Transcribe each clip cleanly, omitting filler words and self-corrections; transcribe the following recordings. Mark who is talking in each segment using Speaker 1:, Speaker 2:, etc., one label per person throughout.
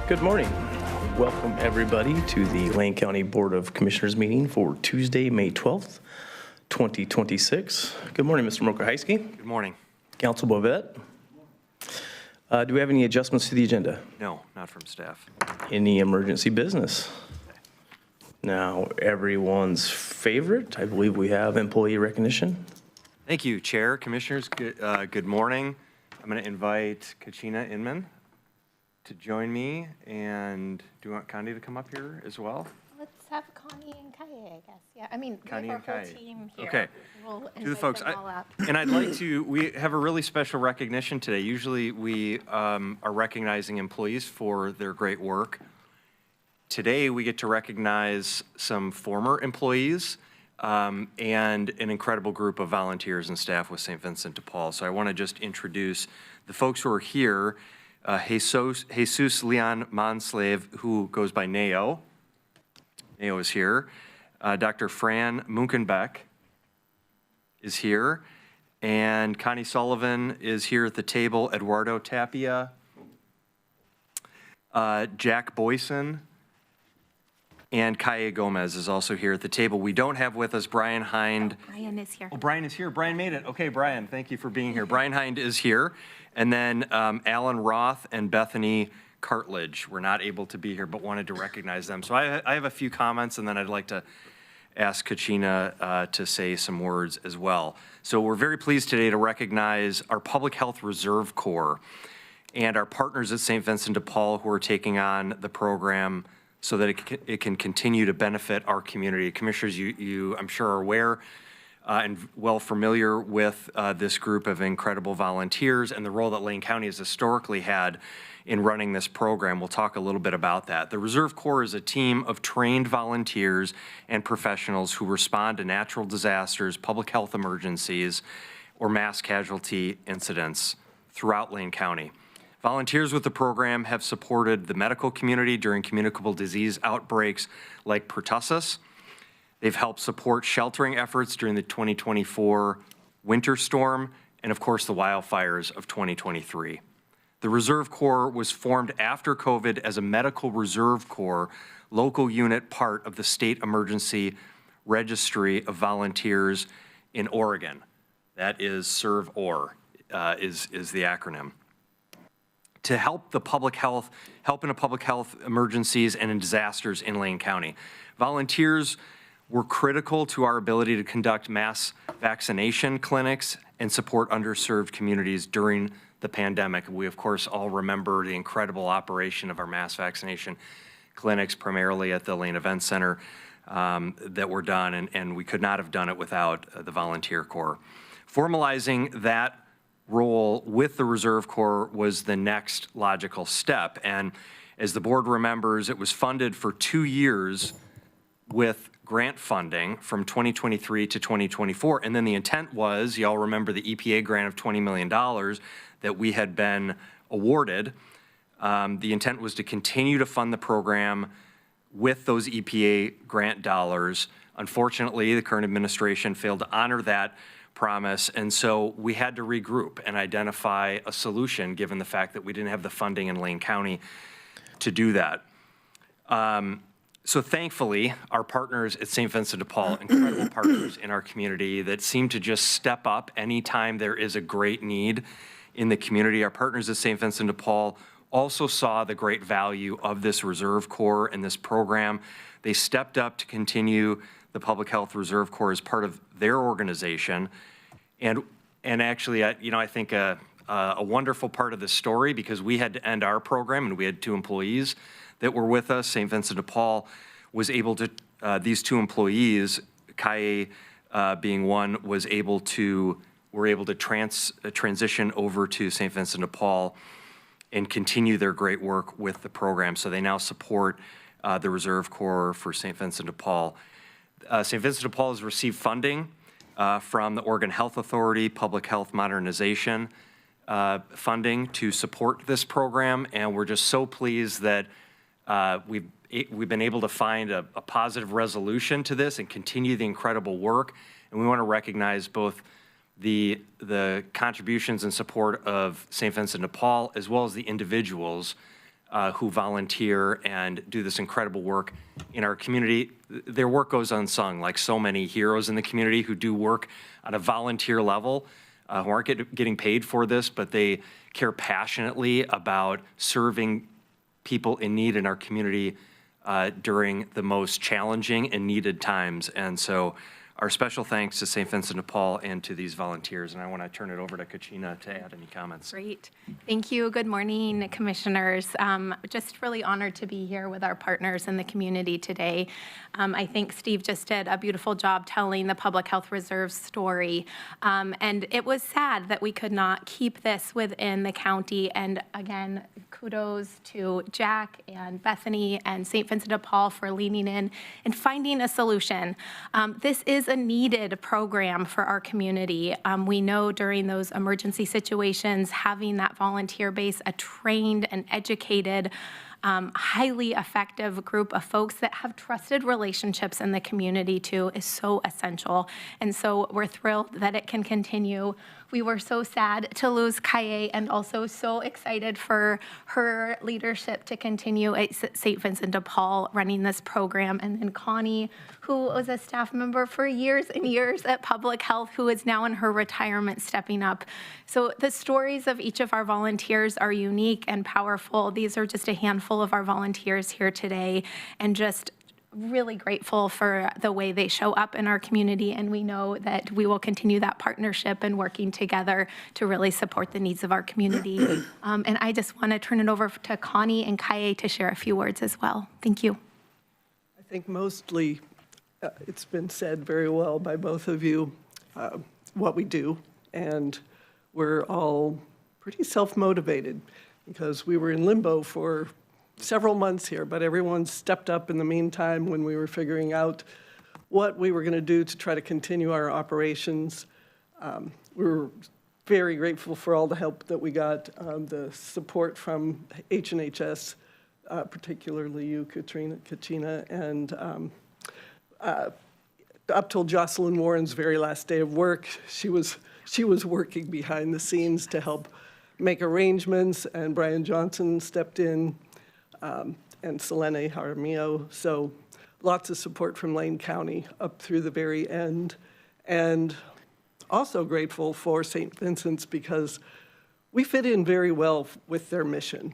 Speaker 1: Good morning. Welcome everybody to the Lane County Board of Commissioners meeting for Tuesday, May 12th, 2026. Good morning, Mr. Mokrzycki.
Speaker 2: Good morning.
Speaker 1: Council Bovet. Do we have any adjustments to the agenda?
Speaker 2: No, not from staff.
Speaker 1: Any emergency business? Now, everyone's favorite, I believe we have employee recognition.
Speaker 2: Thank you, Chair, Commissioners. Good morning. I'm going to invite Kachina Inman to join me, and do you want Condi to come up here as well?
Speaker 3: Let's have Connie and Kaye, I guess. Yeah, I mean, we
Speaker 2: Connie
Speaker 3: have our
Speaker 2: and
Speaker 3: whole
Speaker 2: Kaye.
Speaker 3: team here.
Speaker 2: Okay.
Speaker 3: We'll
Speaker 2: To the
Speaker 3: invite
Speaker 2: folks,
Speaker 3: them all up.
Speaker 2: and I'd like to, we have a really special recognition today. Usually we are recognizing employees for their great work. Today we get to recognize some former employees and an incredible group of volunteers and staff with St. Vincent de Paul. So I want to just introduce the folks who are here. Jesus Leon Monslave, who goes by Neo. Neo is here. Dr. Fran Munkenbeck is here. And Connie Sullivan is here at the table. Eduardo Tapia. Jack Boyson. And Kaye Gomez is also here at the table. We don't have with us Brian Hind.
Speaker 3: Brian is here.
Speaker 2: Oh, Brian is here. Brian made it. Okay, Brian, thank you for being here. Brian Hind is here. And then Alan Roth and Bethany Cartledge were not able to be here, but wanted to recognize them. So I have a few comments, and then I'd like to ask Kachina to say some words as well. So we're very pleased today to recognize our Public Health Reserve Corps and our partners at St. Vincent de Paul who are taking on the program so that it can continue to benefit our community. Commissioners, you I'm sure are aware and well familiar with this group of incredible volunteers and the role that Lane County has historically had in running this program. We'll talk a little bit about that. The Reserve Corps is a team of trained volunteers and professionals who respond to natural disasters, public health emergencies, or mass casualty incidents throughout Lane County. Volunteers with the program have supported the medical community during communicable disease outbreaks like pertussis. They've helped support sheltering efforts during the 2024 winter storm and, of course, the wildfires of 2023. The Reserve Corps was formed after COVID as a medical reserve corps, local unit part of the State Emergency Registry of Volunteers in Oregon. That is SERVOR, is the acronym. To help in public health emergencies and in disasters in Lane County. Volunteers were critical to our ability to conduct mass vaccination clinics and support underserved communities during the pandemic. We, of course, all remember the incredible operation of our mass vaccination clinics, primarily at the Lane Event Center, that were done, and we could not have done it without the Volunteer Corps. Formalizing that role with the Reserve Corps was the next logical step. And as the board remembers, it was funded for 2 years with grant funding from 2023 to 2024. And then the intent was, y'all remember the EPA grant of $20 million that we had been awarded. The intent was to continue to fund the program with those EPA grant dollars. Unfortunately, the current administration failed to honor that promise, and so we had to regroup and identify a solution given the fact that we didn't have the funding in Lane County to do that. So thankfully, our partners at St. Vincent de Paul, incredible partners in our community that seem to just step up anytime there is a great need in the community. Our partners at St. Vincent de Paul also saw the great value of this Reserve Corps and this program. They stepped up to continue the Public Health Reserve Corps as part of their organization. And actually, I think a wonderful part of the story, because we had to end our program and we had 2 employees that were with us. St. Vincent de Paul was able to, these 2 employees, Kaye being one, were able to transition over to St. Vincent de Paul and continue their great work with the program. So they now support the Reserve Corps for St. Vincent de Paul. St. Vincent de Paul has received funding from the Oregon Health Authority Public Health Modernization funding to support this program, and we're just so pleased that we've been able to find a positive resolution to this and continue the incredible work. And we want to recognize both the contributions and support of St. Vincent de Paul, as well as the individuals who volunteer and do this incredible work in our community. Their work goes unsung, like so many heroes in the community who do work on a volunteer level, who aren't getting paid for this, but they care passionately about serving people in need in our community during the most challenging and needed times. And so our special thanks to St. Vincent de Paul and to these volunteers. And I want to turn it over to Kachina to add any comments.
Speaker 3: Great. Thank you. Good morning, commissioners. Just really honored to be here with our partners in the community today. I think Steve just did a beautiful job telling the Public Health Reserve story. And it was sad that we could not keep this within the county. And again, kudos to Jack and Bethany and St. Vincent de Paul for leaning in and finding a solution. This is a needed program for our community. We know during those emergency situations, having that volunteer base, a trained and educated, highly effective group of folks that have trusted relationships in the community too is so essential. And so we're thrilled that it can continue. We were so sad to lose Kaye and also so excited for her leadership to continue at St. Vincent de Paul running this program. And then Connie, who was a staff member for years and years at Public Health, who is now in her retirement stepping up. So the stories of each of our volunteers are unique and powerful. These are just a handful of our volunteers here today, and just really grateful for the way they show up in our community, and we know that we will continue that partnership and working together to really support the needs of our community. And I just want to turn it over to Connie and Kaye to share a few words as well. Thank you.
Speaker 4: I think mostly it's been said very well by both of you, what we do, and we're all pretty self-motivated because we were in limbo for several months here, but everyone stepped up in the meantime when we were figuring out what we were going to do to try to continue our operations. We were very grateful for all the help that we got, the support from H&HS, particularly you, Kachina, and up till Jocelyn Warren's very last day of work, she was working behind the scenes to help make arrangements, and Brian Johnson stepped in, and Selene Jaramillo. So lots of support from Lane County up through the very end. And also grateful for St. Vincent's because we fit in very well with their mission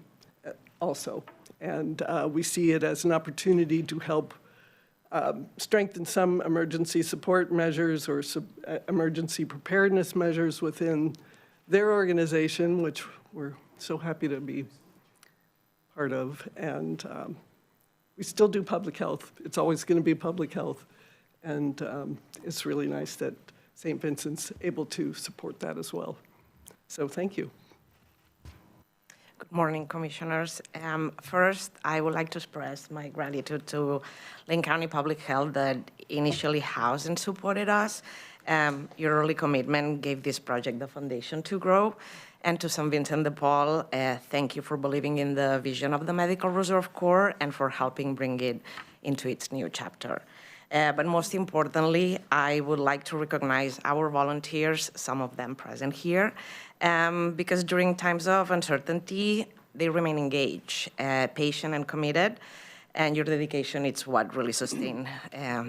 Speaker 4: also. And we see it as an opportunity to help strengthen some emergency support measures or emergency preparedness measures within their organization, which we're so happy to be part of. And we still do public health. It's always going to be public health. And it's really nice that St. Vincent's able to support that as well. So thank you.
Speaker 5: Good morning, commissioners. First, I would like to express my gratitude to Lane County Public Health that initially housed and supported us. Your early commitment gave this project the foundation to grow. And to St. Vincent de Paul, thank you for believing in the vision of the Medical Reserve Corps and for helping bring it into its new chapter. But most importantly, I would like to recognize our volunteers, some of them present here, because during times of uncertainty, they remain engaged, patient and committed, and your dedication is what really sustained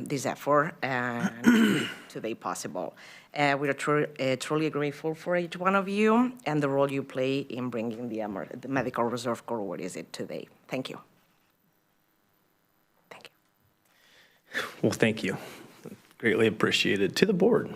Speaker 5: this effort and today possible. We are truly grateful for each one of you and the role you play in bringing the Medical Reserve Corps where is it today. Thank you. Thank you.
Speaker 1: Well, thank you. Greatly appreciated. To the board.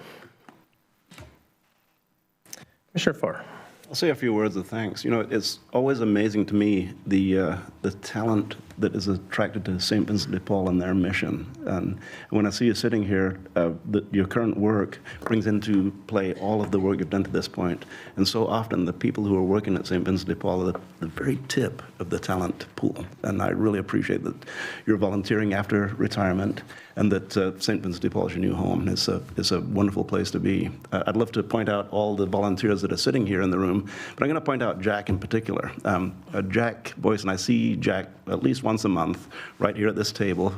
Speaker 1: Commissioner Farr.
Speaker 6: I'll say a few words of thanks. You know, it's always amazing to me the talent that is attracted to St. Vincent de Paul and their mission. And when I see you sitting here, your current work brings into play all of the work you've done to this point. And so often the people who are working at St. Vincent de Paul are the very tip of the talent pool. And I really appreciate that you're volunteering after retirement and that St. Vincent de Paul is your new home. It's a wonderful place to be. I'd love to point out all the volunteers that are sitting here in the room, but I'm going to point out Jack in particular. Jack Boyce, and I see Jack at least once a month right here at this table.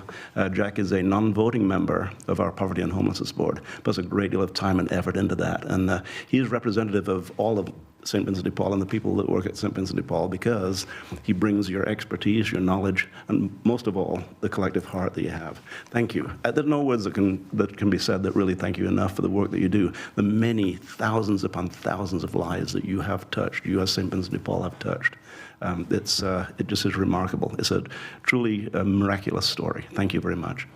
Speaker 6: Jack is a non-voting member of our Poverty and Homelessness Board, puts a great deal of time and effort into that. And he is representative of all of St. Vincent de Paul and the people that work at St. Vincent de Paul, because he brings your expertise, your knowledge, and most of all, the collective heart that you have. Thank you. There's no words that can be said that really thank you enough for the work that you do, the many thousands upon thousands of lives that you have touched, you as St. Vincent de Paul have touched. It just is remarkable. It's a truly miraculous story. Thank you very much.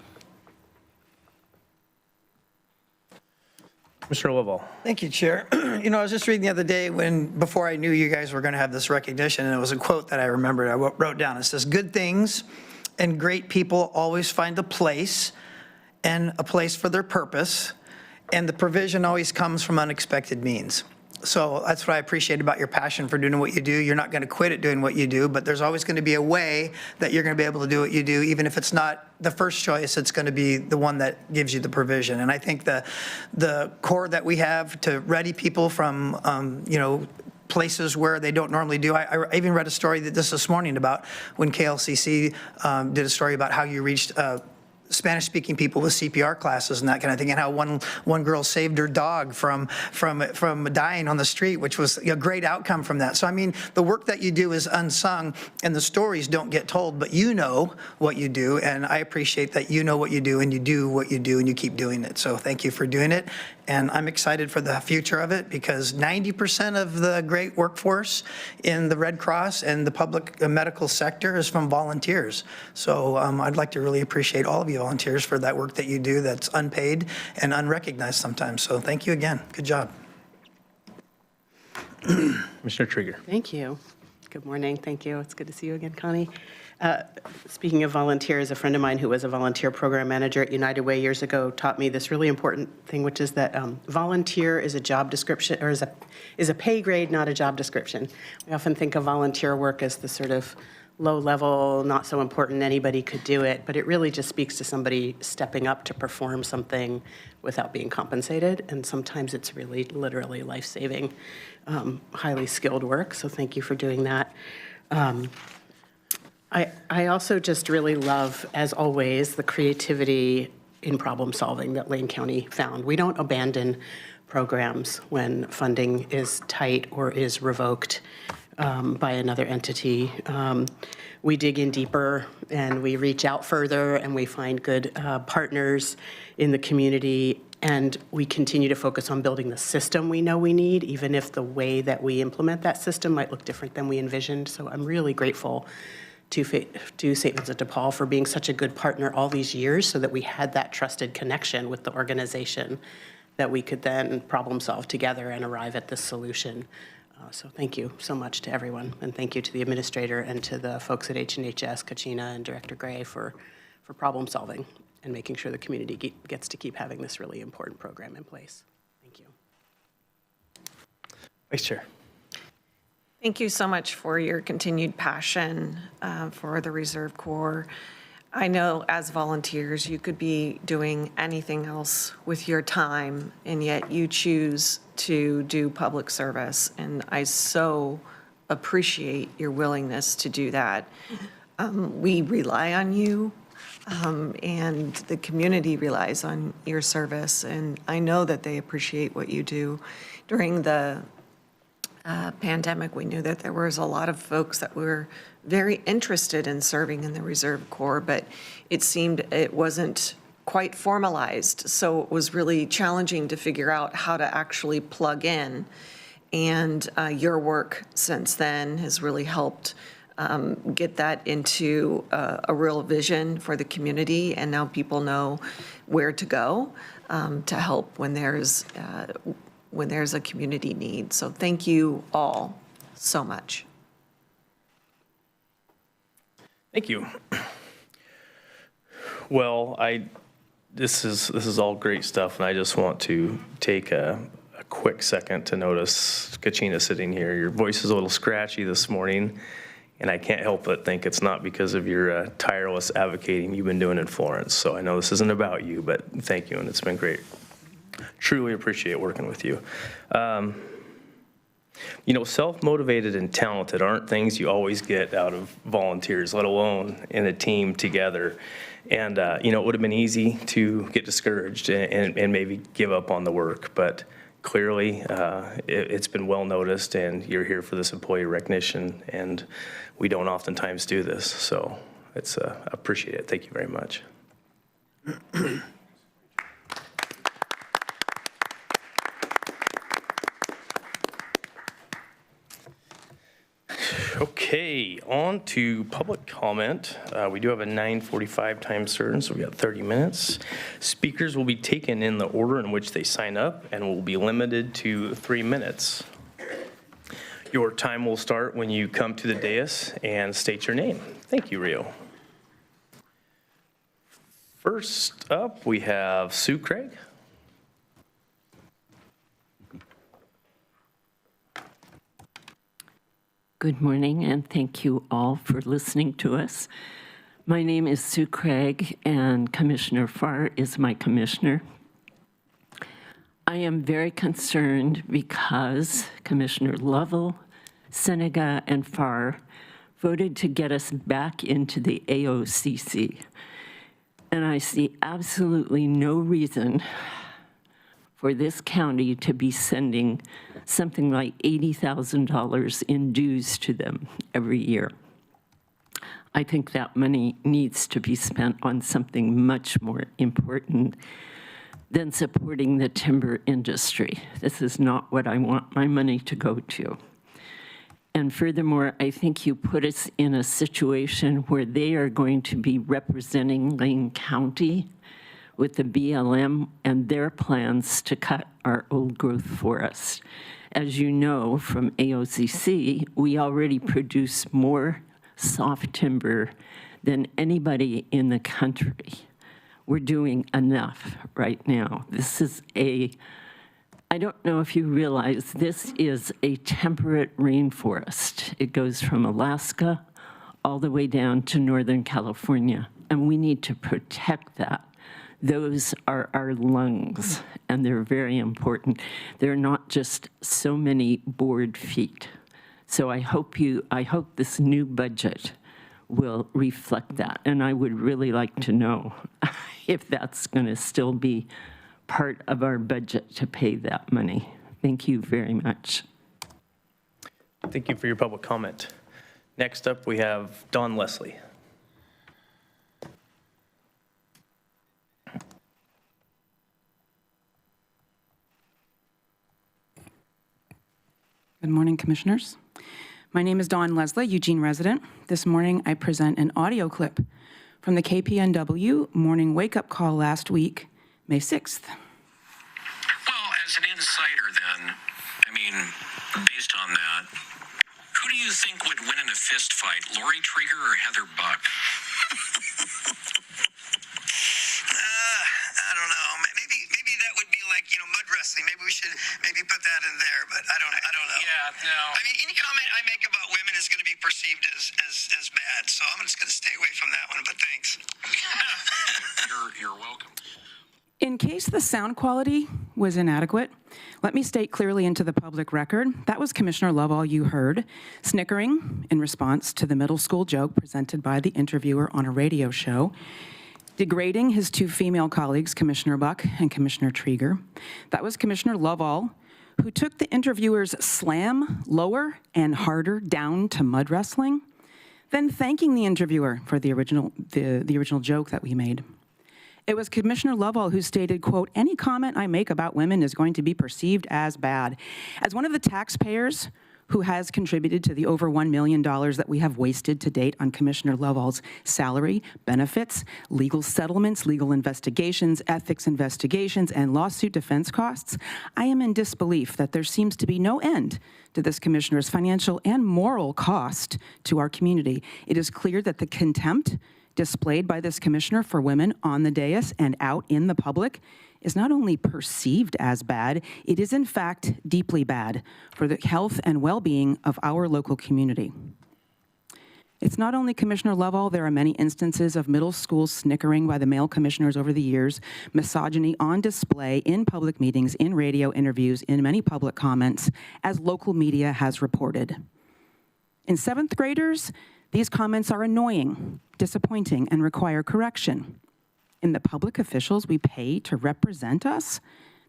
Speaker 1: Mr. Lovell.
Speaker 7: Thank you, Chair. You know, I was just reading the other day before I knew you guys were going to have this recognition, and it was a quote that I remembered. I wrote down. It says, "Good things and great people always find a place for their purpose, and the provision always comes from unexpected means." So that's what I appreciate about your passion for doing what you do. You're not going to quit at doing what you do, but there's always going to be a way that you're going to be able to do what you do. Even if it's not the first choice, it's going to be the one that gives you the provision. And I think the core that we have to ready people from, places where they don't normally do. I even read a story this morning about when KLCC did a story about how you reached Spanish-speaking people with CPR classes and that kind of thing, and how one girl saved her dog from dying on the street, which was a great outcome from that. So I mean, the work that you do is unsung, and the stories don't get told, but you know what you do, and I appreciate that you know what you do, and you do what you do, and you keep doing it. So thank you for doing it, and I'm excited for the future of it, because 90% of the great workforce in the Red Cross and the public medical sector is from volunteers. So I'd like to really appreciate all of you volunteers for that work that you do that's unpaid and unrecognized sometimes. So thank you again. Good job.
Speaker 1: Commissioner Trieger.
Speaker 8: Thank you. Good morning. Thank you. It's good to see you again, Connie. Speaking of volunteers, a friend of mine who was a volunteer program manager at United Way years ago taught me this really important thing, which is that volunteer is a job description, or is a pay grade, not a job description. We often think of volunteer work as the sort of low level, not so important, anybody could do it, but it really just speaks to somebody stepping up to perform something without being compensated, and sometimes it's really literally life-saving, highly skilled work, so thank you for doing that. I also just really love, as always, the creativity in problem solving that Lane County found. We don't abandon programs when funding is tight or is revoked by another entity. We dig in deeper and we reach out further and we find good partners in the community, and we continue to focus on building the system we know we need, even if the way that we implement that system might look different than we envisioned. So I'm really grateful to St. Vincent de Paul for being such a good partner all these years, so that we had that trusted connection with the organization that we could then problem solve together and arrive at this solution. So thank you so much to everyone, and thank you to the administrator and to the folks at HNHS, Kachina and Director Gray for problem solving and making sure the community gets to keep having this really important program in place. Thank you.
Speaker 1: Vice Chair.
Speaker 9: Thank you so much for your continued passion for the Reserve Corps. I know as volunteers, you could be doing anything else with your time, and yet you choose to do public service. And I so appreciate your willingness to do that. We rely on you, and the community relies on your service. And I know that they appreciate what you do. During the pandemic, we knew that there was a lot of folks that were very interested in serving in the Reserve Corps, but it seemed it wasn't quite formalized. So it was really challenging to figure out how to actually plug in. And your work since then has really helped get that into a real vision for the community. And now people know where to go to help when there's a community need. So thank you all so much.
Speaker 1: Thank you. Well, this is all great stuff, and I just want to take a quick second to notice Kachina sitting here. Your voice is a little scratchy this morning, and I can't help but think it's not because of your tireless advocating you've been doing in Florence. So I know this isn't about you, but thank you, and it's been great. Truly appreciate working with you. Self-motivated and talented aren't things you always get out of volunteers, let alone in a team together. And, it would have been easy to get discouraged and maybe give up on the work. But, clearly, it's been well noticed, and you're here for this employee recognition, and we don't oftentimes do this, so it's appreciate it. Thank you very much. Okay, on to public comment. We do have a 9:45 time certain, so we got 30 minutes. Speakers will be taken in the order in which they sign up and will be limited to 3 minutes. Your time will start when you come to the dais and state your name. Thank you, Rio. First up, we have Sue Craig.
Speaker 10: Good morning, and thank you all for listening to us. My name is Sue Craig, and Commissioner Farr is my commissioner. I am very concerned because Commissioner Lovell, Senega, and Farr voted to get us back into the AOCC. And I see absolutely no reason for this county to be sending something like $80,000 in dues to them every year. I think that money needs to be spent on something much more important than supporting the timber industry. This is not what I want my money to go to. And furthermore, I think you put us in a situation where they are going to be representing Lane County with the BLM and their plans to cut our old growth forest. As you know from AOCC, we already produce more soft timber than anybody in the country. We're doing enough right now. This is I don't know if you realize, this is a temperate rainforest. It goes from Alaska all the way down to Northern California, and we need to protect that. Those are our lungs, and they're very important. They're not just so many board feet. So I hope this new budget will reflect that, and I would really like to know if that's going to still be part of our budget to pay that money. Thank you very much.
Speaker 1: Thank you for your public comment. Next up, we have Don Leslie.
Speaker 11: Good morning, Commissioners. My name is Dawn Leslie, Eugene resident. This morning, I present an audio clip from the KPNW morning wake-up call last week, May 6th.
Speaker 12: Well, as an insider then, I mean, based on that, who do you think would win in a fist fight, Lori Trieger or Heather Buck?
Speaker 13: I don't know. Maybe that would be like, mud wrestling. Maybe we should put that in there, but I don't know.
Speaker 12: Yeah, no.
Speaker 13: I mean, any comment I make about women is going to be perceived as bad, so I'm just going to stay away from that one, but thanks.
Speaker 12: You're welcome.
Speaker 11: In case the sound quality was inadequate, let me state clearly into the public record, that was Commissioner Lovell you heard, snickering in response to the middle school joke presented by the interviewer on a radio show, degrading his two female colleagues, Commissioner Buck and Commissioner Trieger. That was Commissioner Lovell, who took the interviewer's slam lower and harder down to mud wrestling, then thanking the interviewer for the original joke that we made. It was Commissioner Lovell who stated, quote, "Any comment I make about women is going to be perceived as bad." As one of the taxpayers who has contributed to the over $1 million that we have wasted to date on Commissioner Lovell's salary, benefits, legal settlements, legal investigations, ethics investigations, and lawsuit defense costs, I am in disbelief that there seems to be no end to this commissioner's financial and moral cost to our community. It is clear that the contempt displayed by this commissioner for women on the dais and out in the public is not only perceived as bad, it is in fact deeply bad for the health and well-being of our local community. It's not only Commissioner Lovell, there are many instances of middle school snickering by the male commissioners over the years, misogyny on display in public meetings, in radio interviews, in many public comments, as local media has reported. In 7th graders, these comments are annoying, disappointing, and require correction. In the public officials we pay to represent us,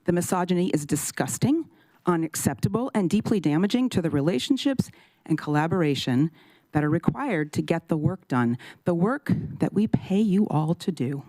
Speaker 11: the misogyny is disgusting unacceptable, and deeply damaging to the relationships and collaboration that are required to get the work done, the work that we pay you all to do.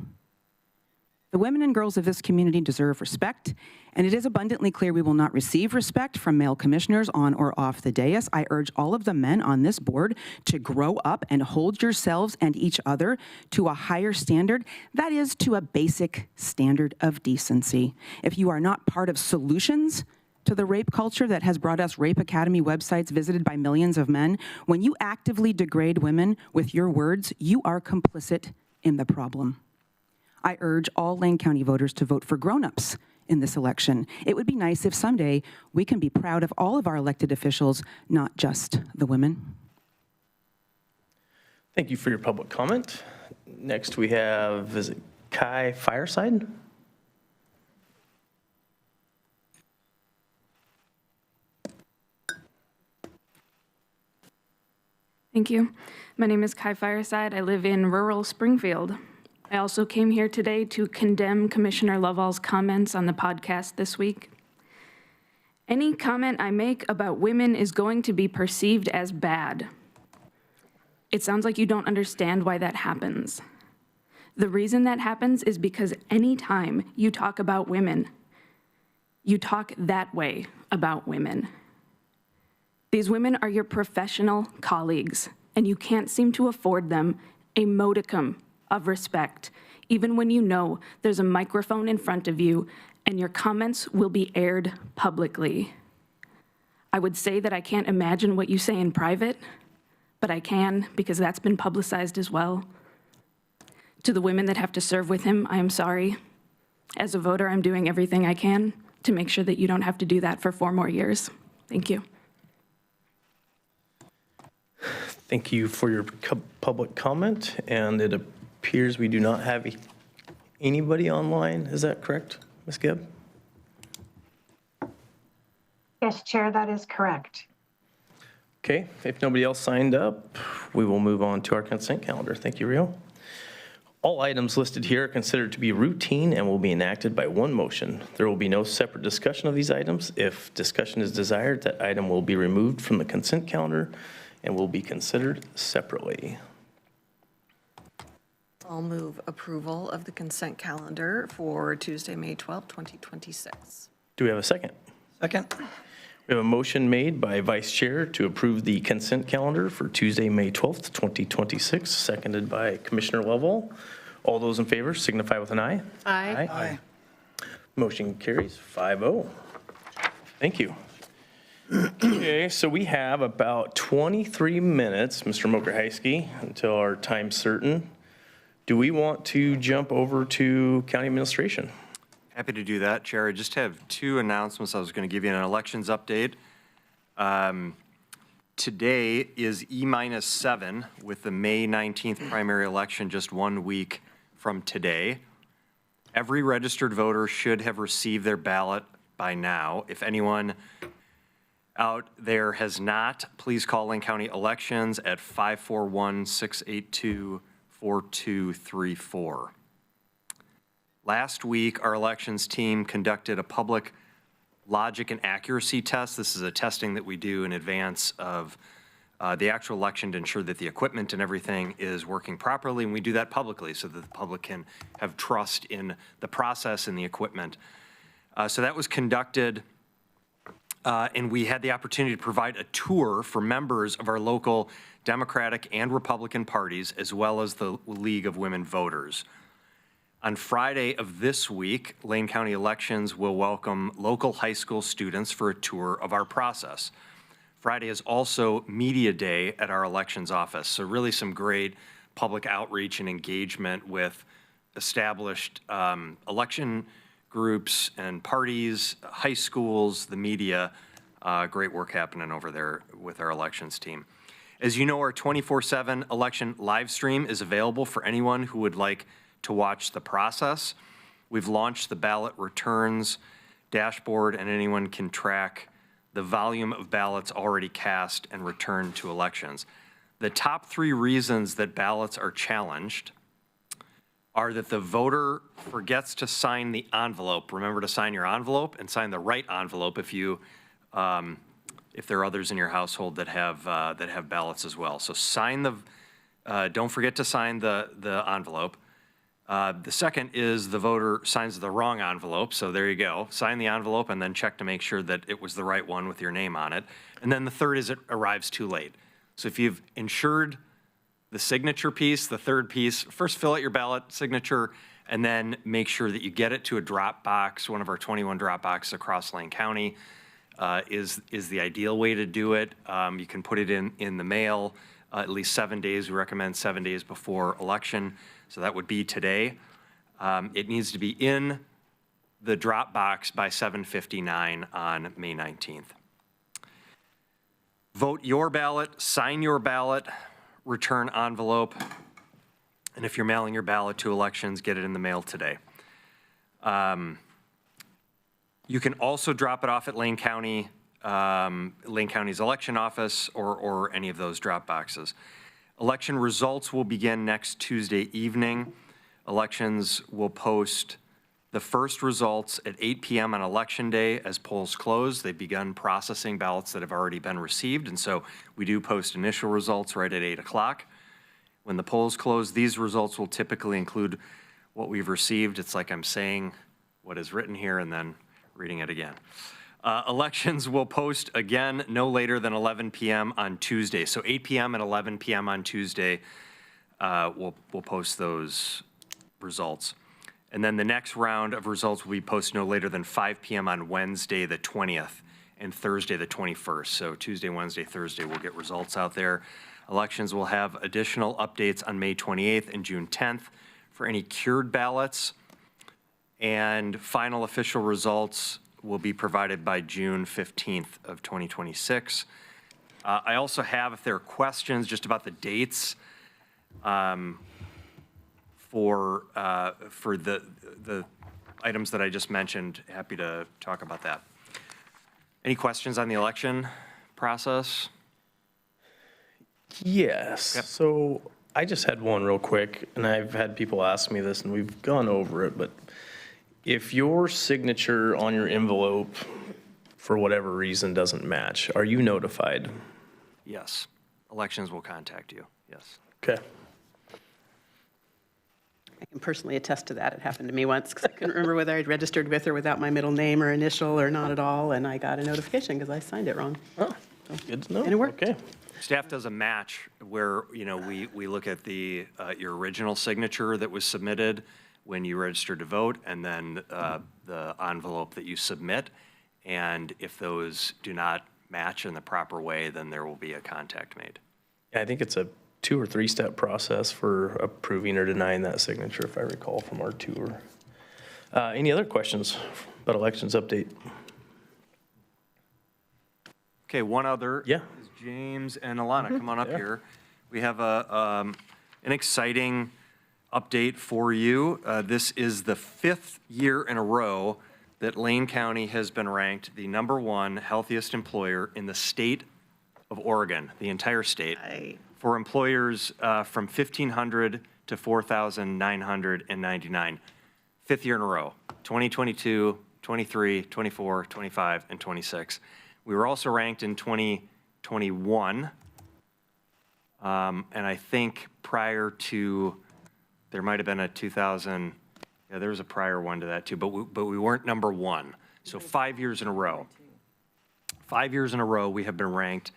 Speaker 11: The women and girls of this community deserve respect, and it is abundantly clear we will not receive respect from male commissioners on or off the dais. I urge all of the men on this board to grow up and hold yourselves and each other to a higher standard, that is, to a basic standard of decency. If you are not part of solutions to the rape culture that has brought us Rape Academy websites visited by millions of men, when you actively degrade women with your words, you are complicit in the problem. I urge all Lane County voters to vote for grown-ups in this election. It would be nice if someday we can be proud of all of our elected officials, not just the women.
Speaker 1: Thank you for your public comment. Next we have, is it Kai Fireside?
Speaker 14: Thank you. My name is Kai Fireside. I live in rural Springfield. I also came here today to condemn Commissioner Lovall's comments on the podcast this week. Any comment I make about women is going to be perceived as bad. It sounds like you don't understand why that happens. The reason that happens is because anytime you talk about women, you talk that way about women. These women are your professional colleagues, and you can't seem to afford them a modicum of respect, even when you know there's a microphone in front of you and your comments will be aired publicly. I would say that I can't imagine what you say in private, but I can because that's been publicized as well. To the women that have to serve with him, I am sorry. As a voter, I'm doing everything I can to make sure that you don't have to do that for 4 more years. Thank you.
Speaker 1: Thank you for your public comment, and it appears we do not have anybody online. Is that correct, Ms. Gibb?
Speaker 15: Yes, Chair, that is correct.
Speaker 1: Okay, if nobody else signed up, we will move on to our consent calendar. Thank you, Rio. All items listed here are considered to be routine and will be enacted by one motion. There will be no separate discussion of these items. If discussion is desired, that item will be removed from the consent calendar and will be considered separately.
Speaker 9: I'll move approval of the consent calendar for Tuesday, May 12, 2026.
Speaker 1: Do we have a second?
Speaker 7: Second.
Speaker 1: We have a motion made by Vice Chair to approve the consent calendar for Tuesday, May 12th, 2026, seconded by Commissioner Lovell. All those in favor signify with an aye.
Speaker 3: Aye.
Speaker 1: Aye. Motion carries 5-0. Thank you. Okay, so we have about 23 minutes, Mr. Mokrehysky, until our time certain. Do we want to jump over to county administration?
Speaker 2: Happy to do that, Chair. I just have 2 announcements. I was going to give you an elections update. Today is E-7 with the May 19th primary election just 1 week from today. Every registered voter should have received their ballot by now. If anyone out there has not, please call Lane County Elections at 541-682-4234. Last week, our elections team conducted a public logic and accuracy test. This is a testing that we do in advance of the actual election to ensure that the equipment and everything is working properly, and we do that publicly so that the public can have trust in the process and the equipment. So that was conducted, and we had the opportunity to provide a tour for members of our local Democratic and Republican parties, as well as the League of Women Voters. On Friday of this week, Lane County Elections will welcome local high school students for a tour of our process. Friday is also Media Day at our elections office, so really some great public outreach and engagement with established election groups and parties, high schools, the media. Great work happening over there with our elections team. As you know, our 24/7 election live stream is available for anyone who would like to watch the process. We've launched the ballot returns dashboard, and anyone can track the volume of ballots already cast and returned to elections. The top 3 reasons that ballots are challenged are that the voter forgets to sign the envelope. Remember to sign your envelope and sign the right envelope if you if there are others in your household that have ballots as well. So don't forget to sign the envelope. The second is the voter signs the wrong envelope, so there you go. Sign the envelope and then check to make sure that it was the right one with your name on it. And then the third is it arrives too late. So if you've insured the signature piece, the third piece, first fill out your ballot signature, and then make sure that you get it to a drop box. One of our 21 drop boxes across Lane County is the ideal way to do it. You can put it in the mail at least 7 days. We recommend 7 days before election. So that would be today. It needs to be in the drop box by 7:59 on May 19th. Vote your ballot, sign your ballot, return envelope, and if you're mailing your ballot to elections, get it in the mail today. You can also drop it off at Lane County's election office or any of those drop boxes. Election results will begin next Tuesday evening. Elections will post the first results at 8 p.m. on Election Day as polls close. They've begun processing ballots that have already been received, and so we do post initial results right at 8 o'clock. When the polls close, these results will typically include what we've received. It's like I'm saying what is written here and then reading it again. Elections will post again no later than 11 p.m. on Tuesday. So 8 p.m. and 11 p.m. on Tuesday, we'll post those results. And then the next round of results will be posted no later than 5 p.m. on Wednesday the 20th and Thursday the 21st. So Tuesday, Wednesday, Thursday, we'll get results out there. Elections will have additional updates on May 28th and June 10th for any cured ballots. And final official results will be provided by June 15th of 2026. I also have, if there are questions just about the dates for the items that I just mentioned, happy to talk about that. Any questions on the election process?
Speaker 1: Yes.
Speaker 2: Yep.
Speaker 1: So I just had one real quick, and I've had people ask me this, and we've gone over it, but if your signature on your envelope, for whatever reason, doesn't match, are you notified?
Speaker 2: Yes. Elections will contact you, yes.
Speaker 1: Okay.
Speaker 8: I can personally attest to that. It happened to me once because I couldn't remember whether I'd registered with or without my middle name or initial or not at all, and I got a notification because I signed it wrong.
Speaker 1: Oh, good to know.
Speaker 8: And it worked.
Speaker 1: Okay.
Speaker 2: Staff does a match where, we look at your original signature that was submitted when you registered to vote, and then the envelope that you submit. And if those do not match in the proper way, then there will be a contact made.
Speaker 1: Yeah, I think it's a 2 or 3 step process for approving or denying that signature, if I recall from our tour. Any other questions about elections update?
Speaker 2: Okay, one other.
Speaker 1: Yeah.
Speaker 2: Is James and Alana, come on up here. We have an exciting update for you. This is the 5th year in a row that Lane County has been ranked the #1 healthiest employer in the state of Oregon, the entire state, for employers from 1,500 to 4,999. 5th year in a row, 2022, 23, 24, 25, and 26. We were also ranked in 2021, and I think prior to, there might have been a 2000, yeah, there was a prior one to that too, but we weren't #1. So 5 years in a row. 5 years in a row, we have been ranked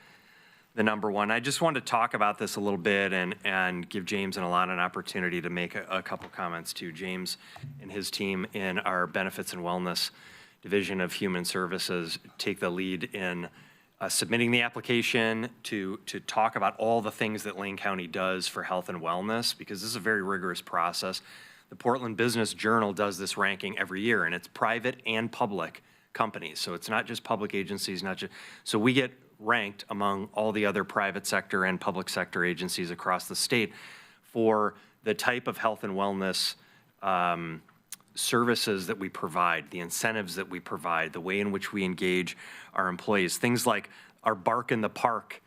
Speaker 2: the #1. I just wanted to talk about this a little bit and give James and Alana an opportunity to make a couple comments too. James and his team in our Benefits and Wellness Division of Human Services take the lead in submitting the application to talk about all the things that Lane County does for health and wellness, because this is a very rigorous process. The Portland Business Journal does this ranking every year, and it's private and public companies. So it's not just public agencies, so we get ranked among all the other private sector and public sector agencies across the state for the type of health and wellness services that we provide, the incentives that we provide, the way in which we engage our employees. Things like our Bark in the Park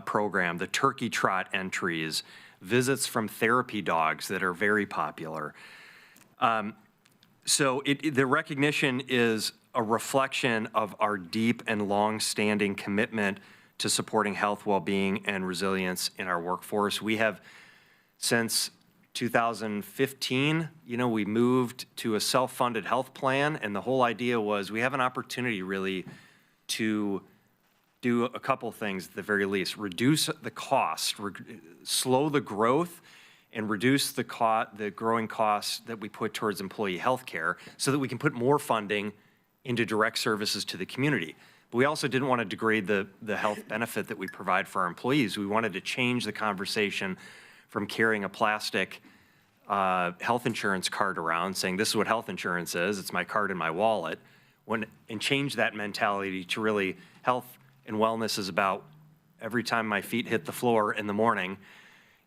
Speaker 2: program, the turkey trot entries, visits from therapy dogs that are very popular. So the recognition is a reflection of our deep and long-standing commitment to supporting health, well-being, and resilience in our workforce. We have, since 2015, we moved to a self-funded health plan, and the whole idea was we have an opportunity really to do a couple things at the very least: reduce the cost, slow the growth, and reduce the growing costs that we put towards employee health care so that we can put more funding into direct services to the community. But we also didn't want to degrade the health benefit that we provide for our employees. We wanted to change the conversation from carrying a plastic health insurance card around saying, this is what health insurance is, it's my card in my wallet, and change that mentality to really health and wellness is about every time my feet hit the floor in the morning,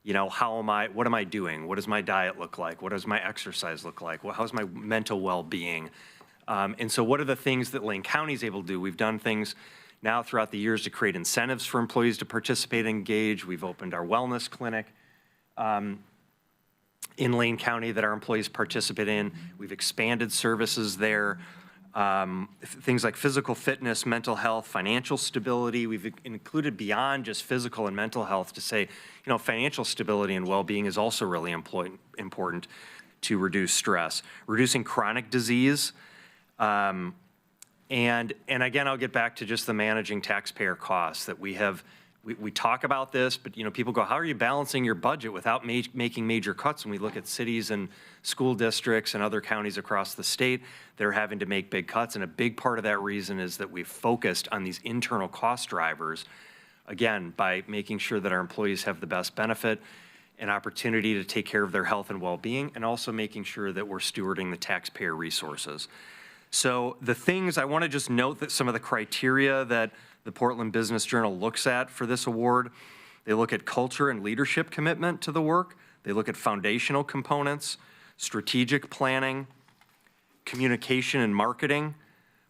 Speaker 2: what am I doing? What does my diet look like? What does my exercise look like? How's my mental well-being? And so what are the things that Lane County is able to do? We've done things now throughout the years to create incentives for employees to participate and engage. We've opened our wellness clinic in Lane County that our employees participate in. We've expanded services there. Things like physical fitness, mental health, financial stability. We've included beyond just physical and mental health to say, financial stability and well-being is also really important to reduce stress. Reducing chronic disease. And again, I'll get back to just the managing taxpayer costs that we have. We talk about this, but people go, how are you balancing your budget without making major cuts? When we look at cities and school districts and other counties across the state, they're having to make big cuts. And a big part of that reason is that we've focused on these internal cost drivers, again, by making sure that our employees have the best benefit and opportunity to take care of their health and well-being, and also making sure that we're stewarding the taxpayer resources. So the things, I want to just note that some of the criteria that the Portland Business Journal looks at for this award, they look at culture and leadership commitment to the work. They look at foundational components, strategic planning, communication and marketing,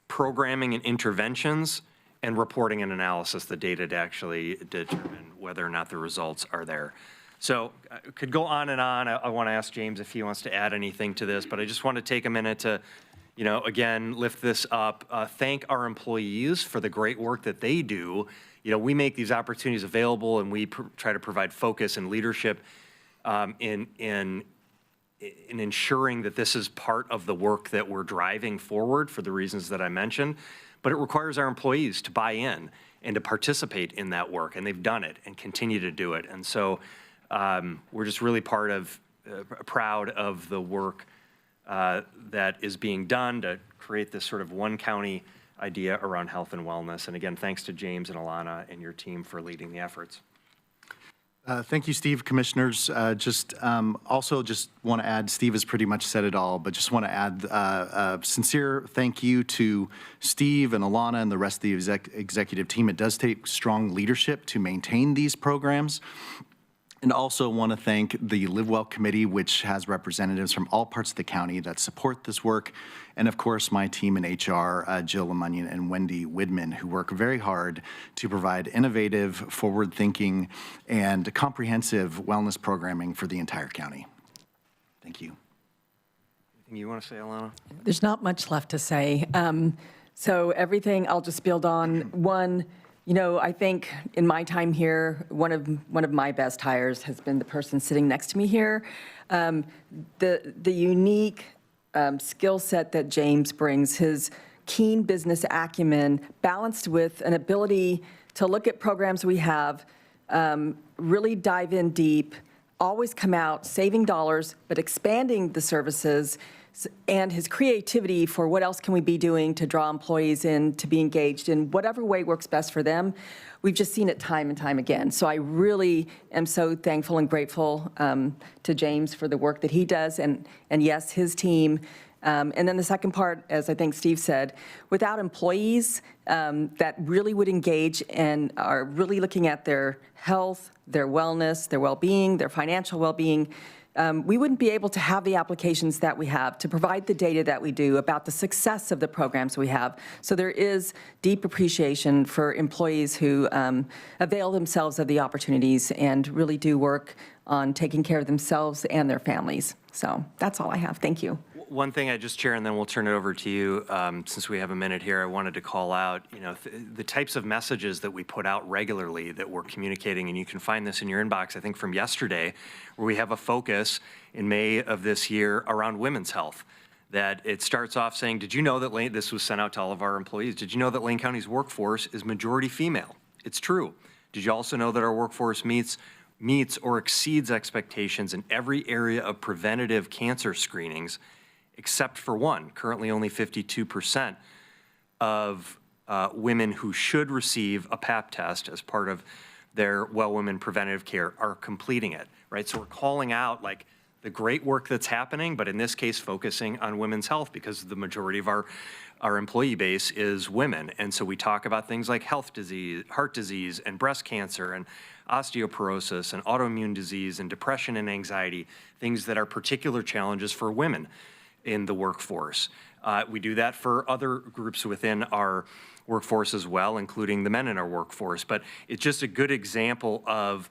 Speaker 2: programming and interventions, and reporting and analysis, the data to actually determine whether or not the results are there. So I could go on and on. I want to ask James if he wants to add anything to this, but I just want to take a minute to again, lift this up, thank our employees for the great work that they do. We make these opportunities available, and we try to provide focus and leadership in ensuring that this is part of the work that we're driving forward for the reasons that I mentioned. But it requires our employees to buy in and to participate in that work, and they've done it and continue to do it. And so we're just really proud of the work that is being done to create this sort of one county idea around health and wellness. And again, thanks to James and Alana and your team for leading the efforts.
Speaker 16: Thank you, Steve, commissioners. Also just want to add, Steve has pretty much said it all, but just want to add a sincere thank you to Steve and Alana and the rest of the executive team. It does take strong leadership to maintain these programs. And also want to thank the Live Well Committee, which has representatives from all parts of the county that support this work. And of course, my team in HR, Jill Lemunion and Wendy Widman, who work very hard to provide innovative, forward-thinking, and comprehensive wellness programming for the entire county. Thank you.
Speaker 2: Anything you want to say, Alana?
Speaker 17: There's not much left to say. So everything, I'll just build on. One, I think in my time here, one of my best hires has been the person sitting next to me here. The unique skill set that James brings, his keen business acumen, balanced with an ability to look at programs we have, really dive in deep, always come out saving dollars, but expanding the services, and his creativity for what else can we be doing to draw employees in to be engaged in whatever way works best for them. We've just seen it time and time again. So I really am so thankful and grateful to James for the work that he does, and yes, his team. And then the second part, as I think Steve said, without employees that really would engage and are really looking at their health, their wellness, their well-being, their financial well-being, we wouldn't be able to have the applications that we have, to provide the data that we do about the success of the programs we have. So there is deep appreciation for employees who avail themselves of the opportunities and really do work on taking care of themselves and their families. So that's all I have. Thank you.
Speaker 2: One thing I just, Chair, and then we'll turn it over to you, since we have a minute here, I wanted to call out, the types of messages that we put out regularly that we're communicating, and you can find this in your inbox, I think from yesterday, where we have a focus in May of this year around women's health. That it starts off saying, did you know that this was sent out to all of our employees, did you know that Lane County's workforce is majority female? It's true. Did you also know that our workforce meets or exceeds expectations in every area of preventative cancer screenings, except for one? Currently, only 52% of women who should receive a Pap test as part of their Well Women preventative care are completing it, right? So we're calling out like the great work that's happening, but in this case, focusing on women's health because the majority of our employee base is women. And so we talk about things like heart disease, and breast cancer, and osteoporosis, and autoimmune disease, and depression and anxiety, things that are particular challenges for women in the workforce. We do that for other groups within our workforce as well, including the men in our workforce. But it's just a good example of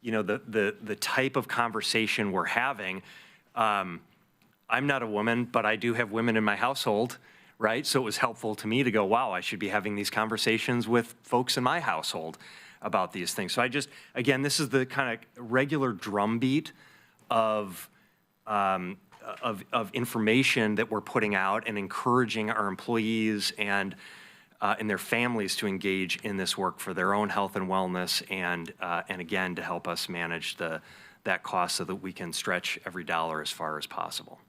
Speaker 2: the type of conversation we're having. I'm not a woman, but I do have women in my household, right? So it was helpful to me to go, wow, I should be having these conversations with folks in my household about these things. So again, this is the kind of regular drumbeat of information that we're putting out and encouraging our employees and their families to engage in this work for their own health and wellness, and again, to help us manage that cost so that we can stretch every dollar as far as possible.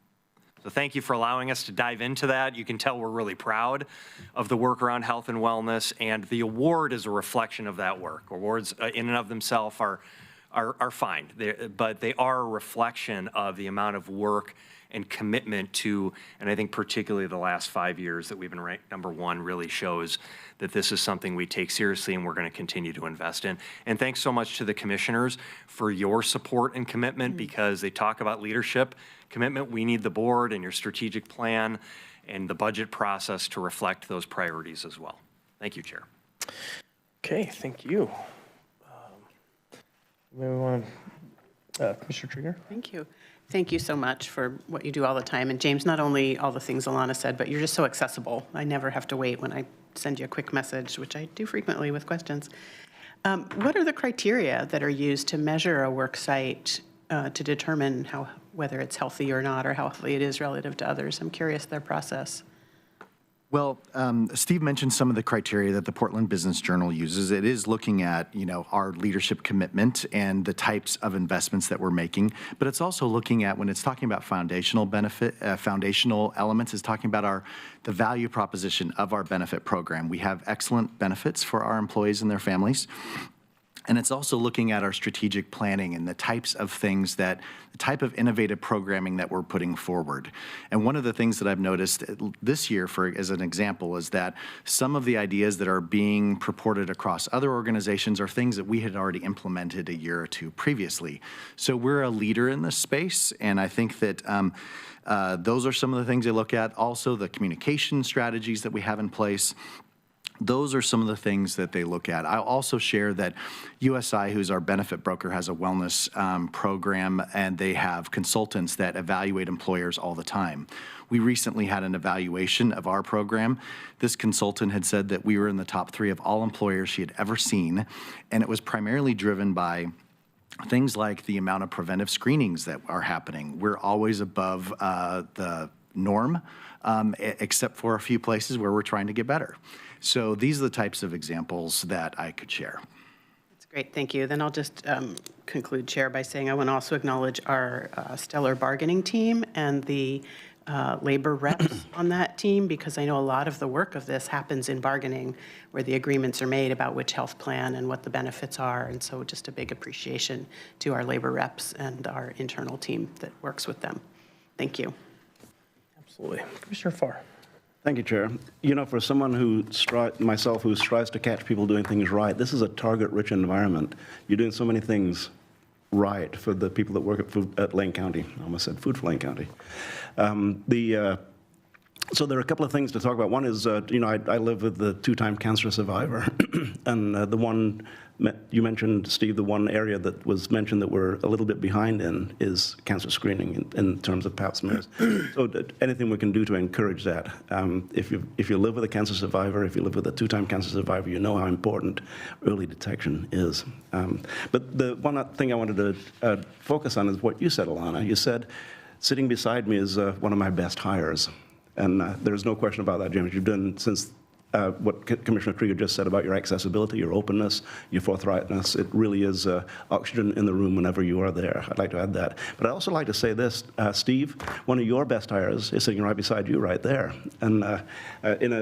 Speaker 2: So thank you for allowing us to dive into that. You can tell we're really proud of the work around health and wellness, and the award is a reflection of that work. Awards in and of themselves are fine, but they are a reflection of the amount of work and commitment to, and I think particularly the last 5 years that we've been ranked #1 really shows that this is something we take seriously and we're going to continue to invest in. And thanks so much to the commissioners for your support and commitment, because they talk about leadership commitment. We need the board and your strategic plan and the budget process to reflect those priorities as well. Thank you, Chair.
Speaker 1: Okay, thank you. Maybe we want Commissioner Trieger?
Speaker 8: Thank you. Thank you so much for what you do all the time. And James, not only all the things Alana said, but you're just so accessible. I never have to wait when I send you a quick message, which I do frequently with questions. What are the criteria that are used to measure a work site to determine whether it's healthy or not, or how healthy it is relative to others? I'm curious their process.
Speaker 16: Well, Steve mentioned some of the criteria that the Portland Business Journal uses. It is looking at, our leadership commitment and the types of investments that we're making, but it's also looking at, when it's talking about foundational elements, it's talking about the value proposition of our benefit program. We have excellent benefits for our employees and their families. And it's also looking at our strategic planning and the types of things the type of innovative programming that we're putting forward. And one of the things that I've noticed this year, as an example, is that some of the ideas that are being purported across other organizations are things that we had already implemented a year or two previously. So we're a leader in this space, and I think that those are some of the things they look at. Also, the communication strategies that we have in place. Those are some of the things that they look at. I'll also share that USI, who's our benefit broker, has a wellness program, and they have consultants that evaluate employers all the time. We recently had an evaluation of our program. This consultant had said that we were in the top 3 of all employers she had ever seen, and it was primarily driven by things like the amount of preventive screenings that are happening. We're always above the norm, except for a few places where we're trying to get better. So these are the types of examples that I could share.
Speaker 8: That's great, thank you. Then I'll just conclude, Chair, by saying I want to also acknowledge our stellar bargaining team and the labor reps on that team, because I know a lot of the work of this happens in bargaining, where the agreements are made about which health plan and what the benefits are. And so just a big appreciation to our labor reps and our internal team that works with them. Thank you.
Speaker 1: Absolutely. Commissioner Farr.
Speaker 6: Thank you, Chair. For someone who strives to catch people doing things right, this is a target-rich environment. You're doing so many things right for the people that work at Lane County. I almost said Food for Lane County. So there are a couple of things to talk about. One is, you know, I live with the two-time cancer survivor, and the one you mentioned, Steve, the one area that was mentioned that we're a little bit behind in is cancer screening in terms of pap smears. So anything we can do to encourage that. If you live with a cancer survivor, if you live with a two-time cancer survivor, you know how important early detection is. But the one thing I wanted to focus on is what you said, Alana. You said, sitting beside me is one of my best hires. And there's no question about that, James. You've done, since what Commissioner Krieger just said about your accessibility, your openness, your forthrightness, it really is oxygen in the room whenever you are there. I'd like to add that. But I'd also like to say this, Steve, one of your best hires is sitting right beside you right there. And in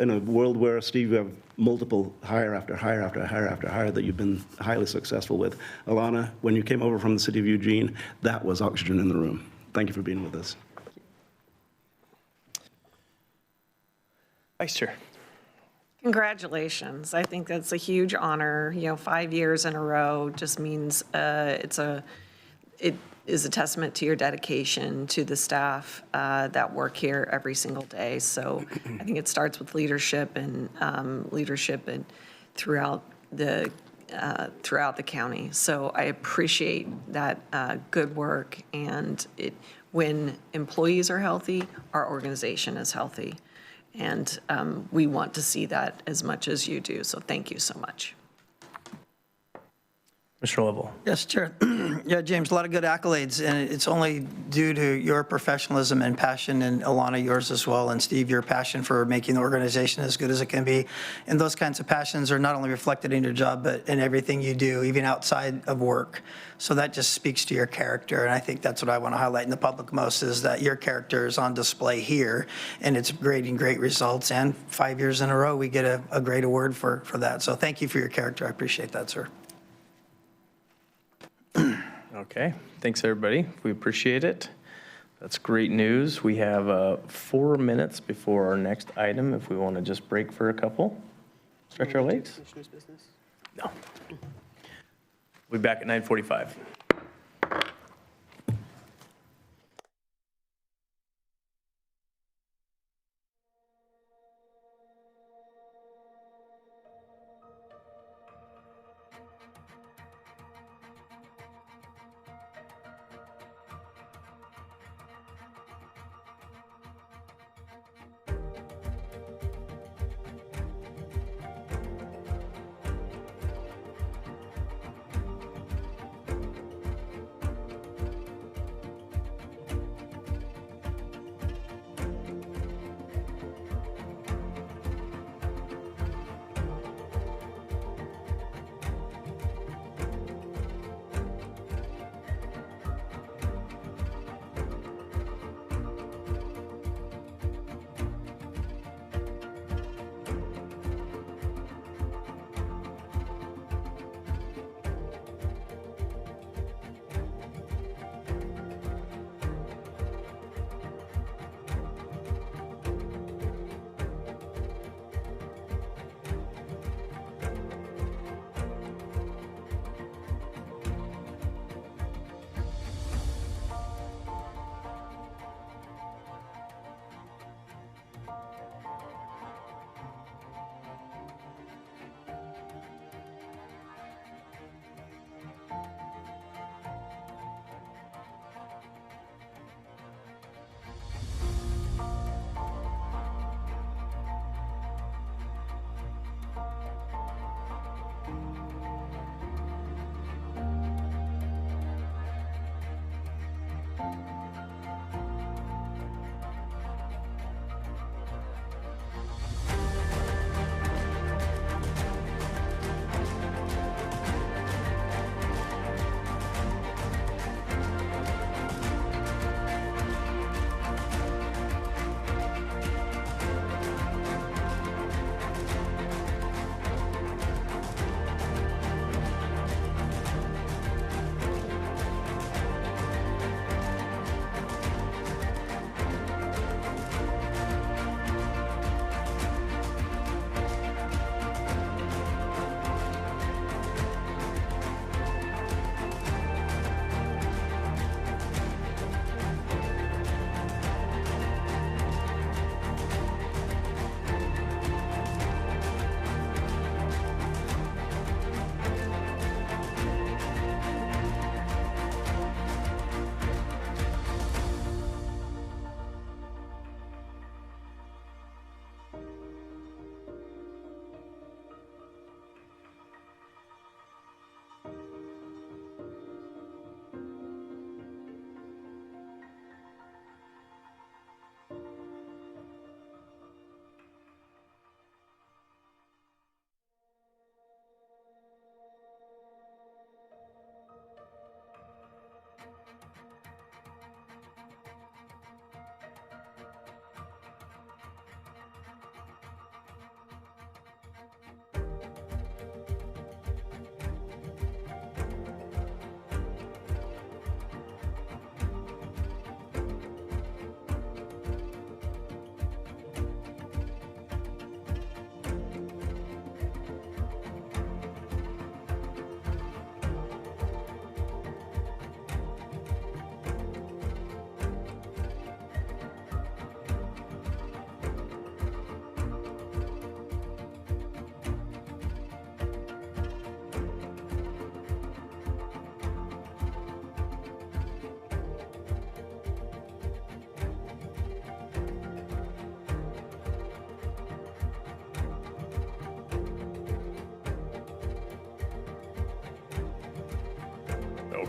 Speaker 6: a world where, Steve, you have multiple hire after hire after hire after hire that you've been highly successful with, Alana, when you came over from the city of Eugene, that was oxygen in the room. Thank you for being with us.
Speaker 1: Vice Chair.
Speaker 9: Congratulations. I think that's a huge honor. 5 years in a row just means it is a testament to your dedication to the staff that work here every single day. So I think it starts with leadership and throughout the county. So I appreciate that good work, and when employees are healthy, our organization is healthy. And we want to see that as much as you do. So thank you so much.
Speaker 1: Mr. Lovell.
Speaker 7: Yes, Chair. Yeah, James, a lot of good accolades, and it's only due to your professionalism and passion, and Alana, yours as well, and Steve, your passion for making the organization as good as it can be. And those kinds of passions are not only reflected in your job, but in everything you do, even outside of work. So that just speaks to your character, and I think that's what I want to highlight in the public most, is that your character is on display here, and it's creating great results. And 5 years in a row, we get a great award for that. So thank you for your character. I appreciate that, sir.
Speaker 1: Okay, thanks everybody. We appreciate it. That's great news. We have 4 minutes before our next item. If we want to just break for a couple, stretch our legs. No. We'll be back at 9:45.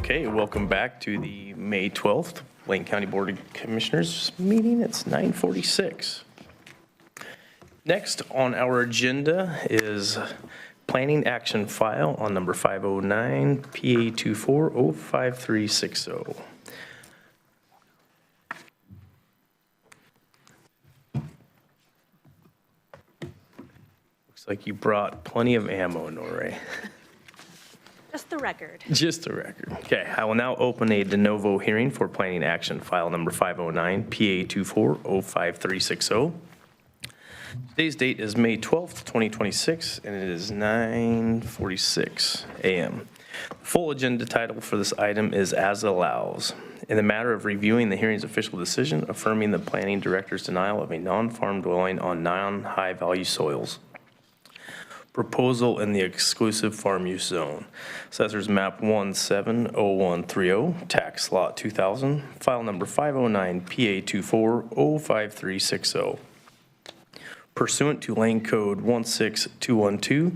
Speaker 1: Okay, welcome back to the May 12th Lane County Board of Commissioners meeting. It's 9:46. Next on our agenda is Planning Action File on number 509 PA240530. Looks like you brought plenty of ammo, Norrie.
Speaker 3: Just the record.
Speaker 1: Just the record. Okay, I will now open a de novo hearing for Planning Action File number 509 PA240530. Today's date is May 12th, 2026, and it is 9:46 a.m. Full agenda title for this item is As Allows. In the matter of reviewing the hearing's official decision affirming the planning director's denial of a non-farm dwelling on non-high value soils. Proposal in the exclusive farm use zone. Assessors map 170130, tax lot 2000, file number 509 PA240530. Pursuant to Lane Code 16212,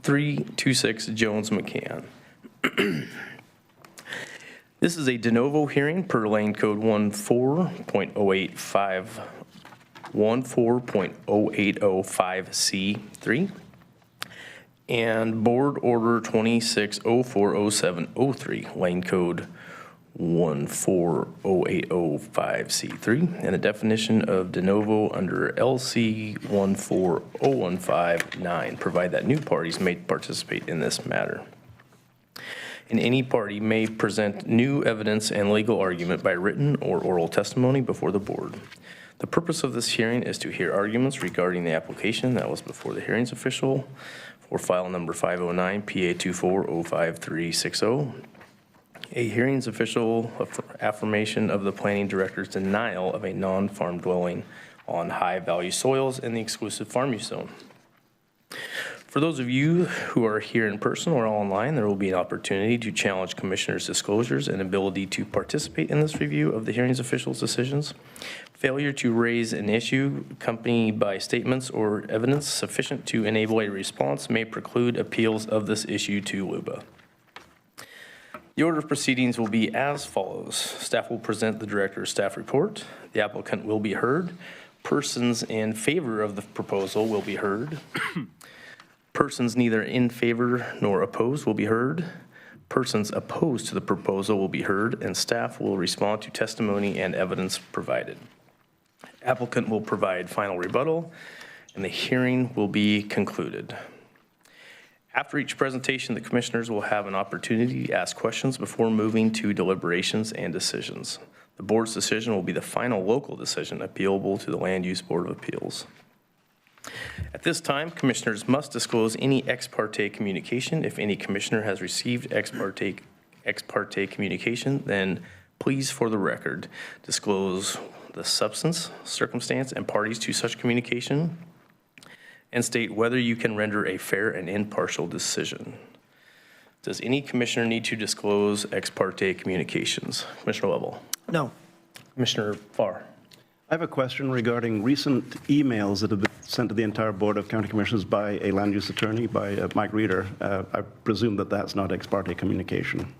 Speaker 1: 326 Jones McCann. This is a de novo hearing per Lane Code 14.0805C3 and Board Order 26040703, Lane Code 140805C3, and a definition of de novo under LC 140159, provide that new parties may participate in this matter. And any party may present new evidence and legal argument by written or oral testimony before the board. The purpose of this hearing is to hear arguments regarding the application that was before the hearings official for file number 509 PA240530. A hearings official affirmation of the planning director's denial of a non-farm dwelling on high-value soils in the exclusive farm use zone. For those of you who are here in person or online, there will be an opportunity to challenge commissioners' disclosures and ability to participate in this review of the hearings official's decisions. Failure to raise an issue accompanied by statements or evidence sufficient to enable a response may preclude appeals of this issue to LUBA. The order of proceedings will be as follows. Staff will present the director's staff report. The applicant will be heard. Persons in favor of the proposal will be heard. Persons neither in favor nor opposed will be heard. Persons opposed to the proposal will be heard, and staff will respond to testimony and evidence provided. Applicant will provide final rebuttal, and the hearing will be concluded. After each presentation, the commissioners will have an opportunity to ask questions before moving to deliberations and decisions. The board's decision will be the final local decision appealable to the Land Use Board of Appeals. At this time, commissioners must disclose any ex parte communication. If any commissioner has received ex parte communication, then please, for the record, disclose the substance, circumstance, and parties to such communication, and state whether you can render a fair and impartial decision. Does any commissioner need to disclose ex parte communications? Commissioner Lovell.
Speaker 7: No.
Speaker 1: Commissioner Farr.
Speaker 6: I have a question regarding recent emails that have been sent to the entire Board of County Commissioners by a land use attorney, by Mike Reeder. I presume that that's not ex parte communication.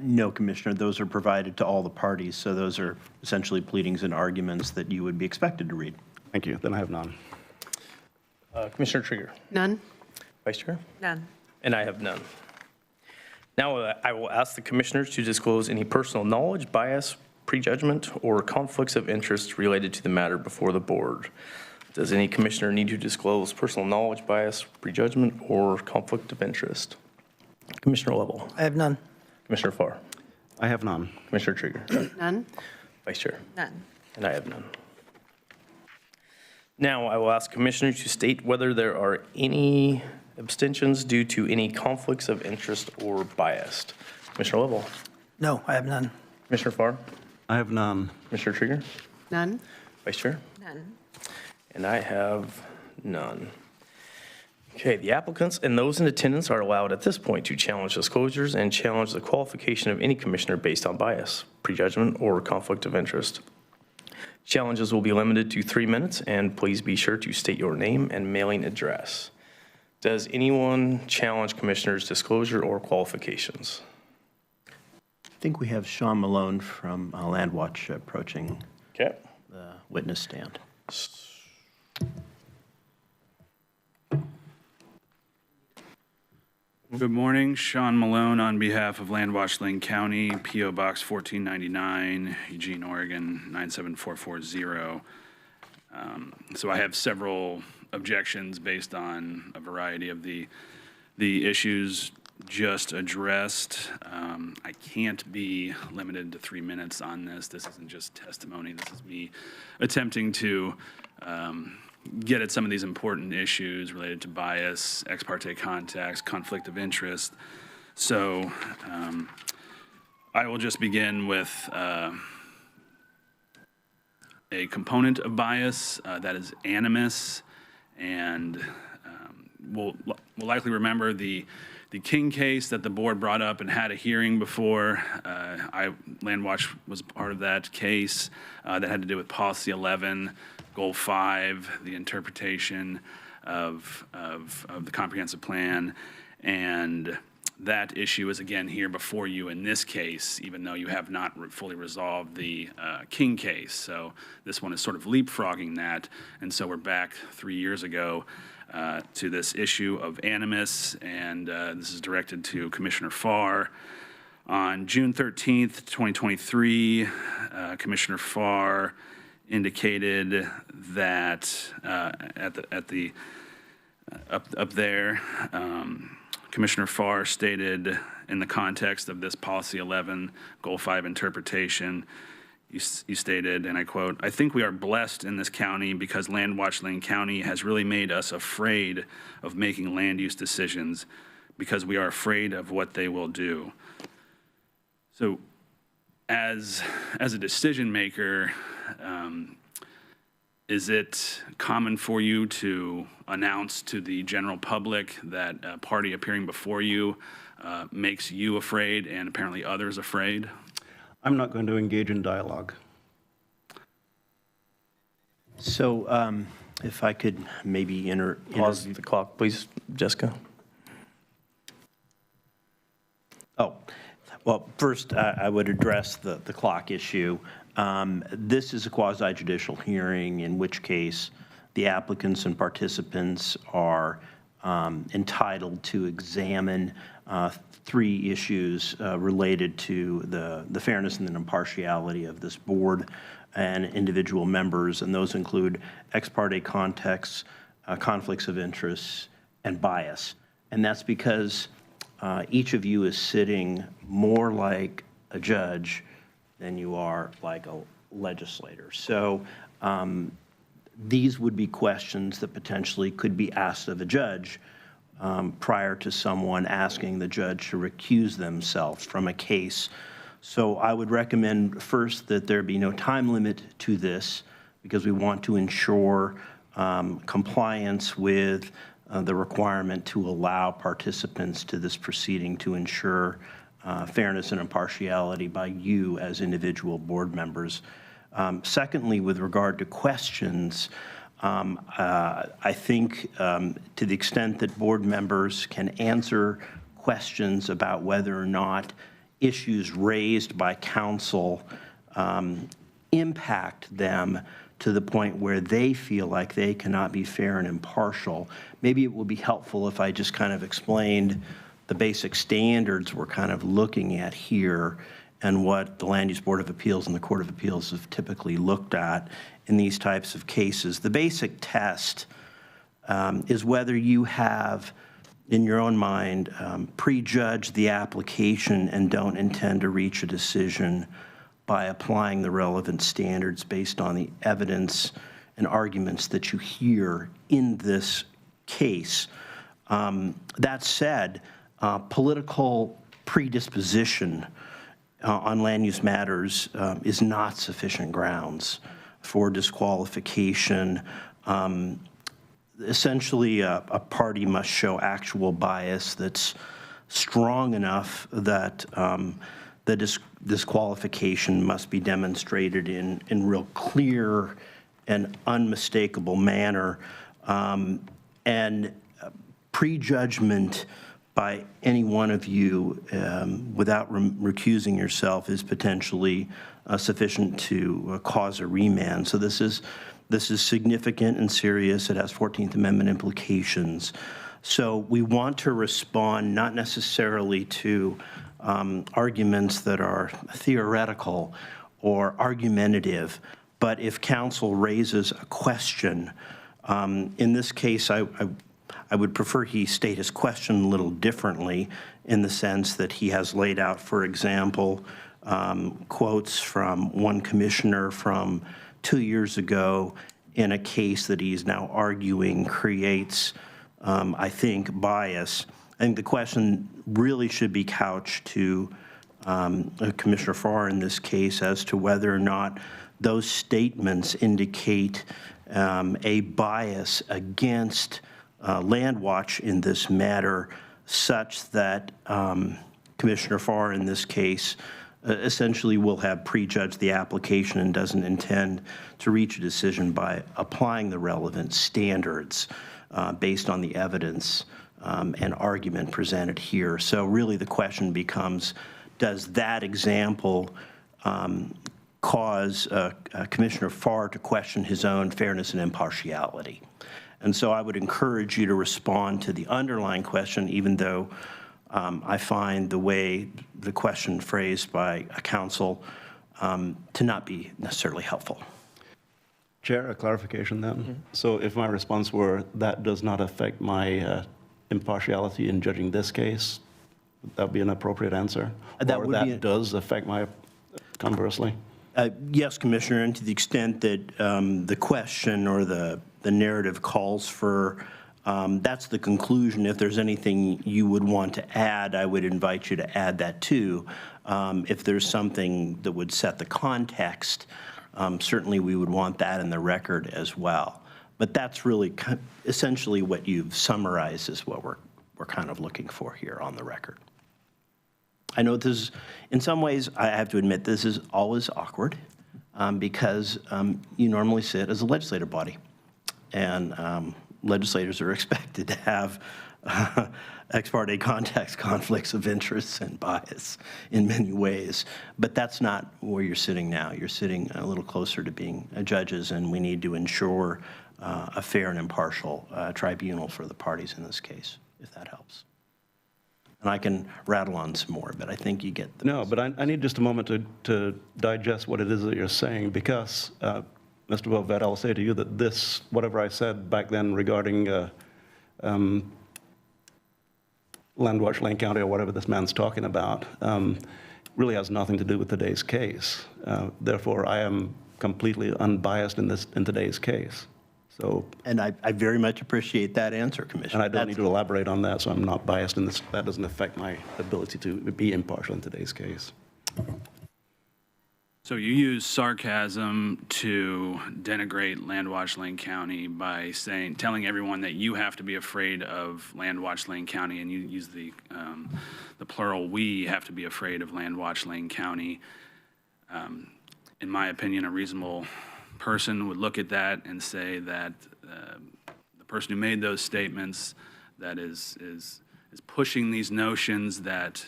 Speaker 18: No, Commissioner, those are provided to all the parties, so those are essentially pleadings and arguments that you would be expected to read.
Speaker 6: Thank you. Then I have none.
Speaker 1: Commissioner Trigger.
Speaker 8: None.
Speaker 1: Vice Chair.
Speaker 9: None.
Speaker 1: And I have none. Now I will ask the commissioners to disclose any personal knowledge, bias, prejudgment, or conflicts of interest related to the matter before the board. Does any commissioner need to disclose personal knowledge, bias, prejudgment, or conflict of interest? Commissioner Lovell.
Speaker 7: I have none.
Speaker 1: Commissioner Farr.
Speaker 6: I have none.
Speaker 1: Commissioner Trigger.
Speaker 8: None.
Speaker 1: Vice Chair.
Speaker 9: None.
Speaker 1: And I have none. Now I will ask commissioners to state whether there are any abstentions due to any conflicts of interest or bias. Commissioner Lovell.
Speaker 7: No, I have none.
Speaker 1: Commissioner Farr.
Speaker 6: I have none.
Speaker 1: Commissioner Trigger.
Speaker 8: None.
Speaker 1: Vice Chair.
Speaker 9: None.
Speaker 1: And I have none. Okay, the applicants and those in attendance are allowed at this point to challenge disclosures and challenge the qualification of any commissioner based on bias, prejudgment, or conflict of interest. Challenges will be limited to 3 minutes, and please be sure to state your name and mailing address. Does anyone challenge commissioners' disclosure or qualifications?
Speaker 18: think we have Sean Malone from Landwatch approaching
Speaker 1: Okay.
Speaker 18: the witness stand.
Speaker 19: Good morning, Sean Malone on behalf of Landwatch Lane County, PO Box 1499, Eugene, Oregon 97440. So I have several objections based on a variety of the issues just addressed. I can't be limited to 3 minutes on this. This isn't just testimony. This is me attempting to get at some of these important issues related to bias, ex parte contacts, conflict of interest. So I will just begin with a component of bias that is animus, and we'll likely remember the King case that the board brought up and had a hearing before. Landwatch was part of that case that had to do with Policy 11, Goal 5, the interpretation of the comprehensive plan. And that issue is again here before you in this case, even though you have not fully resolved the King case. So this one is sort of leapfrogging that. And so we're back 3 years ago to this issue of animus, and this is directed to Commissioner Farr. On June 13th, 2023, Commissioner Farr indicated that up there, Commissioner Farr stated in the context of this Policy 11, Goal 5 interpretation, you stated, and I quote, "I think we are blessed in this county because Landwatch Lane County has really made us afraid of making land use decisions because we are afraid of what they will do." So as a decision maker, is it common for you to announce to the general public that a party appearing before you makes you afraid and apparently others afraid?
Speaker 6: I'm not going to engage in dialogue.
Speaker 18: So if I could maybe
Speaker 1: Pause the clock, please, Jessica.
Speaker 18: Oh, well, first I would address the clock issue. This is a quasi-judicial hearing, in which case the applicants and participants are entitled to examine 3 issues related to the fairness and the impartiality of this board and individual members, and those include ex parte contexts, conflicts of interest, and bias. And that's because each of you is sitting more like a judge than you are like a legislator. So these would be questions that potentially could be asked of a judge prior to someone asking the judge to recuse themselves from a case. So I would recommend first that there be no time limit to this, because we want to ensure compliance with the requirement to allow participants to this proceeding to ensure fairness and impartiality by you as individual board members. Secondly, with regard to questions, I think to the extent that board members can answer questions about whether or not issues raised by council impact them to the point where they feel like they cannot be fair and impartial, maybe it will be helpful if I just kind of explained the basic standards we're kind of looking at here and what the Land Use Board of Appeals and the Court of Appeals have typically looked at in these types of cases. The basic test is whether you have, in your own mind, prejudged the application and don't intend to reach a decision by applying the relevant standards based on the evidence and arguments that you hear in this case. That said, political predisposition on land use matters is not sufficient grounds for disqualification. Essentially, a party must show actual bias that's strong enough that the disqualification must be demonstrated in real clear and unmistakable manner. And prejudgment by any one of you without recusing yourself is potentially sufficient to cause a remand. So this is significant and serious. It has 14th Amendment implications. So we want to respond not necessarily to arguments that are theoretical or argumentative, but if counsel raises a question, in this case, I would prefer he state his question a little differently in the sense that he has laid out, for example, quotes from one commissioner from 2 years ago in a case that he's now arguing creates, I think, bias. I think the question really should be couched to Commissioner Farr in this case as to whether or not those statements indicate a bias against Landwatch in this matter, such that Commissioner Farr in this case essentially will have prejudged the application and doesn't intend to reach a decision by applying the relevant standards based on the evidence and argument presented here. So really the question becomes, does that example cause Commissioner Farr to question his own fairness and impartiality? And so I would encourage you to respond to the underlying question, even though I find the way the question phrased by a counsel to not be necessarily helpful.
Speaker 6: Chair, a clarification then. So if my response were, that does not affect my impartiality in judging this case, that would be an appropriate answer?
Speaker 18: That
Speaker 6: or
Speaker 18: would
Speaker 6: that
Speaker 18: be
Speaker 6: does affect my, conversely?
Speaker 18: Yes, Commissioner, and to the extent that the question or the narrative calls for, that's the conclusion. If there's anything you would want to add, I would invite you to add that too. If there's something that would set the context, certainly we would want that in the record as well. But that's really essentially what you've summarized is what we're kind of looking for here on the record. I know this is, in some ways, I have to admit, this is always awkward because you normally sit as a legislative body, and legislators are expected to have ex parte context conflicts of interest and bias in many ways. But that's not where you're sitting now. You're sitting a little closer to being judges, and we need to ensure a fair and impartial tribunal for the parties in this case, if that helps. And I can rattle on some more, but I think you get the
Speaker 6: No, but I need just a moment to digest what it is that you're saying, because, Mr. Bovet, I'll say to you that this, whatever I said back then regarding Landwatch Lane County or whatever this man's talking about, really has nothing to do with today's case. Therefore, I am completely unbiased in today's case. So,
Speaker 18: and I very much appreciate that answer, Commissioner.
Speaker 6: And I don't need to elaborate on that, so I'm not biased in this. That doesn't affect my ability to be impartial in today's case.
Speaker 19: So you use sarcasm to denigrate Landwatch Lane County by telling everyone that you have to be afraid of Landwatch Lane County, and you use the plural, we have to be afraid of Landwatch Lane County. In my opinion, a reasonable person would look at that and say that the person who made those statements that is pushing these notions that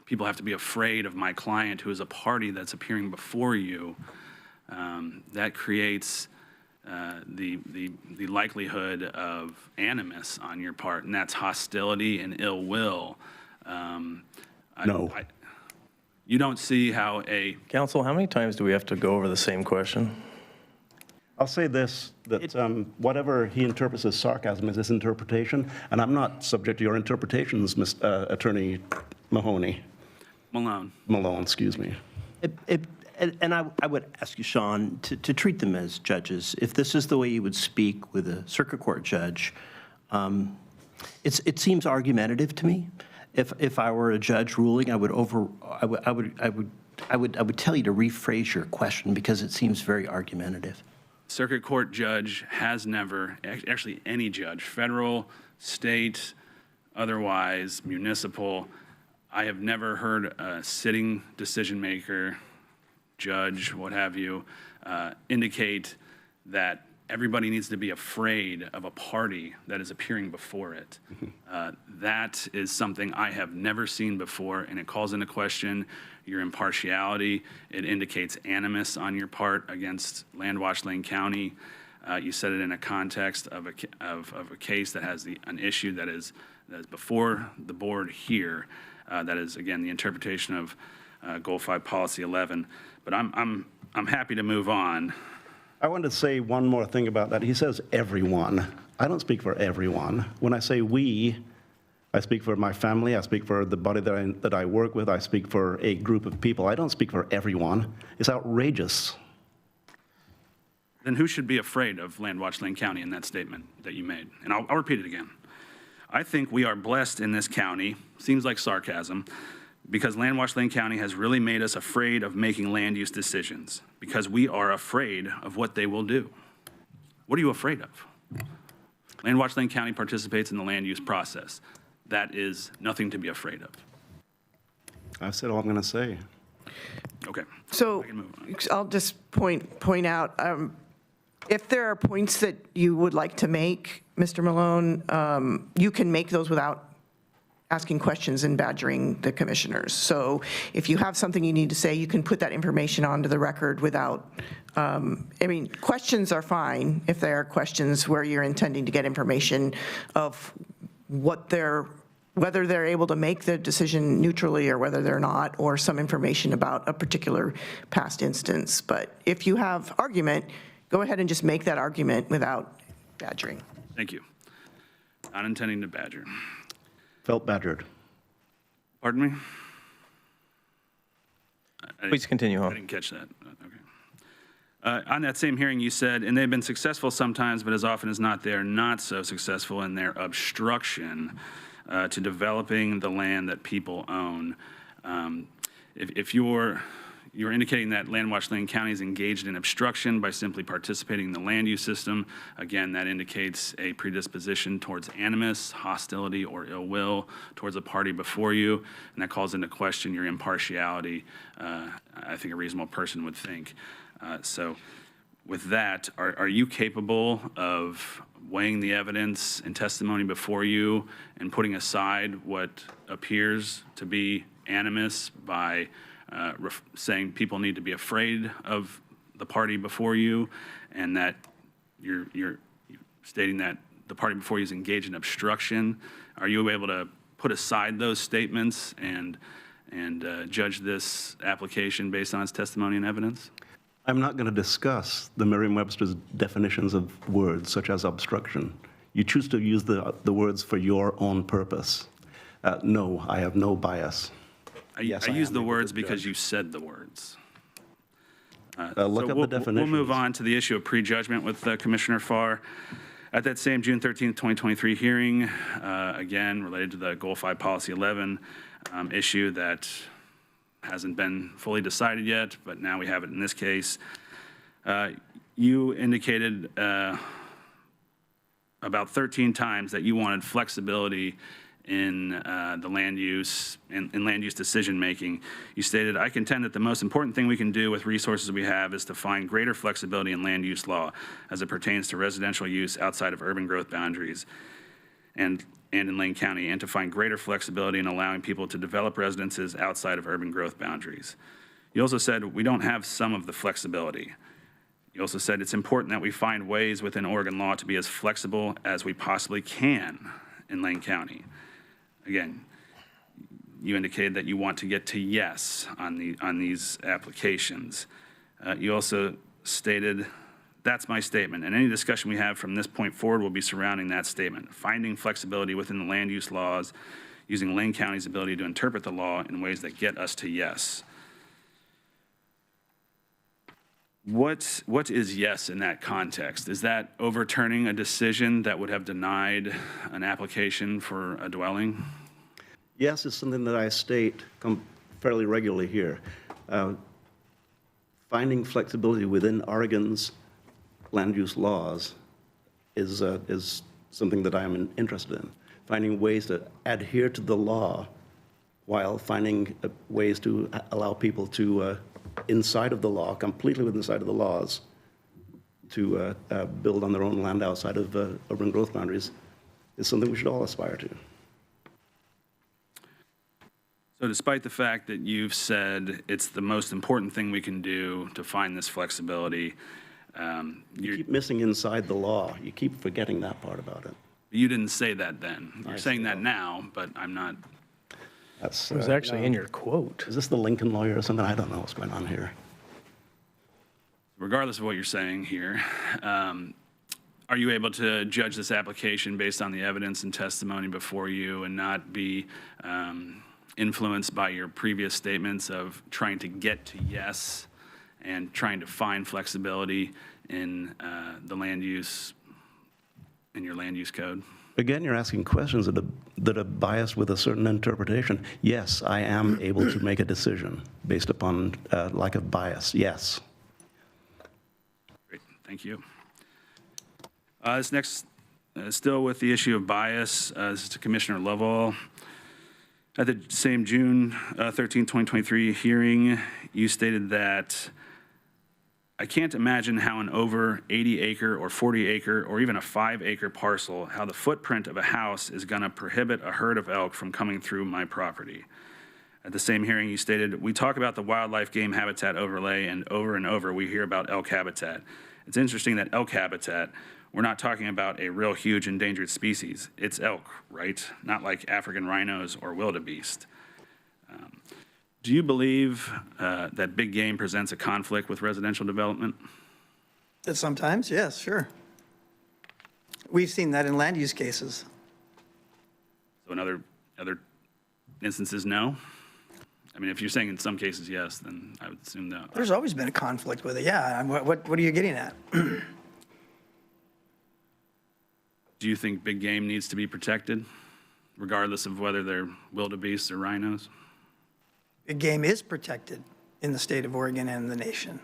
Speaker 19: people have to be afraid of my client who is a party that's appearing before you, that creates the likelihood of animus on your part, and that's hostility and ill will.
Speaker 6: No.
Speaker 19: You don't see how
Speaker 1: Counsel, how many times do we have to go over the same question?
Speaker 6: I'll say this, that whatever he interprets as sarcasm is his interpretation, and I'm not subject to your interpretations, Attorney Mahoney. Malone, excuse me.
Speaker 18: And I would ask you, Sean, to treat them as judges. If this is the way you would speak with a circuit court judge, it seems argumentative to me. If I were a judge ruling, I would tell you to rephrase your question because it seems very argumentative.
Speaker 19: Circuit court judge has never, actually any judge, federal, state, otherwise, municipal, I have never heard a sitting decision maker, judge, what have you, indicate that everybody needs to be afraid of a party that is appearing before it. That is something I have never seen before, and it calls into question your impartiality. It indicates animus on your part against Landwash Lane County. You said it in a context of a case that has an issue that is before the board here. That is, again, the interpretation of Goal 5 Policy 11. But I'm happy to move on.
Speaker 6: I wanted to say one more thing about that. He says everyone. I don't speak for everyone. When I say we, I speak for my family. I speak for the body that I work with. I speak for a group of people. I don't speak for everyone. It's outrageous.
Speaker 19: Then who should be afraid of Landwash Lane County in that statement that you made? And I'll repeat it again. I think we are blessed in this county, seems like sarcasm, because Landwash Lane County has really made us afraid of making land use decisions, because we are afraid of what they will do. What are you afraid of? Landwash Lane County participates in the land use process. That is nothing to be afraid of.
Speaker 6: I've said all I'm going to say.
Speaker 19: Okay.
Speaker 20: So I'll just point out, if there are points that you would like to make, Mr. Malone, you can make those without asking questions and badgering the commissioners. So if you have something you need to say, you can put that information onto the record without, questions are fine if they are questions where you're intending to get information of whether they're able to make the decision neutrally or whether they're not, or some information about a particular past instance. But if you have argument, go ahead and just make that argument without badgering.
Speaker 19: Thank you. Not intending to badger.
Speaker 6: Felt badgered.
Speaker 19: Pardon me?
Speaker 1: Please continue on.
Speaker 19: I didn't catch that. Okay. On that same hearing, you said, and they've been successful sometimes, but as often as not, they're not so successful in their obstruction to developing the land that people own. If you're indicating that Landwash Lane County is engaged in obstruction by simply participating in the land use system, again, that indicates a predisposition towards animus, hostility, or ill will towards a party before you, and that calls into question your impartiality, I think a reasonable person would think. So with that, are you capable of weighing the evidence and testimony before you and putting aside what appears to be animus by saying people need to be afraid of the party before you, and that you're stating that the party before you is engaged in obstruction? Are you able to put aside those statements and judge this application based on its testimony and evidence?
Speaker 6: I'm not going to discuss the Merriam-Webster's definitions of words such as obstruction. You choose to use the words for your own purpose. No, I have no bias.
Speaker 19: I use the words because you said the words.
Speaker 6: Look up the definitions.
Speaker 19: We'll move on to the issue of prejudgment with Commissioner Farr. At that same June 13th, 2023 hearing, again, related to the Goal 5 Policy 11 issue that hasn't been fully decided yet, but now we have it in this case. You indicated about 13 times that you wanted flexibility in the land use, in land use decision-making. You stated, I contend that the most important thing we can do with resources we have is to find greater flexibility in land use law as it pertains to residential use outside of urban growth boundaries and in Lane County, and to find greater flexibility in allowing people to develop residences outside of urban growth boundaries. You also said, we don't have some of the flexibility. You also said it's important that we find ways within Oregon law to be as flexible as we possibly can in Lane County. Again, you indicated that you want to get to yes on these applications. You also stated, that's my statement, and any discussion we have from this point forward will be surrounding that statement, finding flexibility within the land use laws, using Lane County's ability to interpret the law in ways that get us to yes. What is yes in that context? Is that overturning a decision that would have denied an application for a dwelling?
Speaker 6: Yes, it's something that I state fairly regularly here. Finding flexibility within Oregon's land use laws is something that I am interested in. Finding ways to adhere to the law while finding ways to allow people to, inside of the law, completely within inside of the laws, to build on their own land outside of urban growth boundaries is something we should all aspire to.
Speaker 19: So despite the fact that you've said it's the most important thing we can do to find this flexibility,
Speaker 6: You keep missing inside the law. You keep forgetting that part about it.
Speaker 19: you didn't say that then. You're saying that now, but I'm not.
Speaker 6: That's,
Speaker 1: It was actually in your quote.
Speaker 6: Is this the Lincoln lawyer or something? I don't know what's going on here.
Speaker 19: Regardless of what you're saying here, are you able to judge this application based on the evidence and testimony before you and not be influenced by your previous statements of trying to get to yes and trying to find flexibility in the land use, in your land use code?
Speaker 6: Again, you're asking questions that are biased with a certain interpretation. Yes, I am able to make a decision based upon lack of bias, yes.
Speaker 19: Great, thank you. This next, still with the issue of bias, this is to Commissioner Lovell. At the same June 13, 2023 hearing, you stated that I can't imagine how an over 80 acre or 40 acre or even a 5 acre parcel, how the footprint of a house is going to prohibit a herd of elk from coming through my property. At the same hearing, you stated, we talk about the wildlife game habitat overlay and over we hear about elk habitat. It's interesting that elk habitat, we're not talking about a real huge endangered species. It's elk, right? Not like African rhinos or wildebeest. Do you believe that big game presents a conflict with residential development?
Speaker 7: Sometimes, yes, sure. We've seen that in land use cases.
Speaker 19: So in other instances, no? I mean, if you're saying in some cases yes, then I would assume no.
Speaker 7: There's always been a conflict with it, yeah. What are you getting at?
Speaker 19: Do you think big game needs to be protected, regardless of whether they're wildebeests or rhinos?
Speaker 7: Big game is protected in the state of Oregon and the nation.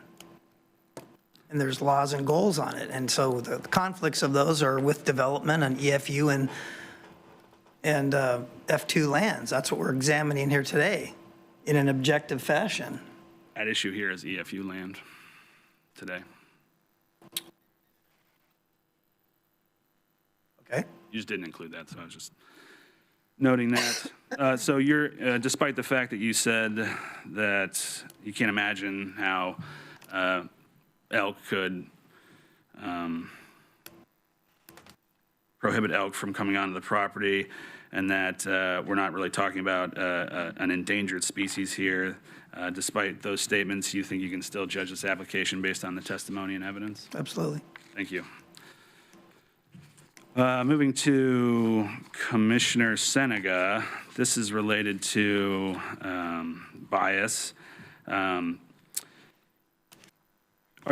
Speaker 7: And there's laws and goals on it. And so the conflicts of those are with development and EFU and F2 lands. That's what we're examining here today in an objective fashion.
Speaker 19: At issue here is EFU land today.
Speaker 7: Okay.
Speaker 19: You just didn't include that, so I was just noting that. So you're, despite the fact that you said that you can't imagine how elk could prohibit elk from coming onto the property, and that we're not really talking about an endangered species here, despite those statements, you think you can still judge this application based on the testimony and evidence?
Speaker 7: Absolutely.
Speaker 19: Thank you. Moving to Commissioner Senega, this is related to bias. Are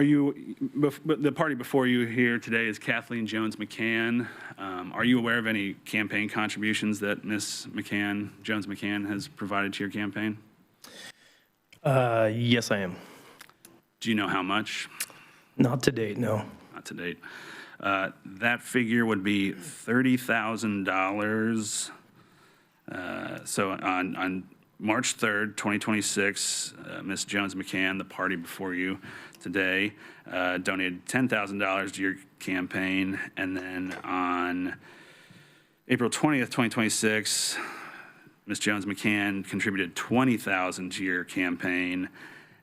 Speaker 19: you, the party before you here today is Kathleen Jones McCann. Are you aware of any campaign contributions that Ms. McCann, Jones McCann, has provided to your campaign?
Speaker 1: Yes, I am.
Speaker 19: Do you know how much?
Speaker 1: Not to date, no.
Speaker 19: Not to date. That figure would be $30,000. So on March 3rd, 2026, Ms. Jones McCann, the party before you today, donated $10,000 to your campaign. And then on April 20th, 2026, Ms. Jones McCann contributed $20,000 to your campaign.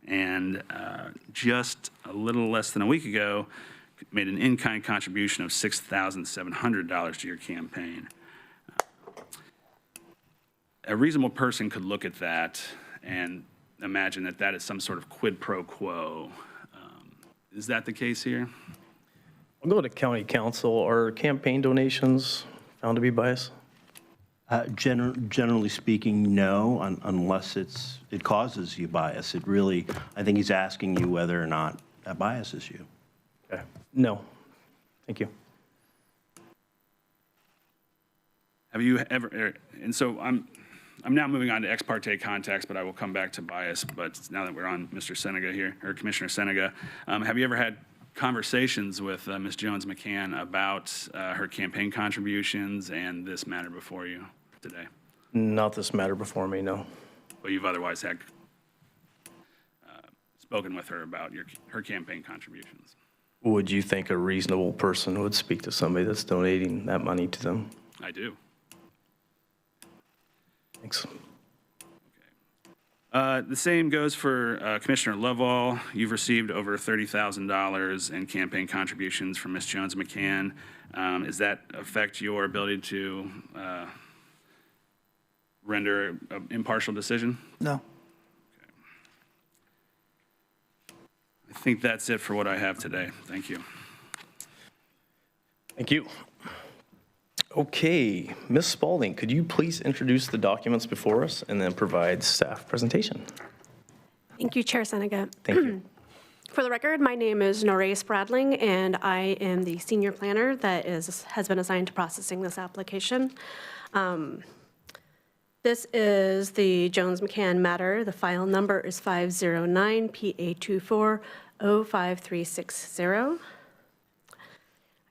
Speaker 19: And just a little less than a week ago, made an in-kind contribution of $6,700 to your campaign. A reasonable person could look at that and imagine that that is some sort of quid pro quo. Is that the case here?
Speaker 1: I'll go to county council. Are campaign donations found to be biased?
Speaker 18: Generally speaking, no, unless it causes you bias. It really, I think he's asking you whether or not that biases you.
Speaker 1: Okay. No. Thank you.
Speaker 19: Have you ever, and so I'm now moving on to ex parte contacts, but I will come back to bias. But now that we're on Mr. Senega here, or Commissioner Senega, have you ever had conversations with Ms. Jones McCann about her campaign contributions and this matter before you today?
Speaker 1: Not this matter before me, no.
Speaker 19: But you've otherwise had spoken with her about her campaign contributions?
Speaker 1: would you think a reasonable person would speak to somebody that's donating that money to them?
Speaker 19: I do.
Speaker 1: Thanks.
Speaker 19: The same goes for Commissioner Lovall. You've received over $30,000 in campaign contributions from Ms. Jones McCann. Does that affect your ability to render an impartial decision?
Speaker 7: No.
Speaker 19: I think that's it for what I have today. Thank you.
Speaker 1: Thank you. Okay, Ms. Spalding, could you please introduce the documents before us and then provide staff presentation?
Speaker 21: Thank you, Chair Senega.
Speaker 1: Thank you.
Speaker 21: For the record, my name is Norée Spradling, and I am the senior planner that has been assigned to processing this application. This is the Jones McCann matter. The file number is 509-PA24-05360.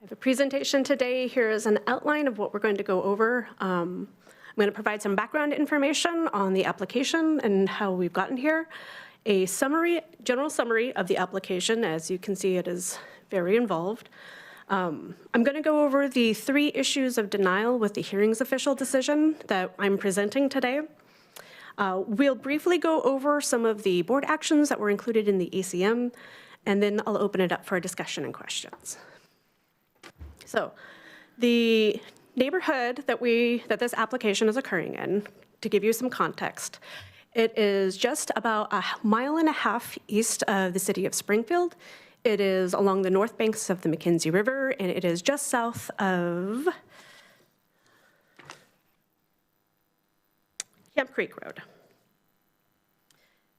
Speaker 21: I have a presentation today. Here is an outline of what we're going to go over. I'm going to provide some background information on the application and how we've gotten here. A summary, general summary of the application. As you can see, it is very involved. I'm going to go over the 3 issues of denial with the hearings official decision that I'm presenting today. We'll briefly go over some of the board actions that were included in the ACM, and then I'll open it up for discussion and questions. So the neighborhood that this application is occurring in, to give you some context, it is just about a mile and a half east of the city of Springfield. It is along the north banks of the McKenzie River, and it is just south of Camp Creek Road.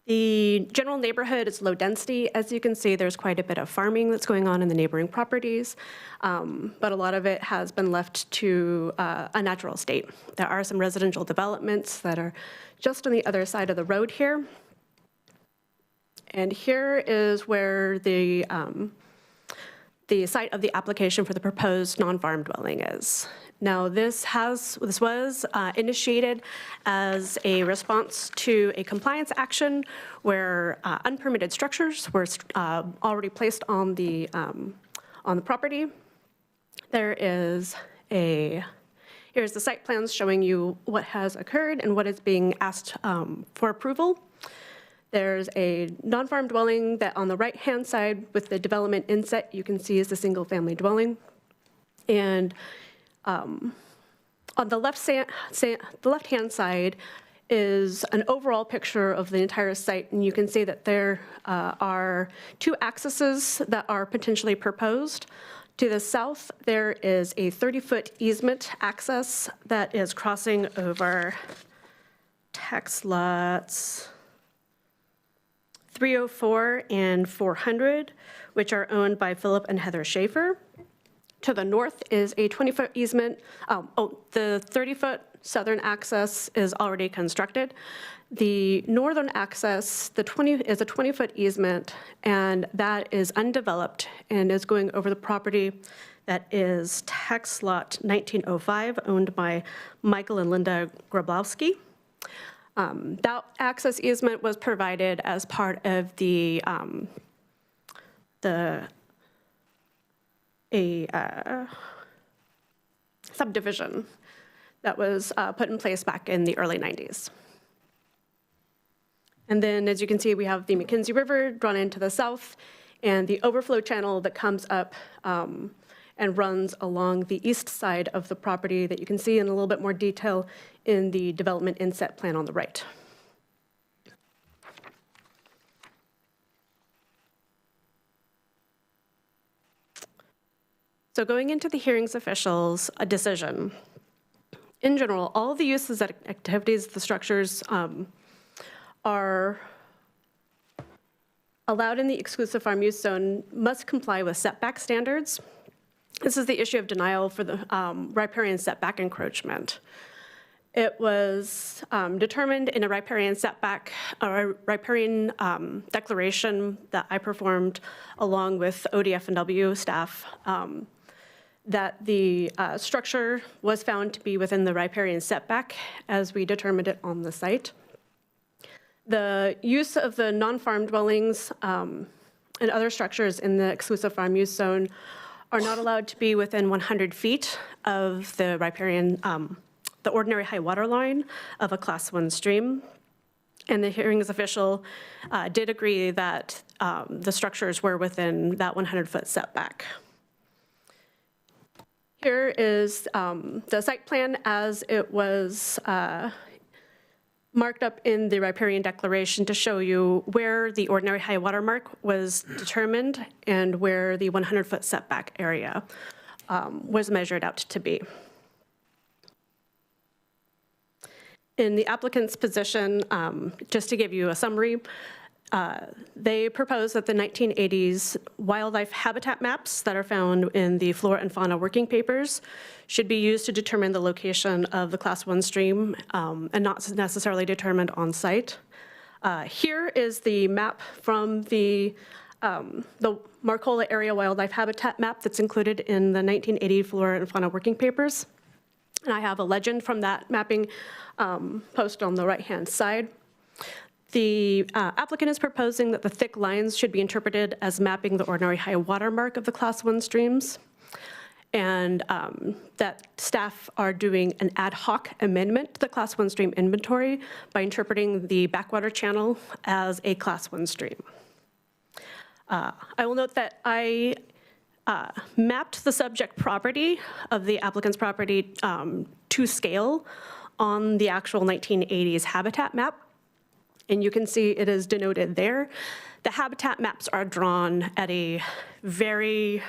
Speaker 21: The general neighborhood is low density. As you can see, there's quite a bit of farming that's going on in the neighboring properties, but a lot of it has been left to a natural state. There are some residential developments that are just on the other side of the road here. And here is where the site of the application for the proposed non-farm dwelling is. Now, this was initiated as a response to a compliance action where unpermitted structures were already placed on the property. Here's the site plans showing you what has occurred and what is being asked for approval. There's a non-farm dwelling that on the right-hand side with the development inset you can see is the single-family dwelling. And on the left-hand side is an overall picture of the entire site, and you can see that there are 2 accesses that are potentially proposed. To the south, there is a 30-foot easement access that is crossing over tax lots 304 and 400, which are owned by Philip and Heather Schaefer. To the north is a 20-foot easement. The 30-foot southern access is already constructed. The northern access, is a 20-foot easement, and that is undeveloped and is going over the property that is tax lot 1905, owned by Michael and Linda Grablowski. That access easement was provided as part of a subdivision that was put in place back in the early 90s. And then, as you can see, we have the McKenzie River drawn into the south and the overflow channel that comes up and runs along the east side of the property that you can see in a little bit more detail in the development inset plan on the right. So going into the hearings officials, a decision. In general, all of the uses and activities, the structures are allowed in the exclusive farm use zone must comply with setback standards. This is the issue of denial for the riparian setback encroachment. It was determined in a riparian setback, or riparian declaration that I performed along with ODF&W staff, that the structure was found to be within the riparian setback as we determined it on the site. The use of the non-farm dwellings and other structures in the exclusive farm use zone are not allowed to be within 100 feet of the riparian, the ordinary high water line of a Class 1 stream. And the hearings official did agree that the structures were within that 100-foot setback. Here is the site plan as it was marked up in the riparian declaration to show you where the ordinary high water mark was determined and where the 100-foot setback area was measured out to be. In the applicant's position, just to give you a summary, they propose that the 1980s wildlife habitat maps that are found in the flora and fauna working papers should be used to determine the location of the Class 1 stream and not necessarily determined on site. Here is the map from the Marcola Area Wildlife Habitat map that's included in the 1980 flora and fauna working papers. And I have a legend from that mapping posted on the right-hand side. The applicant is proposing that the thick lines should be interpreted as mapping the ordinary high water mark of the Class 1 streams, and that staff are doing an ad hoc amendment to the Class 1 stream inventory by interpreting the backwater channel as a Class 1 stream. I will note that I mapped the subject property of the applicant's property to scale on the actual 1980s habitat map. And you can see it is denoted there. The habitat maps are drawn at a very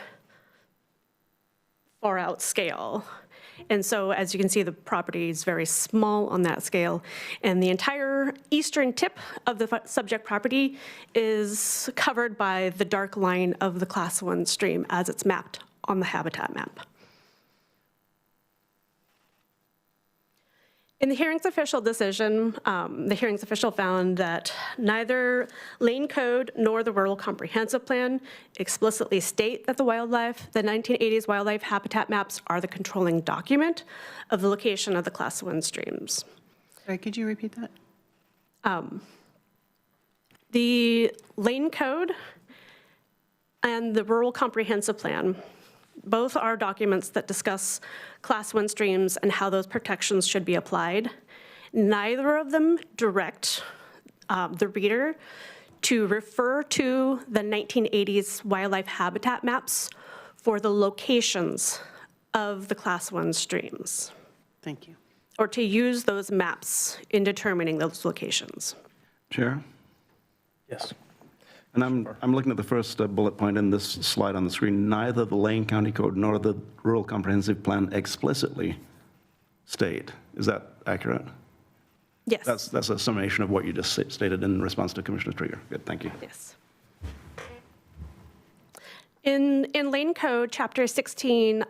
Speaker 21: far out scale. And so as you can see, the property is very small on that scale. And the entire eastern tip of the subject property is covered by the dark line of the Class 1 stream as it's mapped on the habitat map. In the hearings official decision, the hearings official found that neither Lane Code nor the Rural Comprehensive Plan explicitly state that the 1980s wildlife habitat maps are the controlling document of the location of the Class 1 streams.
Speaker 8: Sorry, could you repeat that?
Speaker 21: The Lane Code and the Rural Comprehensive Plan both are documents that discuss Class 1 streams and how those protections should be applied. Neither of them direct the reader to refer to the 1980s wildlife habitat maps for the locations of the Class 1 streams.
Speaker 8: Thank you.
Speaker 21: Or to use those maps in determining those locations.
Speaker 6: Chair?
Speaker 1: Yes.
Speaker 6: And I'm looking at the first bullet point in this slide on the screen. Neither the Lane County Code nor the Rural Comprehensive Plan explicitly state. Is that accurate?
Speaker 21: Yes.
Speaker 6: That's a summation of what you just stated in response to Commissioner Trieger. Good, thank you.
Speaker 21: Yes. In Lane Code, Chapter 16,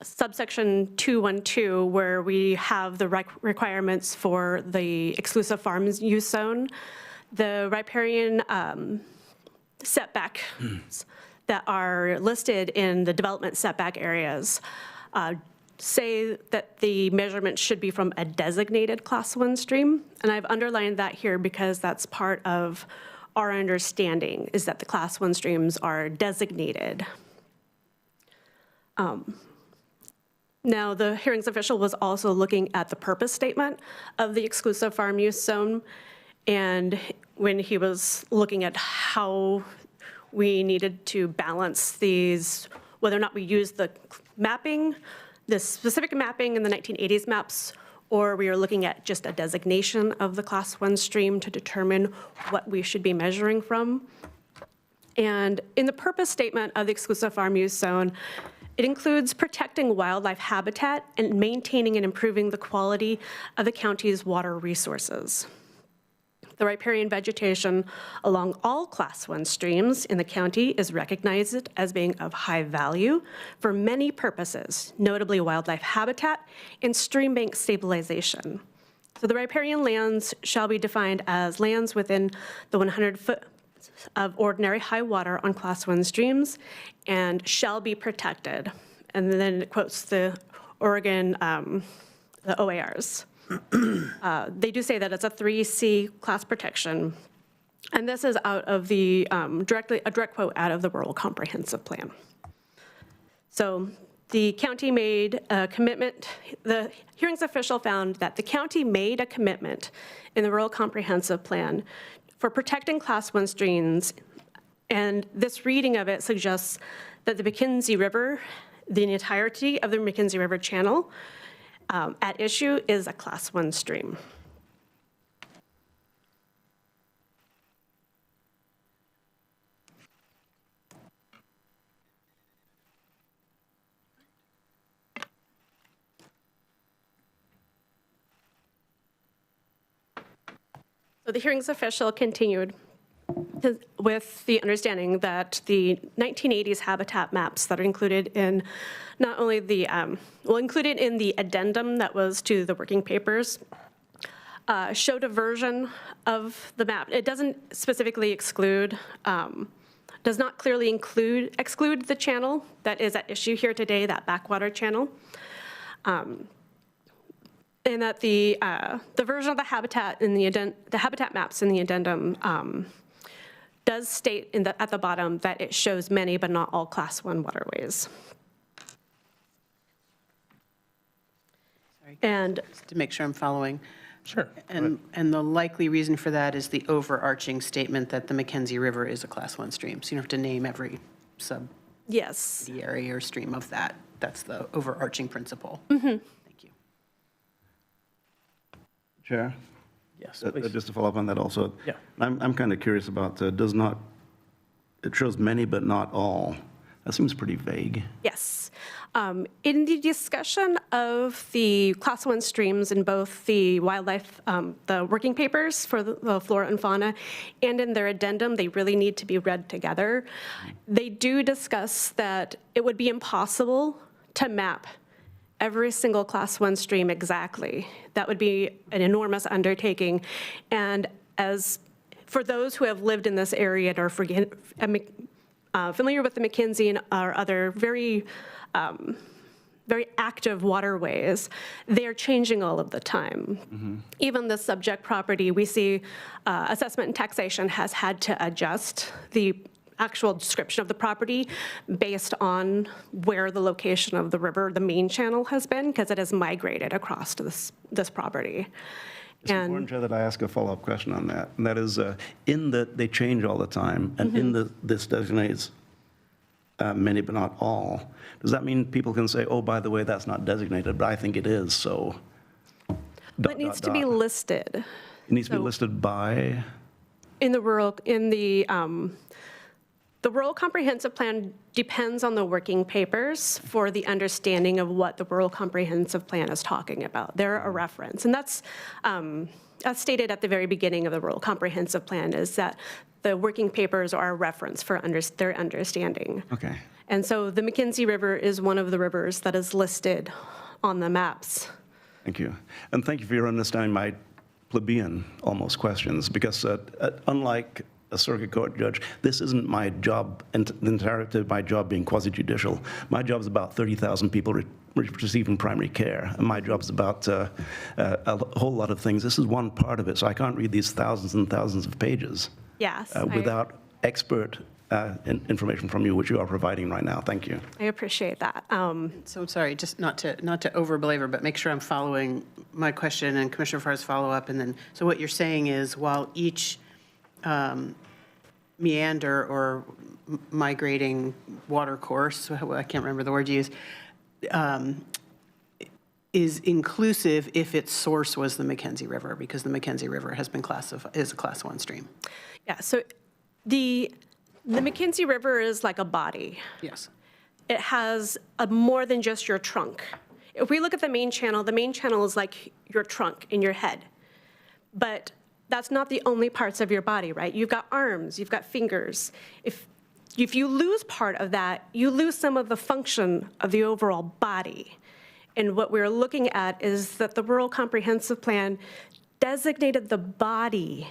Speaker 21: subsection 212, where we have the requirements for the exclusive farms use zone, the riparian setback that are listed in the development setback areas say that the measurement should be from a designated Class 1 stream. And I've underlined that here because that's part of our understanding, is that the Class 1 streams are designated. Now, the hearings official was also looking at the purpose statement of the exclusive farm use zone. And when he was looking at how we needed to balance these, whether or not we use the mapping, the specific mapping in the 1980s maps, or we are looking at just a designation of the Class 1 stream to determine what we should be measuring from. And in the purpose statement of the exclusive farm use zone, it includes protecting wildlife habitat and maintaining and improving the quality of the county's water resources. The riparian vegetation along all Class 1 streams in the county is recognized as being of high value for many purposes, notably wildlife habitat and stream bank stabilization. So the riparian lands shall be defined as lands within the 100 foot of ordinary high water on Class 1 streams and shall be protected. And then it quotes the Oregon, the OARs. They do say that it's a 3C class protection, And this is out of the, a direct quote out of the Rural Comprehensive Plan. So the county made a commitment, the hearings official found that the county made a commitment in the Rural Comprehensive Plan for protecting Class 1 streams, and this reading of it suggests that the McKenzie River, the entirety of the McKenzie River channel at issue is a Class 1 stream. So the hearings official continued with the understanding that the 1980s habitat maps that are included in not only the, included in the addendum that was to the working papers, showed a version of the map. It doesn't specifically exclude, does not clearly exclude the channel that is at issue here today, that backwater channel. And that the version of the habitat in the habitat maps in the addendum does state at the bottom that it shows many but not all Class 1 waterways.
Speaker 8: Sorry.
Speaker 21: And
Speaker 8: just to make sure I'm following.
Speaker 1: Sure.
Speaker 8: And the likely reason for that is the overarching statement that the McKenzie River is a Class 1 stream. So you don't have to name every
Speaker 21: yes,
Speaker 8: area or stream of that. That's the overarching principle.
Speaker 21: Mm-hmm.
Speaker 6: Chair?
Speaker 1: Yes,
Speaker 6: just to follow up on that also.
Speaker 1: Yeah.
Speaker 6: I'm kind of curious about it shows many but not all. That seems pretty vague.
Speaker 21: Yes. In the discussion of the Class 1 streams in both the wildlife, the working papers for the flora and fauna, and in their addendum, they really need to be read together. They do discuss that it would be impossible to map every single Class 1 stream exactly. That would be an enormous undertaking. And as for those who have lived in this area and are familiar with the McKenzie and our other very active waterways, they're changing all of the time. Mm-hmm. Even the subject property, we see assessment and taxation has had to adjust the actual description of the property based on where the location of the river, the main channel, has been, because it has migrated across to this property.
Speaker 6: It's important, Chair, that I ask a follow-up question on that. And that is, in that they change all the time, and in this designates many but not all, does that mean people can say, oh, by the way, that's not designated, but I think it is, so...
Speaker 21: But it needs to be listed.
Speaker 6: It needs to be listed by?
Speaker 21: In the Rural Comprehensive Plan depends on the working papers for the understanding of what the Rural Comprehensive Plan is talking about. They're a reference, and that's as stated at the very beginning of the Rural Comprehensive Plan, is that the working papers are a reference for their understanding.
Speaker 6: Okay.
Speaker 21: And so the McKenzie River is one of the rivers that is listed on the maps.
Speaker 6: Thank you. And thank you for your understanding my plebeian, almost, questions, because unlike a circuit court judge, this isn't my job, and the entirety of my job being quasi-judicial. My job is about 30,000 people receiving primary care, and my job is about a whole lot of things. This is one part of it, so I can't read these thousands and thousands of pages without expert information from you, which you are providing right now. Thank you.
Speaker 21: I appreciate that.
Speaker 8: So sorry, just not to over-belabor, but make sure I'm following my question and Commissioner Farr's follow-up. And then, so what you're saying is, while each meander or migrating water course, I can't remember the word you used, is inclusive if its source was the McKenzie River, because the McKenzie River has been classified as a Class 1 stream.
Speaker 21: Yeah, so the McKenzie River is like a body.
Speaker 8: Yes.
Speaker 21: It has more than just your trunk. If we look at the main channel is like your trunk in your head. But that's not the only parts of your body, right? You've got arms, you've got fingers. If you lose part of that, you lose some of the function of the overall body. And what we're looking at is that the Rural Comprehensive Plan designated the body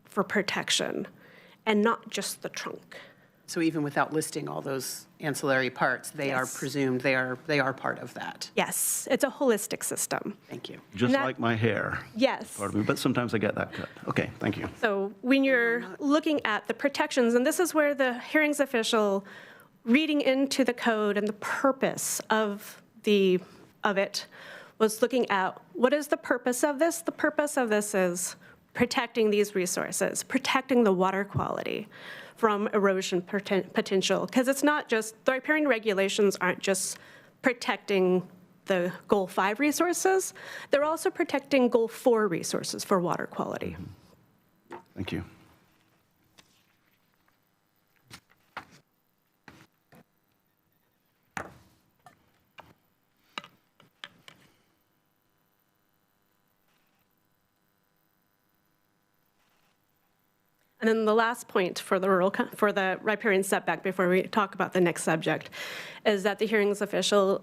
Speaker 21: for protection and not just the trunk.
Speaker 8: So even without listing all those ancillary parts, they are
Speaker 21: Yes.
Speaker 8: presumed, they are part of that.
Speaker 21: Yes, it's a holistic system.
Speaker 8: Thank you.
Speaker 6: Just
Speaker 21: that-
Speaker 6: like my hair.
Speaker 21: Yes.
Speaker 6: Pardon me, but sometimes I get that cut. Okay, thank you.
Speaker 21: So when you're looking at the protections, and this is where the hearings official reading into the code and the purpose of it was looking at what is the purpose of this? The purpose of this is protecting these resources, protecting the water quality from erosion potential. Because it's not just, the riparian regulations aren't just protecting the Goal 5 resources, they're also protecting Goal 4 resources for water quality.
Speaker 6: Thank you.
Speaker 21: And then the last point for the riparian setback before we talk about the next subject is that the hearings official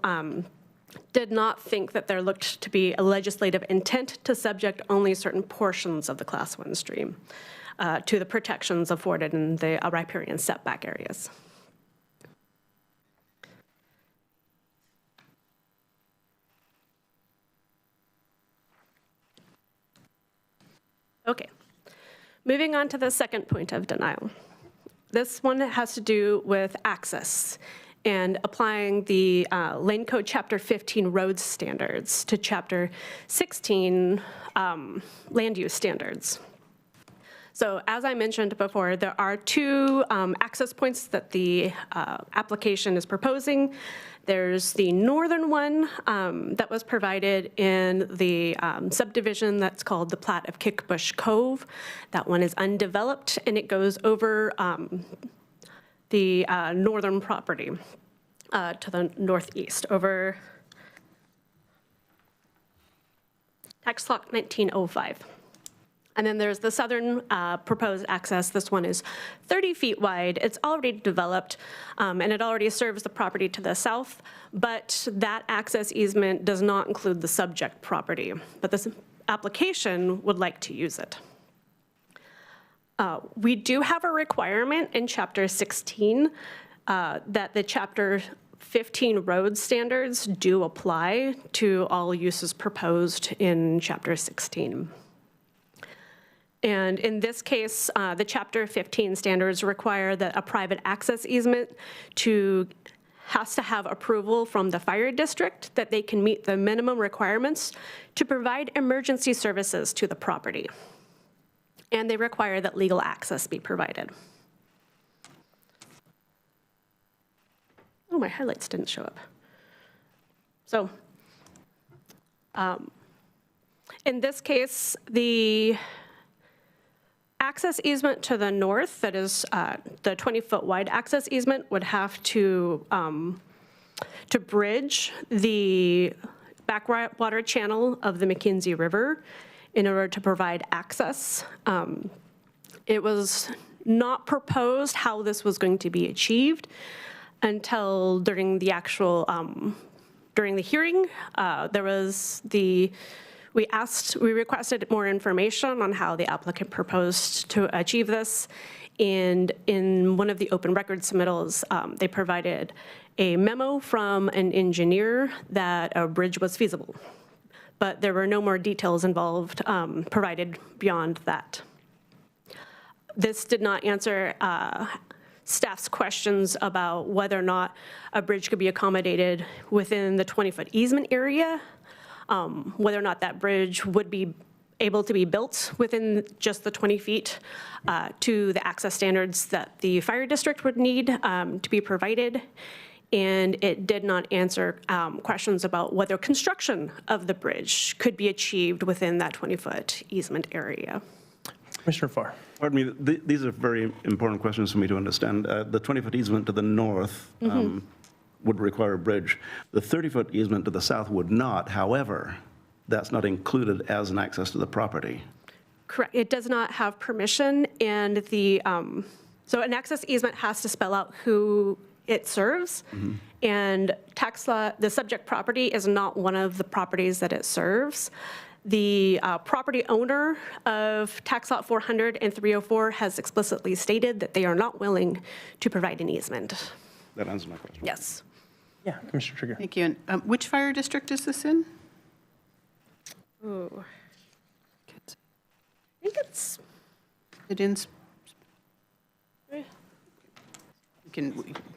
Speaker 21: did not think that there looked to be a legislative intent to subject only certain portions of the Class 1 stream to the protections afforded in the riparian setback areas. Okay. Moving on to the second point of denial. This one has to do with access and applying the Lane Code Chapter 15 roads standards to Chapter 16 land use standards. So as I mentioned before, there are two access points that the application is proposing. There's the northern one that was provided in the subdivision that's called the Plat of Kickbush Cove. That one is undeveloped, and it goes over the northern property to the northeast, over tax lot 1905. And then there's the southern proposed access. This one is 30 feet wide. It's already developed, and it already serves the property to the south, but that access easement does not include the subject property. But this application would like to use it. We do have a requirement in Chapter 16 that the Chapter 15 road standards do apply to all uses proposed in Chapter 16. And in this case, the Chapter 15 standards require that a private access easement has to have approval from the fire district that they can meet the minimum requirements to provide emergency services to the property. And they require that legal access be provided. Oh, my highlights didn't show up. So in this case, the access easement to the north, that is the 20-foot wide access easement, would have to bridge the backwater channel of the McKenzie River in order to provide access. It was not proposed how this was going to be achieved until during the actual, during the hearing, we requested more information on how the applicant proposed to achieve this. And in one of the open record submittals, they provided a memo from an engineer that a bridge was feasible. But there were no more details involved provided beyond that. This did not answer staff's questions about whether or not a bridge could be accommodated within the 20-foot easement area, whether or not that bridge would be able to be built within just the 20 feet to the access standards that the fire district would need to be provided. And it did not answer questions about whether construction of the bridge could be achieved within that 20-foot easement area.
Speaker 1: Commissioner Farr.
Speaker 6: Pardon me, these are very important questions for me to understand. The 20-foot easement to the north would require a bridge. The 30-foot easement to the south would not. However, that's not included as an access to the property.
Speaker 21: Correct. It does not have permission, and the so an access easement has to spell out who it serves, and tax law, the subject property is not one of the properties that it serves. The property owner of tax lot 400 and 304 has explicitly stated that they are not willing to provide an easement.
Speaker 6: That answers my question.
Speaker 21: Yes.
Speaker 1: Yeah, Commissioner Trigger.
Speaker 8: Thank you. And which fire district is this in?
Speaker 21: Ooh. I think it's.
Speaker 8: It in?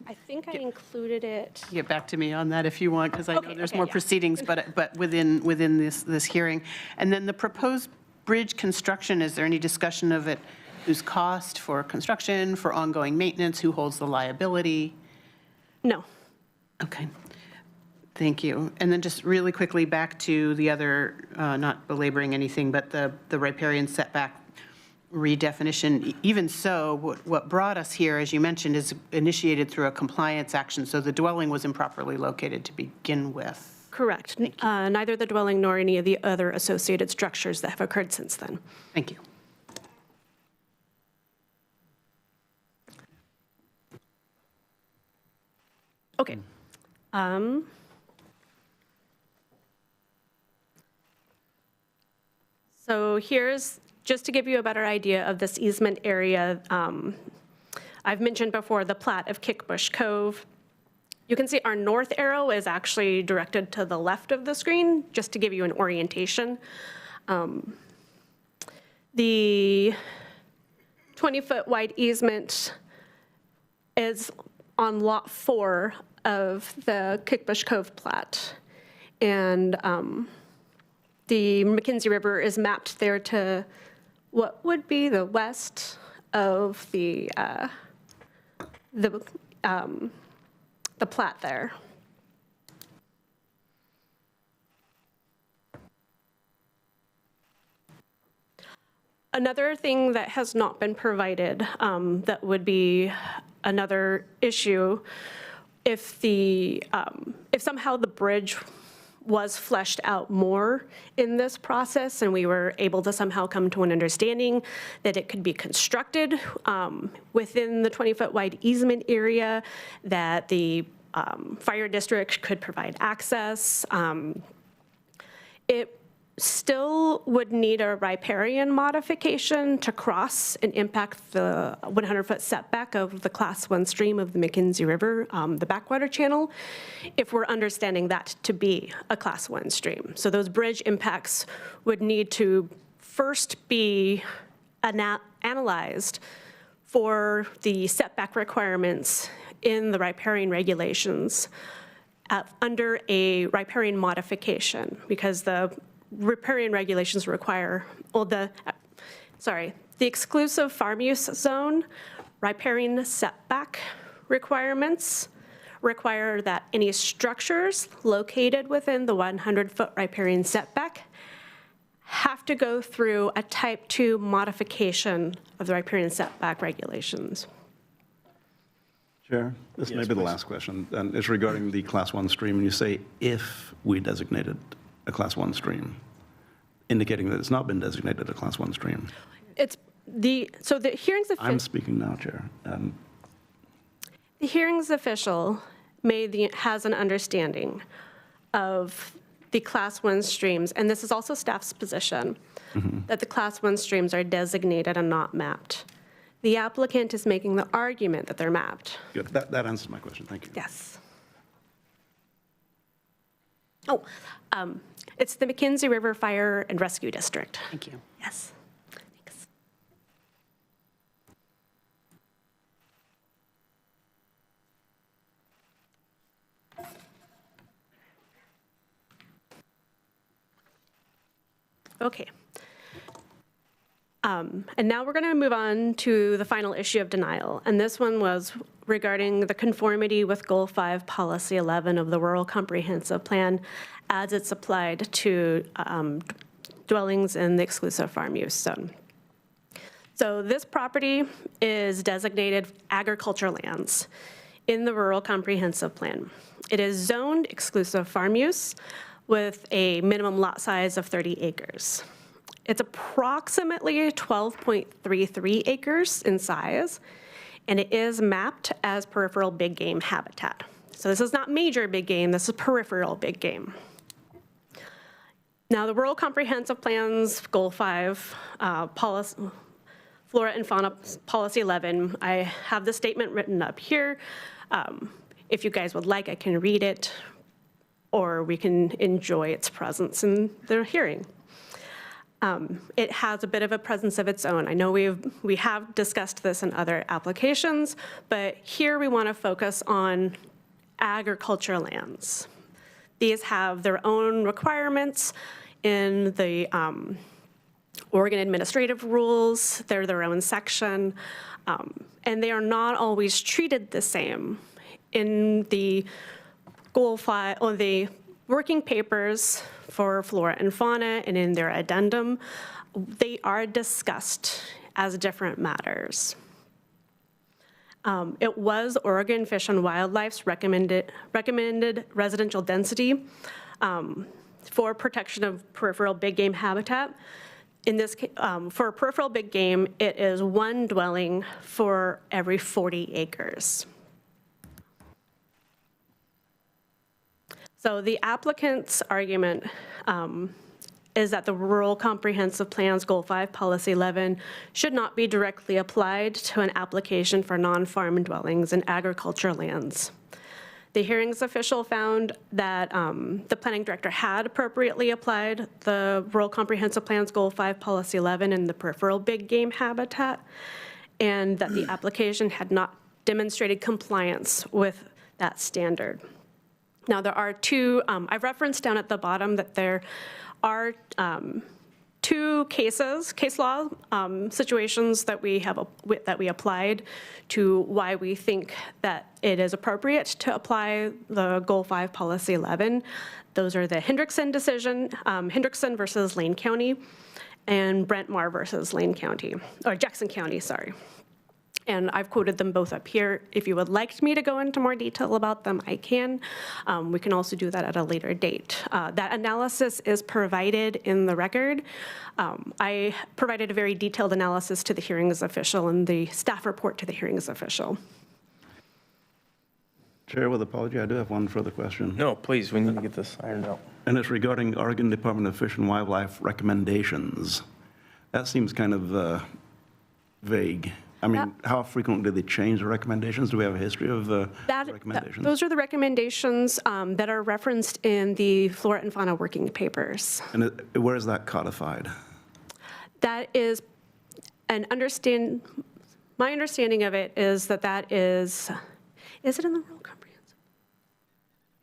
Speaker 21: I think I included it.
Speaker 8: Get back to me on that if you want, because I know
Speaker 21: Okay,
Speaker 8: there's
Speaker 21: okay,
Speaker 8: more
Speaker 21: yeah.
Speaker 8: proceedings, but within this hearing. And then the proposed bridge construction, is there any discussion of it, whose cost for construction, for ongoing maintenance, who holds the liability?
Speaker 21: No.
Speaker 8: Okay. Thank you. And then just really quickly back to the other, not belaboring anything, but the riparian setback redefinition. Even so, what brought us here, as you mentioned, is initiated through a compliance action, so the dwelling was improperly located to begin with.
Speaker 21: Correct. Neither the dwelling nor any of the other associated structures that have occurred since then.
Speaker 8: Thank you.
Speaker 21: Okay. So here's, just to give you a better idea of this easement area, I've mentioned before the plat of Kickbush Cove. You can see our north arrow is actually directed to the left of the screen, just to give you an orientation. The 20-foot wide easement is on lot 4 of the Kickbush Cove plat. And the McKenzie River is mapped there to what would be the west of the plat there. Another thing that has not been provided that would be another issue if somehow the bridge was fleshed out more in this process and we were able to somehow come to an understanding that it could be constructed within the 20-foot wide easement area, that the fire district could provide access. It still would need a riparian modification to cross and impact the 100-foot setback of the Class 1 stream of the McKenzie River, the backwater channel, if we're understanding that to be a Class 1 stream. So those bridge impacts would need to first be analyzed for the setback requirements in the riparian regulations under a riparian modification, because the riparian regulations require, well, the exclusive farm use zone riparian setback requirements require that any structures located within the 100-foot riparian setback have to go through a type 2 modification of the riparian setback regulations.
Speaker 6: Chair, this may be the last question, and it's regarding the Class 1 stream. And you say, if we designated a Class 1 stream, indicating that it's not been designated a Class 1 stream.
Speaker 21: So the hearings
Speaker 6: I'm speaking now, Chair.
Speaker 21: The hearings official has an understanding of the Class 1 streams, and this is also staff's position, that the Class 1 streams are designated and not mapped. The applicant is making the argument that they're mapped.
Speaker 6: Good. That answers my question. Thank you.
Speaker 21: Yes. Oh, it's the McKenzie River Fire and Rescue District.
Speaker 8: Thank you.
Speaker 21: Yes. Thanks. Okay. And now we're going to move on to the final issue of denial. And this one was regarding the conformity with Goal 5 Policy 11 of the Rural Comprehensive Plan as it's applied to dwellings in the exclusive farm use zone. So this property is designated agriculture lands in the Rural Comprehensive Plan. It is zoned exclusive farm use with a minimum lot size of 30 acres. It's approximately 12.33 acres in size, and it is mapped as peripheral big game habitat. So this is not major big game, this is peripheral big game. Now, the Rural Comprehensive Plan's Goal 5, Flora and Fauna Policy 11, I have the statement written up here. If you guys would like, I can read it, or we can enjoy its presence in the hearing. It has a bit of a presence of its own. I know we have discussed this in other applications, but here we want to focus on agriculture lands. These have their own requirements in the Oregon administrative rules. They're their own section, and they are not always treated the same. In the Goal 5, or the working papers for flora and fauna and in their addendum, they are discussed as different matters. It was Oregon Fish and Wildlife's recommended residential density for protection of peripheral big game habitat. In this case, for peripheral big game, it is 1 dwelling for every 40 acres. So the applicant's argument is that the Rural Comprehensive Plan's Goal 5, Policy 11, should not be directly applied to an application for non-farm dwellings in agriculture lands. The hearings official found that the planning director had appropriately applied the Rural Comprehensive Plan's Goal 5, Policy 11 in the peripheral big game habitat, and that the application had not demonstrated compliance with that standard. Now, there are two, I've referenced down at the bottom that there are two case law situations that we applied to why we think that it is appropriate to apply the Goal 5 Policy 11. Those are the Hendrickson decision, Hendrickson versus Lane County, and Brentmar versus Lane County, or Jackson County, sorry. And I've quoted them both up here. If you would like me to go into more detail about them, I can. We can also do that at a later date. That analysis is provided in the record. I provided a very detailed analysis to the hearings official and the staff report to the hearings official.
Speaker 6: Chair, with apology, I do have one further question.
Speaker 1: No, please, we need to get this ironed out.
Speaker 6: And it's regarding Oregon Department of Fish and Wildlife recommendations. That seems kind of vague. I mean, how frequently do they change the recommendations? Do we have a history of recommendations?
Speaker 21: Those are the recommendations that are referenced in the flora and fauna working papers.
Speaker 6: And where is that codified?
Speaker 21: That is my understanding of it is that is it in the Rural Comprehensive?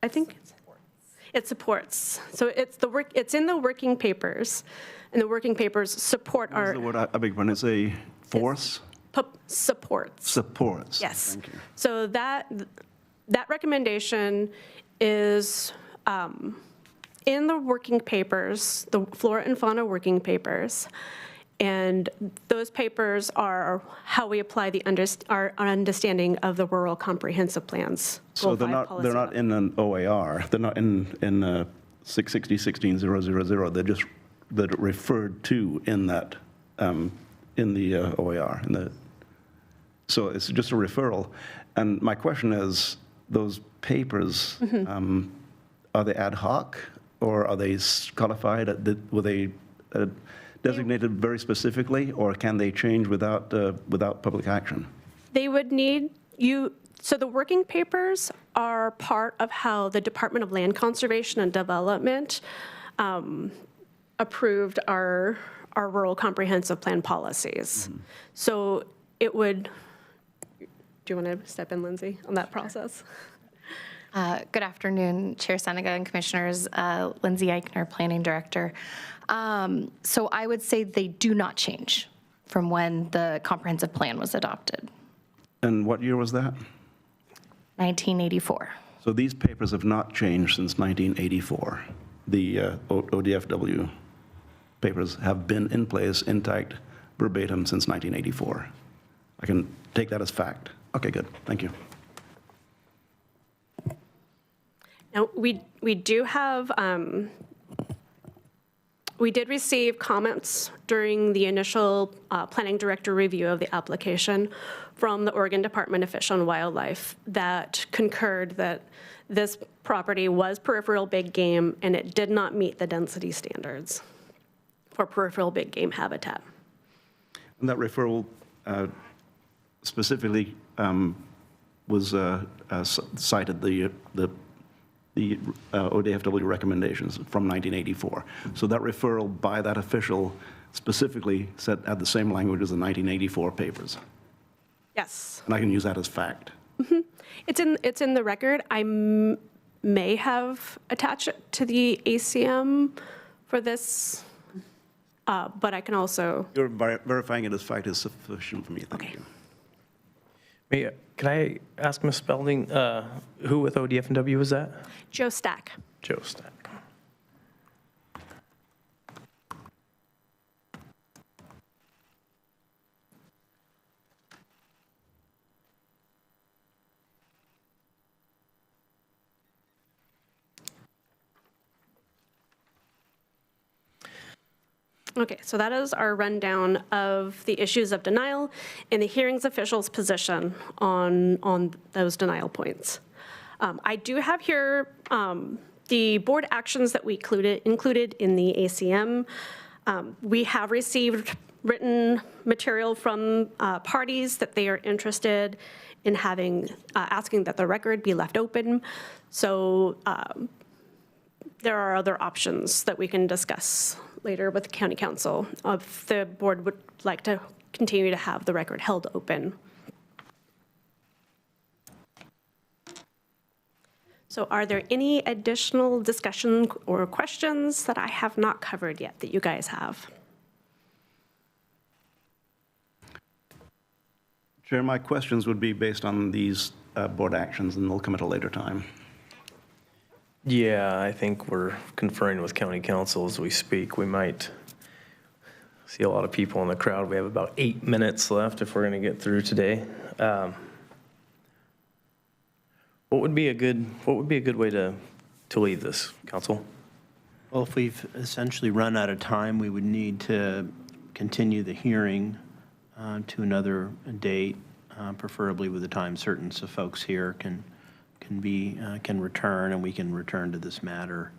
Speaker 21: I think it supports. So it's in the working papers, and the working papers support our.
Speaker 6: What is the word? I beg your pardon. It's a force.
Speaker 21: Supports.
Speaker 6: Supports.
Speaker 21: Yes.
Speaker 6: Thank you.
Speaker 21: So that recommendation is in the working papers, the flora and fauna working papers, and those papers are how we apply our understanding of the Rural Comprehensive Plans.
Speaker 6: So they're not in an OAR. They're not in 660-16-000. They're referred to in that in the OAR. So it's just a referral. And my question is, those papers, are they ad hoc, or are they codified? Were they designated very specifically, or can they change without public action?
Speaker 21: They would need you. So the working papers are part of how the Department of Land Conservation and Development approved our Rural Comprehensive Plan policies. So it would. Do you want to step in, Lindsay, on that process?
Speaker 4: Good afternoon, Chair Senega and Commissioners. Lindsay Eichner, Planning Director. So I would say they do not change from when the comprehensive plan was adopted.
Speaker 6: And what year was that?
Speaker 4: 1984.
Speaker 6: So these papers have not changed since 1984. The ODFW papers have been in place, intact, verbatim since 1984. I can take that as fact. Okay, good. Thank you.
Speaker 21: Now, we do have We did receive comments during the initial planning director review of the application from the Oregon Department of Fish and Wildlife that concurred that this property was peripheral big game and it did not meet the density standards for peripheral big game habitat.
Speaker 6: And that referral specifically was cited the ODFW recommendations from 1984. So that referral by that official specifically had the same language as the 1984 papers.
Speaker 21: Yes.
Speaker 6: And I can use that as fact.
Speaker 21: It's in the record. I may have attached it to the ACM for this, but I can also.
Speaker 6: You're verifying it as fact is sufficient for me. Thank you.
Speaker 1: Can I ask Ms. Spalding, who with ODF&W was that?
Speaker 21: Joe Stack.
Speaker 1: Joe Stack.
Speaker 21: Okay, so that is our rundown of the issues of denial and the hearings official's position on those denial points. I do have here the board actions that we included in the ACM. We have received written material from parties that they are interested in asking that the record be left open. So there are other options that we can discuss later with the county council if the board would like to continue to have the record held open. So are there any additional discussion or questions that I have not covered yet that you guys have?
Speaker 6: Chair, my questions would be based on these board actions, and they'll come at a later time.
Speaker 1: Yeah, I think we're conferring with county council as we speak. We might see a lot of people in the crowd. We have about 8 minutes left if we're going to get through today. What would be a good way to leave this, council?
Speaker 18: Well, if we've essentially run out of time, we would need to continue the hearing to another date, preferably with a time certain so folks here can return and we can return to this matter.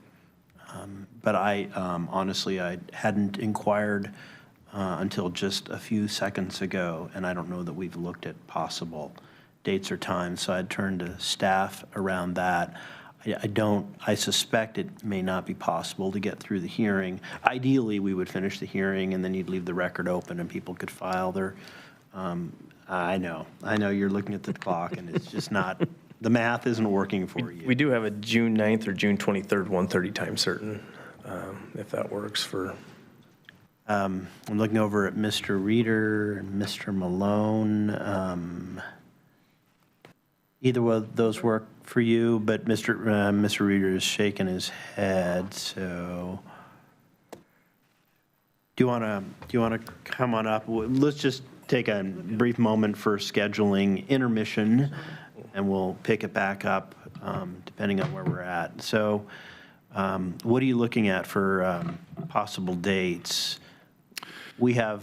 Speaker 18: But honestly, I hadn't inquired until just a few seconds ago, and I don't know that we've looked at possible dates or times, so I'd turn to staff around that. I suspect it may not be possible to get through the hearing. Ideally, we would finish the hearing and then you'd leave the record open and people could file their, I know you're looking at the clock and it's just not, the math isn't working for you.
Speaker 1: We do have a June 9th or June 23rd, 1:30 time certain, if that works for.
Speaker 18: I'm looking over at Mr. Reeder and Mr. Malone. Either of those work for you, but Mr. Reeder is shaking his head, so. Do you want to come on up? Let's just take a brief moment for scheduling intermission, and we'll pick it back up depending on where we're at. So what are you looking at for possible dates? We have,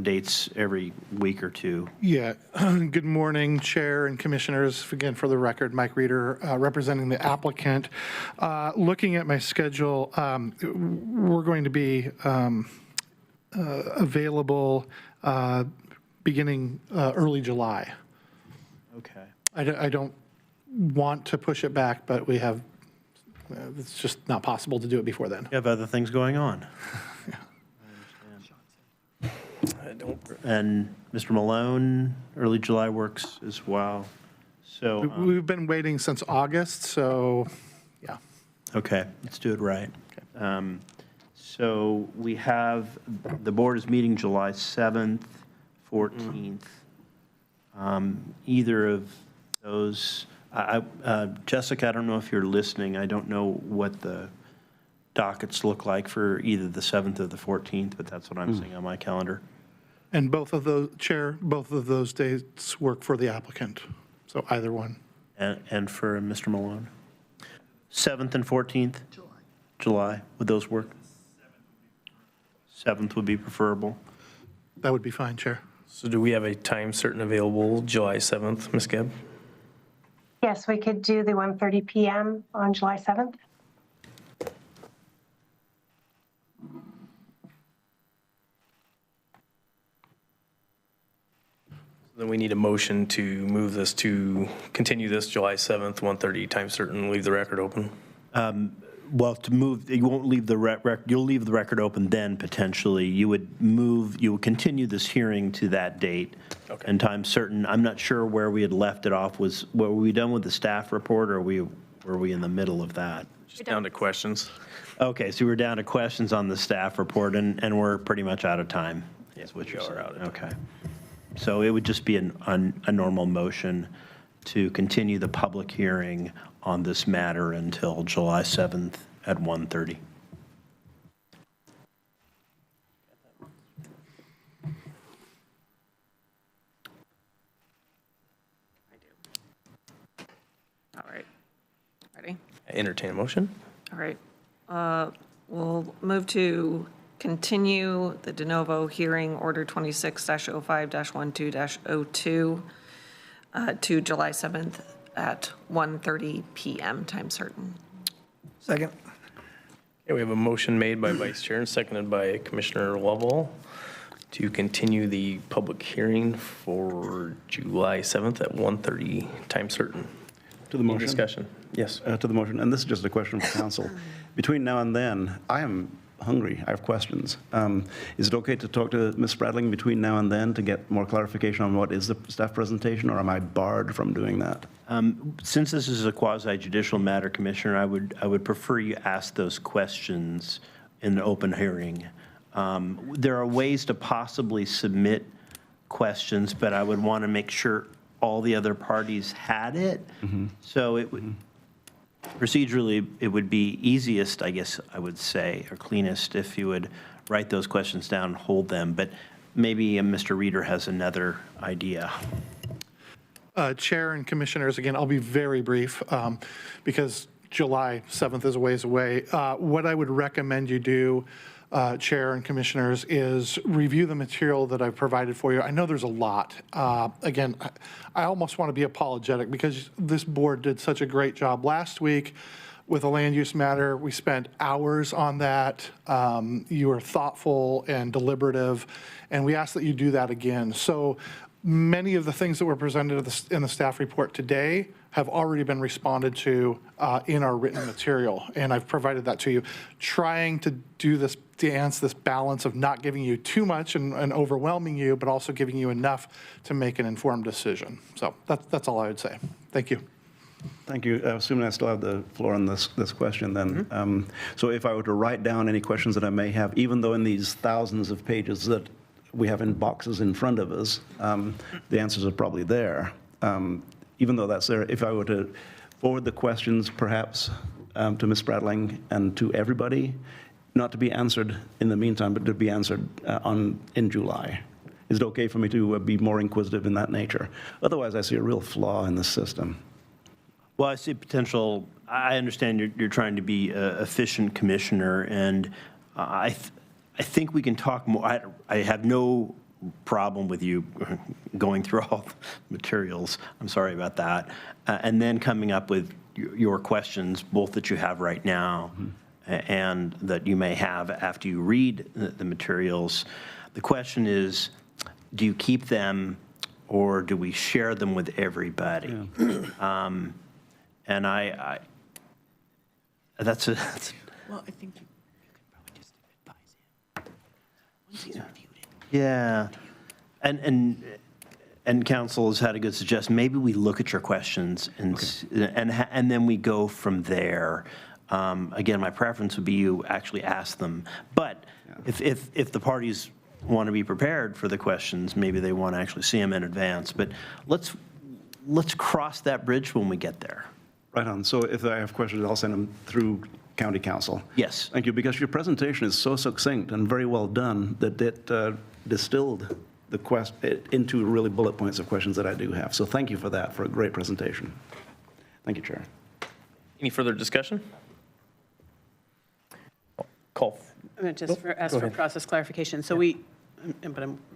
Speaker 18: dates every week or two.
Speaker 5: Yeah. Good morning, Chair and Commissioners. Again, for the record, Mike Reeder, representing the applicant. Looking at my schedule, we're going to be available beginning early July.
Speaker 18: Okay.
Speaker 5: I don't want to push it back, but we have, it's just not possible to do it before then.
Speaker 18: You have other things going on. And Mr. Malone, early July works as well. So
Speaker 5: we've been waiting since August, so yeah.
Speaker 18: Okay, let's do it right. So we have, the board is meeting July 7th, 14th. Either of those, Jessica, I don't know if you're listening. I don't know what the dockets look like for either the 7th or the 14th, but that's what I'm seeing on my calendar.
Speaker 5: And both of those, Chair, both of those dates work for the applicant, so either one.
Speaker 18: And for Mr. Malone? 7th and 14th? July. Would those work? 7th would be preferable.
Speaker 5: That would be fine, Chair.
Speaker 1: So do we have a time certain available, July 7th, Ms. Gibb?
Speaker 15: Yes, we could do the 1:30 PM on July 7th.
Speaker 1: Then we need a motion to move this to, continue this July 7th, 1:30, time certain, leave the record open.
Speaker 18: Well, to move, you won't leave the you'll leave the record open then, potentially. You would continue this hearing to that date.
Speaker 1: Okay.
Speaker 18: And time certain. I'm not sure where we had left it off. Were we done with the staff report, or were we in the middle of that?
Speaker 1: Just down to questions.
Speaker 18: Okay, so we're down to questions on the staff report, and we're pretty much out of time, is what you're
Speaker 1: we
Speaker 18: saying.
Speaker 1: are out of time.
Speaker 18: Okay. So it would just be a normal motion to continue the public hearing on this matter until July 7th at 1:30.
Speaker 9: All right. Ready?
Speaker 1: Entertain a motion.
Speaker 9: All right. We'll move to continue the de novo hearing, Order 26-05-12-02, to July 7th at 1:30 PM, time certain.
Speaker 7: Second.
Speaker 1: Okay, we have a motion made by Vice Chair and seconded by Commissioner Lovell to continue the public hearing for July 7th at 1:30, time certain.
Speaker 6: To the
Speaker 1: Any
Speaker 6: motion?
Speaker 1: discussion? Yes.
Speaker 6: To the motion, and this is just a question for council. Between now and then, I am hungry. I have questions. Is it okay to talk to Ms. Spradling between now and then to get more clarification on what is the staff presentation, or am I barred from doing that?
Speaker 18: Since this is a quasi-judicial matter, Commissioner, I would prefer you ask those questions in the open hearing. There are ways to possibly submit questions, but I would want to make sure all the other parties had it. So it would, procedurally, it would be easiest, I guess I would say, or cleanest if you would write those questions down and hold them. But maybe Mr. Reeder has another idea.
Speaker 5: Chair and Commissioners, again, I'll be very brief because July 7th is a ways away. What I would recommend you do, Chair and Commissioners, is review the material that I've provided for you. I know there's a lot. Again, I almost want to be apologetic because this board did such a great job last week with a land use matter. We spent hours on that. You were thoughtful and deliberative, and we ask that you do that again. So many of the things that were presented in the staff report today have already been responded to in our written material, and I've provided that to you. Trying to do this, dance, this balance of not giving you too much and overwhelming you, but also giving you enough to make an informed decision. So that's all I would say. Thank you.
Speaker 6: Thank you. Assuming I still have the floor on this question then. So if I were to write down any questions that I may have, even though in these thousands of pages that we have in boxes in front of us, the answers are probably there. Even though that's there, if I were to forward the questions perhaps to Ms. Spradling and to everybody, not to be answered in the meantime, but to be answered in July. Is it okay for me to be more inquisitive in that nature? Otherwise, I see a real flaw in this system.
Speaker 18: Well, I see potential. I understand you're trying to be an efficient commissioner, and I think we can talk more. I have no problem with you going through all the materials. I'm sorry about that. And then coming up with your questions, both that you have right now and that you may have after you read the materials. The question is, do you keep them or do we share them with everybody? Yeah. And that's
Speaker 8: Well, I think you could probably just advise him. Once he's reviewed it.
Speaker 18: Yeah, and council has had a good suggestion. Maybe we look at your questions and then we go from there. Again, my preference would be you actually ask them. But if the parties want to be prepared for the questions, maybe they want to actually see them in advance. But let's cross that bridge when we get there.
Speaker 6: Right on. So if I have questions, I'll send them through County Council.
Speaker 18: Yes.
Speaker 6: Thank you, because your presentation is so succinct and very well done that it distilled the into really bullet points of questions that I do have. So thank you for that, for a great presentation. Thank you, Chair.
Speaker 1: Any further discussion?
Speaker 11: I'm going to just ask for process clarification. So I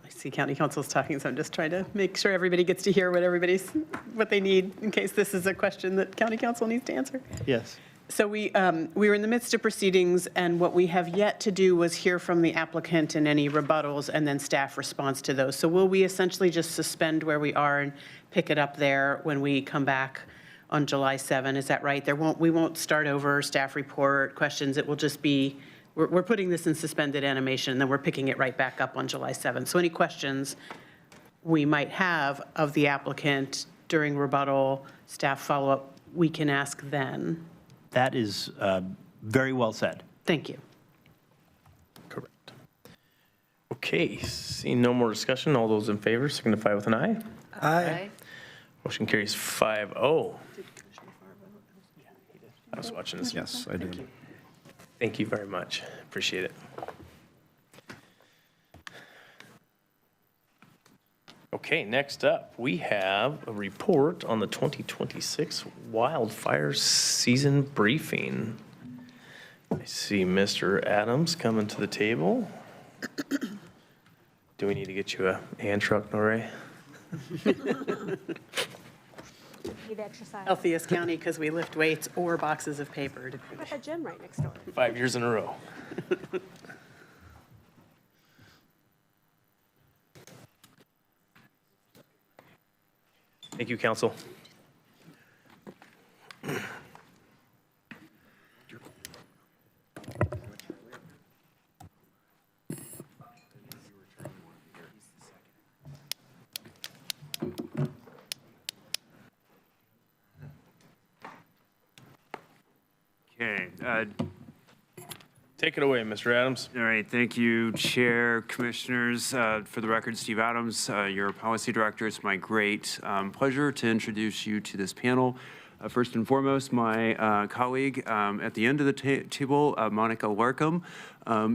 Speaker 11: see county council's talking, so I'm just trying to make sure everybody gets to hear what they need in case this is a question that county council needs to answer.
Speaker 18: Yes.
Speaker 11: So we were in the midst of proceedings, and what we have yet to do was hear from the applicant and any rebuttals, and then staff response to those. So will we essentially just suspend where we are and pick it up there when we come back on July 7? Is that right? We won't start over staff report questions. It will just be, we're putting this in suspended animation, and then we're picking it right back up on July 7th. So any questions we might have of the applicant during rebuttal, staff follow-up, we can ask then.
Speaker 18: That is very well said.
Speaker 11: Thank you.
Speaker 1: Correct. Okay, seeing no more discussion, all those in favor signify with an aye.
Speaker 7: Aye.
Speaker 1: Motion carries 5-0. I was watching this.
Speaker 6: Yes, I did.
Speaker 1: Thank you very much. Appreciate it. Okay, next up, we have a report on the 2026 wildfire season briefing. I see Mr. Adams coming to the table. Do we need to get you a hand truck, Norrie?
Speaker 11: Healthiest county because we lift weights or boxes of paper.
Speaker 21: At the gym right next door.
Speaker 1: 5 years in a row. Thank you, council.
Speaker 10: Okay.
Speaker 1: Take it away, Mr. Adams.
Speaker 10: All right. Thank you, Chair, Commissioners. For the record, Steve Adams, your Policy Director. It's my great pleasure to introduce you to this panel. First and foremost, my colleague at the end of the table, Monica Larkham,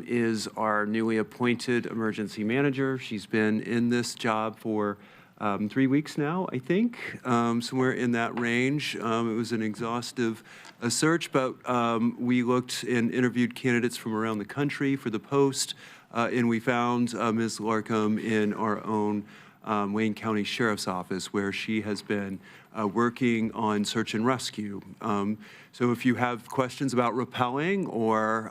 Speaker 10: is our newly appointed Emergency Manager. She's been in this job for 3 weeks now, I think, somewhere in that range. It was an exhaustive search, but we looked and interviewed candidates from around the country for the post, and we found Ms. Larkham in our own Wayne County Sheriff's Office, where she has been working on search and rescue. So if you have questions about rappelling or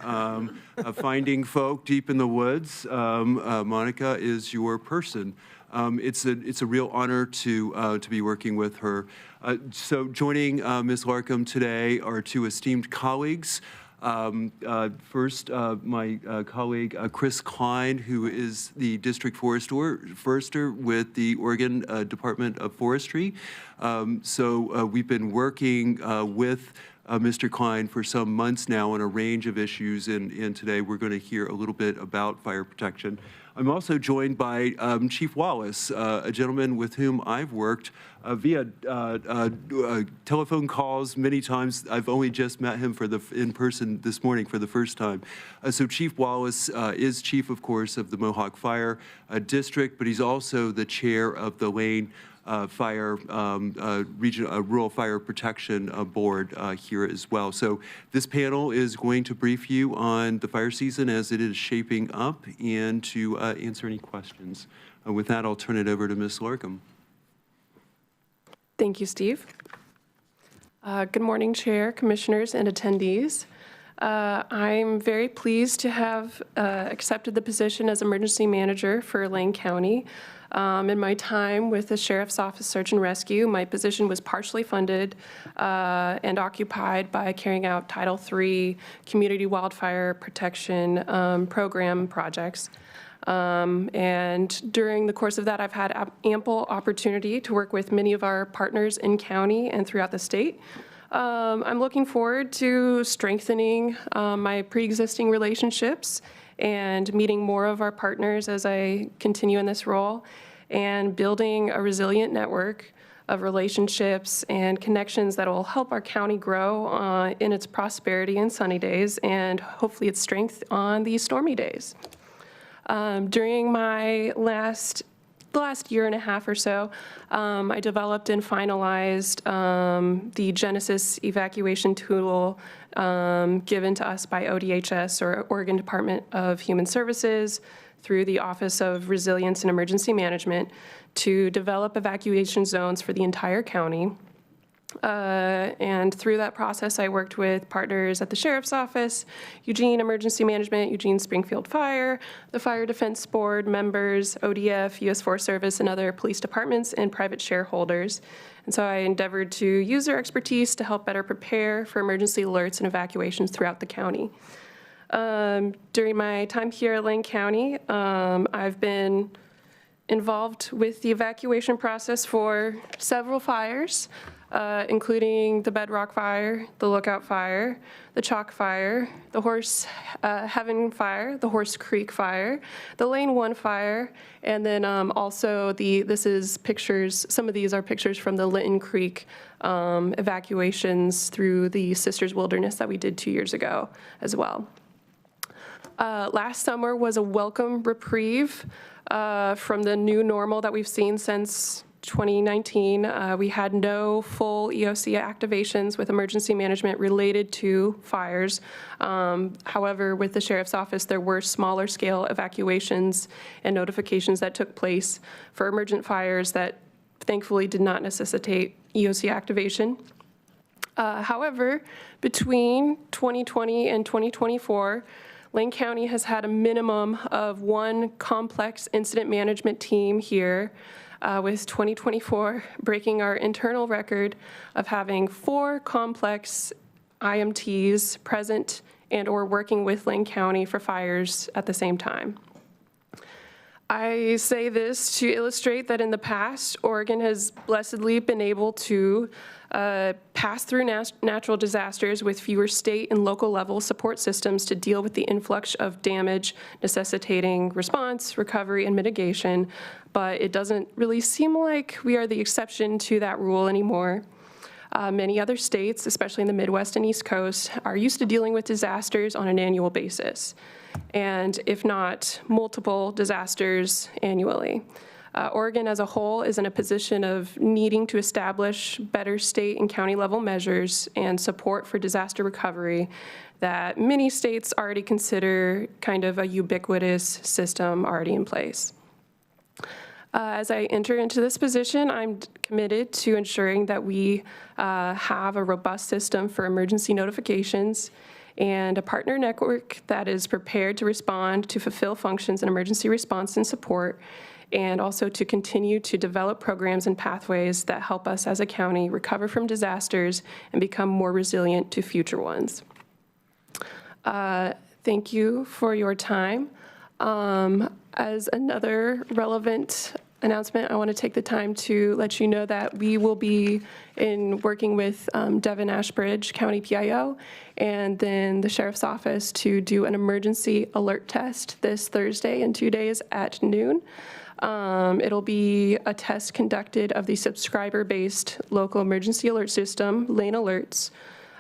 Speaker 10: finding folk deep in the woods, Monica is your person. It's a real honor to be working with her. So joining Ms. Larkham today are two esteemed colleagues. First, my colleague Chris Klein, who is the district forester with the Oregon Department of Forestry. So we've been working with Mr. Klein for some months now on a range of issues, and today we're going to hear a little bit about fire protection. I'm also joined by Chief Wallace, a gentleman with whom I've worked via telephone calls many times. I've only just met him in person this morning for the first time. So Chief Wallace is chief, of course, of the Mohawk Fire District, but he's also the chair of the Lane Rural Fire Protection Board here as well. So this panel is going to brief you on the fire season as it is shaping up and to answer any questions. With that, I'll turn it over to Ms. Larkham.
Speaker 22: Thank you, Steve. Good morning, Chair, Commissioners, and attendees. I'm very pleased to have accepted the position as Emergency Manager for Lane County. In my time with the Sheriff's Office Search and Rescue, my position was partially funded and occupied by carrying out Title III Community Wildfire Protection Program projects. And during the course of that, I've had ample opportunity to work with many of our partners in county and throughout the state. I'm looking forward to strengthening my pre-existing relationships and meeting more of our partners as I continue in this role, and building a resilient network of relationships and connections that will help our county grow in its prosperity in sunny days and hopefully its strength on these stormy days. During my last the last year and a half or so, I developed and finalized the Genesis evacuation tool given to us by ODHS, or Oregon Department of Human Services, through the Office of Resilience and Emergency Management to develop evacuation zones for the entire county. And through that process, I worked with partners at the Sheriff's Office, Eugene Emergency Management, Eugene Springfield Fire, the Fire Defense Board members, ODF, U.S. Forest Service, and other police departments and private shareholders. And so I endeavored to use their expertise to help better prepare for emergency alerts and evacuations throughout the county. During my time here at Lane County, I've been involved with the evacuation process for several fires, including the Bedrock Fire, the Lookout Fire, the Chalk Fire, the Horse Heaven Fire, the Horse Creek Fire, the Lane 1 Fire, and then also some of these are pictures from the Linton Creek evacuations through the Sisters Wilderness that we did 2 years ago as well. Last summer was a welcome reprieve from the new normal that we've seen since 2019. We had no full EOC activations with emergency management related to fires. However, with the Sheriff's Office, there were smaller scale evacuations and notifications that took place for emergent fires that thankfully did not necessitate EOC activation. However, between 2020 and 2024, Lane County has had a minimum of one complex incident management team here, with 2024 breaking our internal record of having 4 complex IMTs present and or working with Lane County for fires at the same time. I say this to illustrate that in the past, Oregon has blessedly been able to pass through natural disasters with fewer state and local level support systems to deal with the influx of damage necessitating response, recovery, and mitigation, but it doesn't really seem like we are the exception to that rule anymore. Many other states, especially in the Midwest and East Coast, are used to dealing with disasters on an annual basis, and if not multiple disasters annually. Oregon as a whole is in a position of needing to establish better state and county level measures and support for disaster recovery that many states already consider kind of a ubiquitous system already in place. As I enter into this position, I'm committed to ensuring that we have a robust system for emergency notifications and a partner network that is prepared to respond to fulfill functions in emergency response and support, and also to continue to develop programs and pathways that help us as a county recover from disasters and become more resilient to future ones. Thank you for your time. As another relevant announcement, I want to take the time to let you know that we will be working with Devin Ashbridge, County PIO, and then the Sheriff's Office to do an emergency alert test this Thursday in 2 days at noon. It'll be a test conducted of the subscriber-based local emergency alert system, Lane Alerts,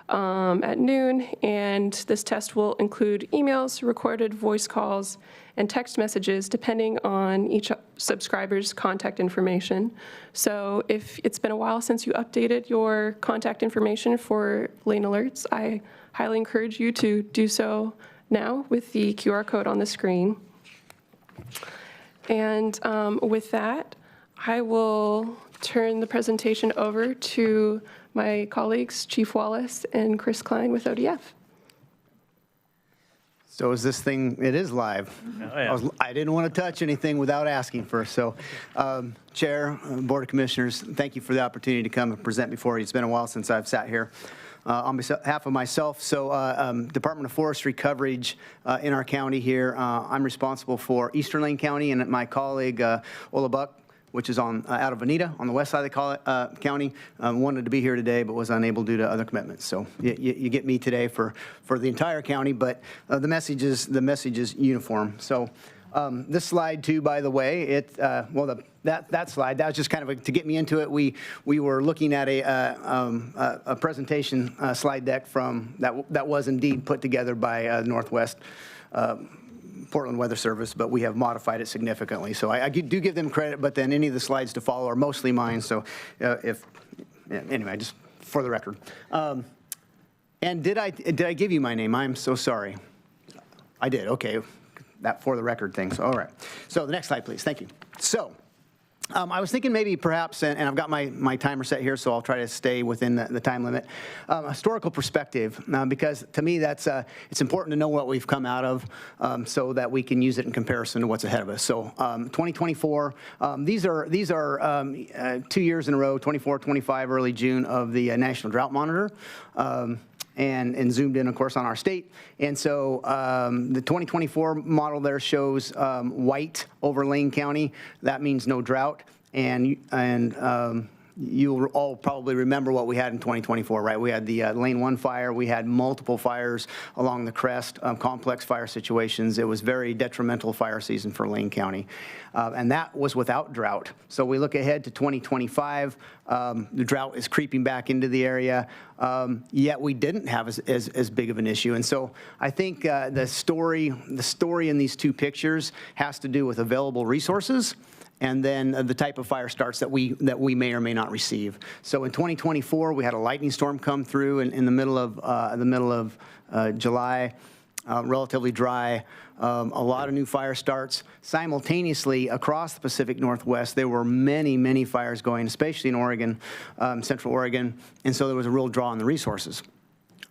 Speaker 22: at noon, and this test will include emails, recorded voice calls, and text messages depending on each subscriber's contact information. So if it's been a while since you updated your contact information for Lane Alerts, I highly encourage you to do so now with the QR code on the screen. And with that, I will turn the presentation over to my colleagues, Chief Wallace and Chris Klein with ODF.
Speaker 12: So is this thing, it is live.
Speaker 1: Oh, yeah.
Speaker 12: I didn't want to touch anything without asking first. So Chair, Board of Commissioners, thank you for the opportunity to come and present before you. It's been a while since I've sat here. On behalf of myself, Department of Forestry coverage in our county here, I'm responsible for Eastern Lane County, and my colleague, Ola Buck, which is out of Veneta on the west side of the county, wanted to be here today but was unable due to other commitments. So you get me today for the entire county, but the message is uniform. So this slide too, by the way, that slide, that was just kind of to get me into it. We were looking at a presentation slide deck that was indeed put together by Northwest Portland Weather Service, but we have modified it significantly. So I do give them credit, but then any of the slides to follow are mostly mine. So anyway, just for the record. And did I give you my name? I'm so sorry. I did, okay. That for the record thing, so all right. So the next slide, please, thank you. So I was thinking maybe perhaps, and I've got my timer set here, so I'll try to stay within the time limit. Historical perspective, because to me that's it's important to know what we've come out of so that we can use it in comparison to what's ahead of us. So 2024, these are 2 years in a row, 24, 25, early June of the National Drought Monitor. And zoomed in, of course, on our state. And so the 2024 model there shows white over Lane County. That means no drought. And you'll all probably remember what we had in 2024, right? We had the Lane 1 fire. We had multiple fires along the crest, complex fire situations. It was very detrimental fire season for Lane County. And that was without drought. So we look ahead to 2025. The drought is creeping back into the area, yet we didn't have as big of an issue. And so I think the story in these two pictures has to do with available resources and then the type of fire starts that we may or may not receive. So in 2024, we had a lightning storm come through in the middle of July, relatively dry. A lot of new fire starts. Simultaneously, across the Pacific Northwest, there were many, many fires going, especially in Oregon, Central Oregon, and so there was a real draw on the resources.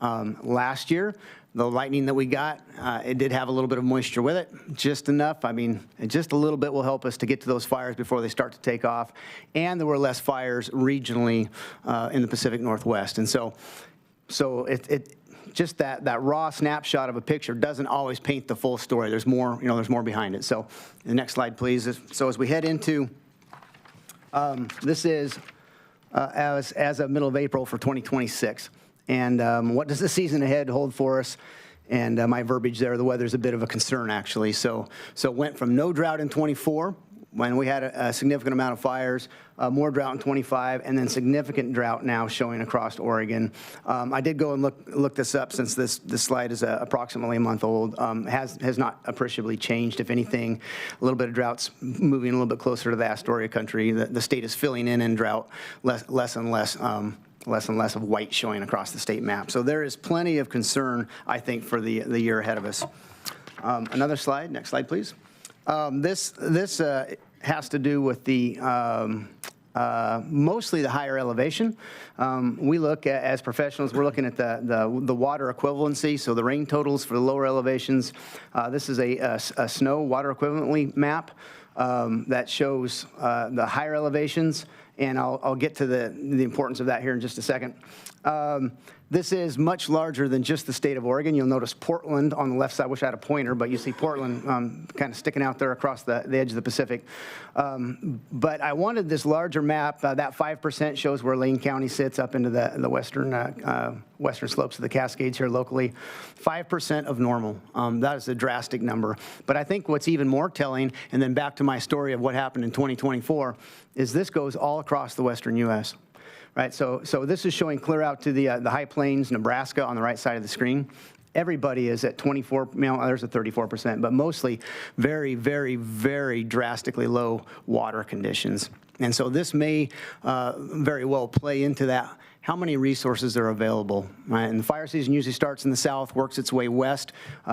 Speaker 12: Last year, the lightning that we got, it did have a little bit of moisture with it, just enough. I mean, just a little bit will help us to get to those fires before they start to take off. And there were less fires regionally in the Pacific Northwest. And so it just that raw snapshot of a picture doesn't always paint the full story. There's more, there's more behind it. So the next slide, please. So as we head into, this is as of middle of April for 2026. And what does the season ahead hold for us? And my verbiage there, the weather's a bit of a concern, actually. So it went from no drought in 24, when we had a significant amount of fires, more drought in 25, and then significant drought now showing across Oregon. I did go and look this up since this slide is approximately a month old. Has not appreciably changed. If anything, a little bit of drought's moving a little bit closer to the Astoria country. The state is filling in drought, less and less of white showing across the state map. So there is plenty of concern, I think, for the year ahead of us. Another slide, next slide, please. This has to do with the mostly the higher elevation. We look at, as professionals, we're looking at the water equivalency, so the rain totals for the lower elevations. This is a snow water equivalently map that shows the higher elevations. And I'll get to the importance of that here in just a second. This is much larger than just the state of Oregon. You'll notice Portland on the left side. I wish I had a pointer, but you see Portland kind of sticking out there across the edge of the Pacific. But I wanted this larger map. That 5% shows where Lane County sits up into the western slopes of the Cascades here locally. 5% of normal. That is a drastic number. But I think what's even more telling, and then back to my story of what happened in 2024, is this goes all across the western U.S. Right, so this is showing clear out to the High Plains, Nebraska on the right side of the screen. Everybody is at 24, there's a 34%, but mostly very, very, very drastically low water conditions. And so this may very well play into that, how many resources are available, right? And the fire season usually starts in the south, works its way west.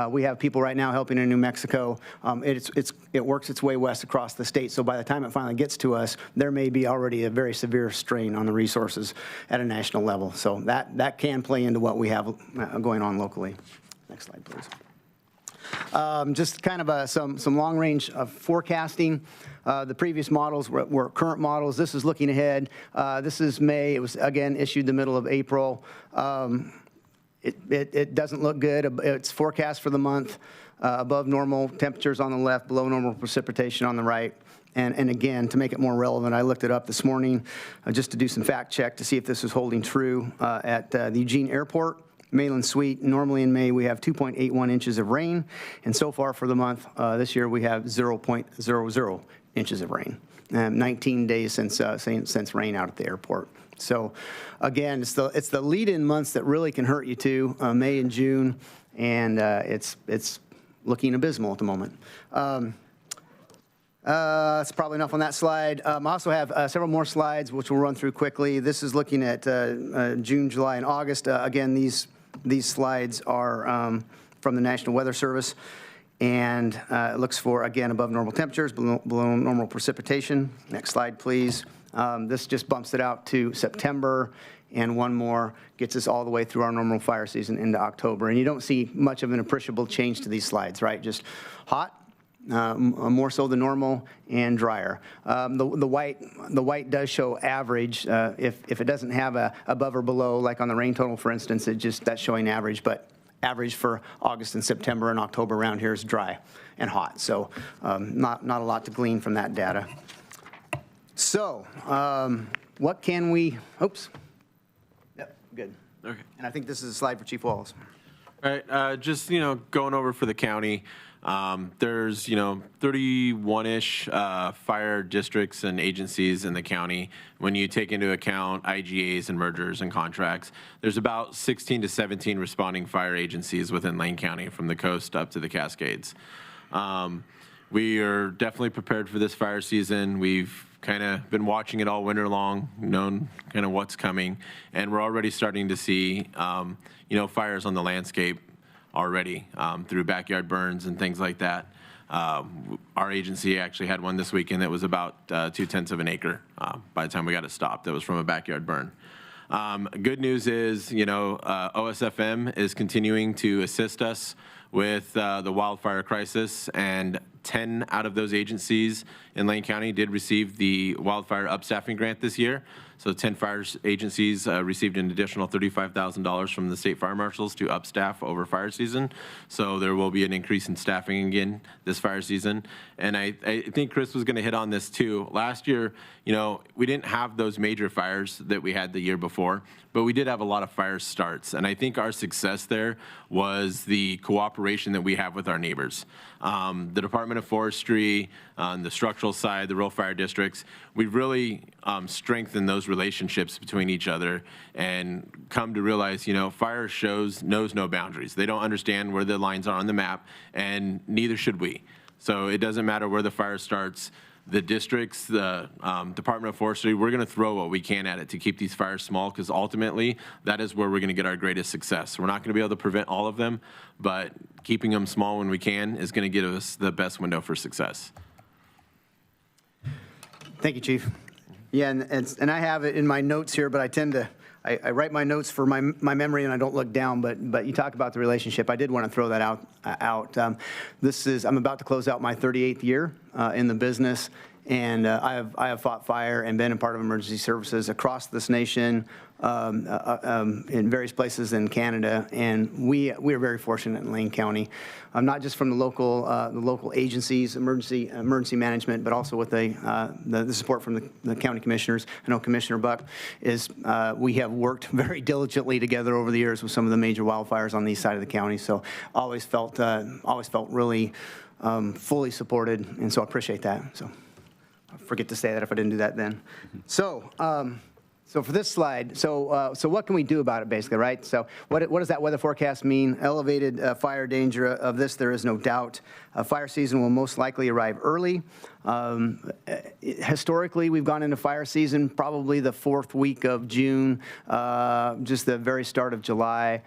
Speaker 12: We have people right now helping in New Mexico. It works its way west across the state. So by the time it finally gets to us, there may be already a very severe strain on the resources at a national level. So that can play into what we have going on locally. Next slide, please. Just kind of some long-range forecasting. The previous models were current models. This is looking ahead. This is May. It was, again, issued the middle of April. It doesn't look good. It's forecast for the month. Above normal temperatures on the left, below normal precipitation on the right. And again, to make it more relevant, I looked it up this morning just to do some fact check to see if this is holding true at the Eugene Airport. Mainland Suite, normally in May, we have 2.81 inches of rain, and so far for the month, this year we have 0.00 inches of rain. 19 days since rain out at the airport. So again, it's the lead-in months that really can hurt you too, May and June, and it's looking abysmal at the moment. That's probably enough on that slide. I also have several more slides, which we'll run through quickly. This is looking at June, July, and August. Again, these slides are from the National Weather Service, and it looks for, again, above normal temperatures, below normal precipitation. Next slide, please. This just bumps it out to September, and one more gets us all the way through our normal fire season into October. And you don't see much of an appreciable change to these slides, right? Just hot, more so than normal, and drier. The white does show average. If it doesn't have a above or below, like on the rain total, for instance, that's showing average, but average for August and September and October around here is dry and hot. So not a lot to glean from that data. So what can we, oops. Yep, good.
Speaker 13: Okay.
Speaker 12: And I think this is a slide for Chief Wallace.
Speaker 13: All right, just, going over for the county, there's, 31-ish fire districts and agencies in the county. When you take into account IGAs and mergers and contracts, there's about 16 to 17 responding fire agencies within Lane County from the coast up to the Cascades. We are definitely prepared for this fire season. We've kind of been watching it all winter long, known kind of what's coming, and we're already starting to see, fires on the landscape already through backyard burns and things like that. Our agency actually had one this weekend that was about 0.2 of an acre by the time we got it stopped. That was from a backyard burn. Good news is, OSFM is continuing to assist us with the wildfire crisis, and 10 out of those agencies in Lane County did receive the wildfire upstaffing grant this year. So 10 fire agencies received an additional $35,000 from the state fire marshals to upstaff over fire season. So there will be an increase in staffing again this fire season. And I think Chris was going to hit on this too. Last year, we didn't have those major fires that we had the year before, but we did have a lot of fire starts. And I think our success there was the cooperation that we have with our neighbors. The Department of Forestry, on the structural side, the rural fire districts, we've really strengthened those relationships between each other and come to realize, fire knows no boundaries. They don't understand where the lines are on the map, and neither should we. So it doesn't matter where the fire starts. The districts, the Department of Forestry, we're going to throw what we can at it to keep these fires small, because ultimately that is where we're going to get our greatest success. We're not going to be able to prevent all of them, but keeping them small when we can is going to give us the best window for success.
Speaker 12: Thank you, Chief. Yeah, and I have it in my notes here, but I tend to, I write my notes for my memory and I don't look down, but you talk about the relationship. I did want to throw that out. I'm about to close out my 38th year in the business, and I have fought fire and been a part of emergency services across this nation, in various places in Canada, and we are very fortunate in Lane County, not just from the local agencies, emergency management, but also with the support from the county commissioners. I know Commissioner Buck we have worked very diligently together over the years with some of the major wildfires on the east side of the county, so always felt really fully supported, and so I appreciate that. So I forget to say that if I didn't do that then. So for this slide, so what can we do about it, basically, right? So what does that weather forecast mean? Elevated fire danger of this, there is no doubt. Fire season will most likely arrive early. Historically, we've gone into fire season probably the 4th week of June, just the very start of July.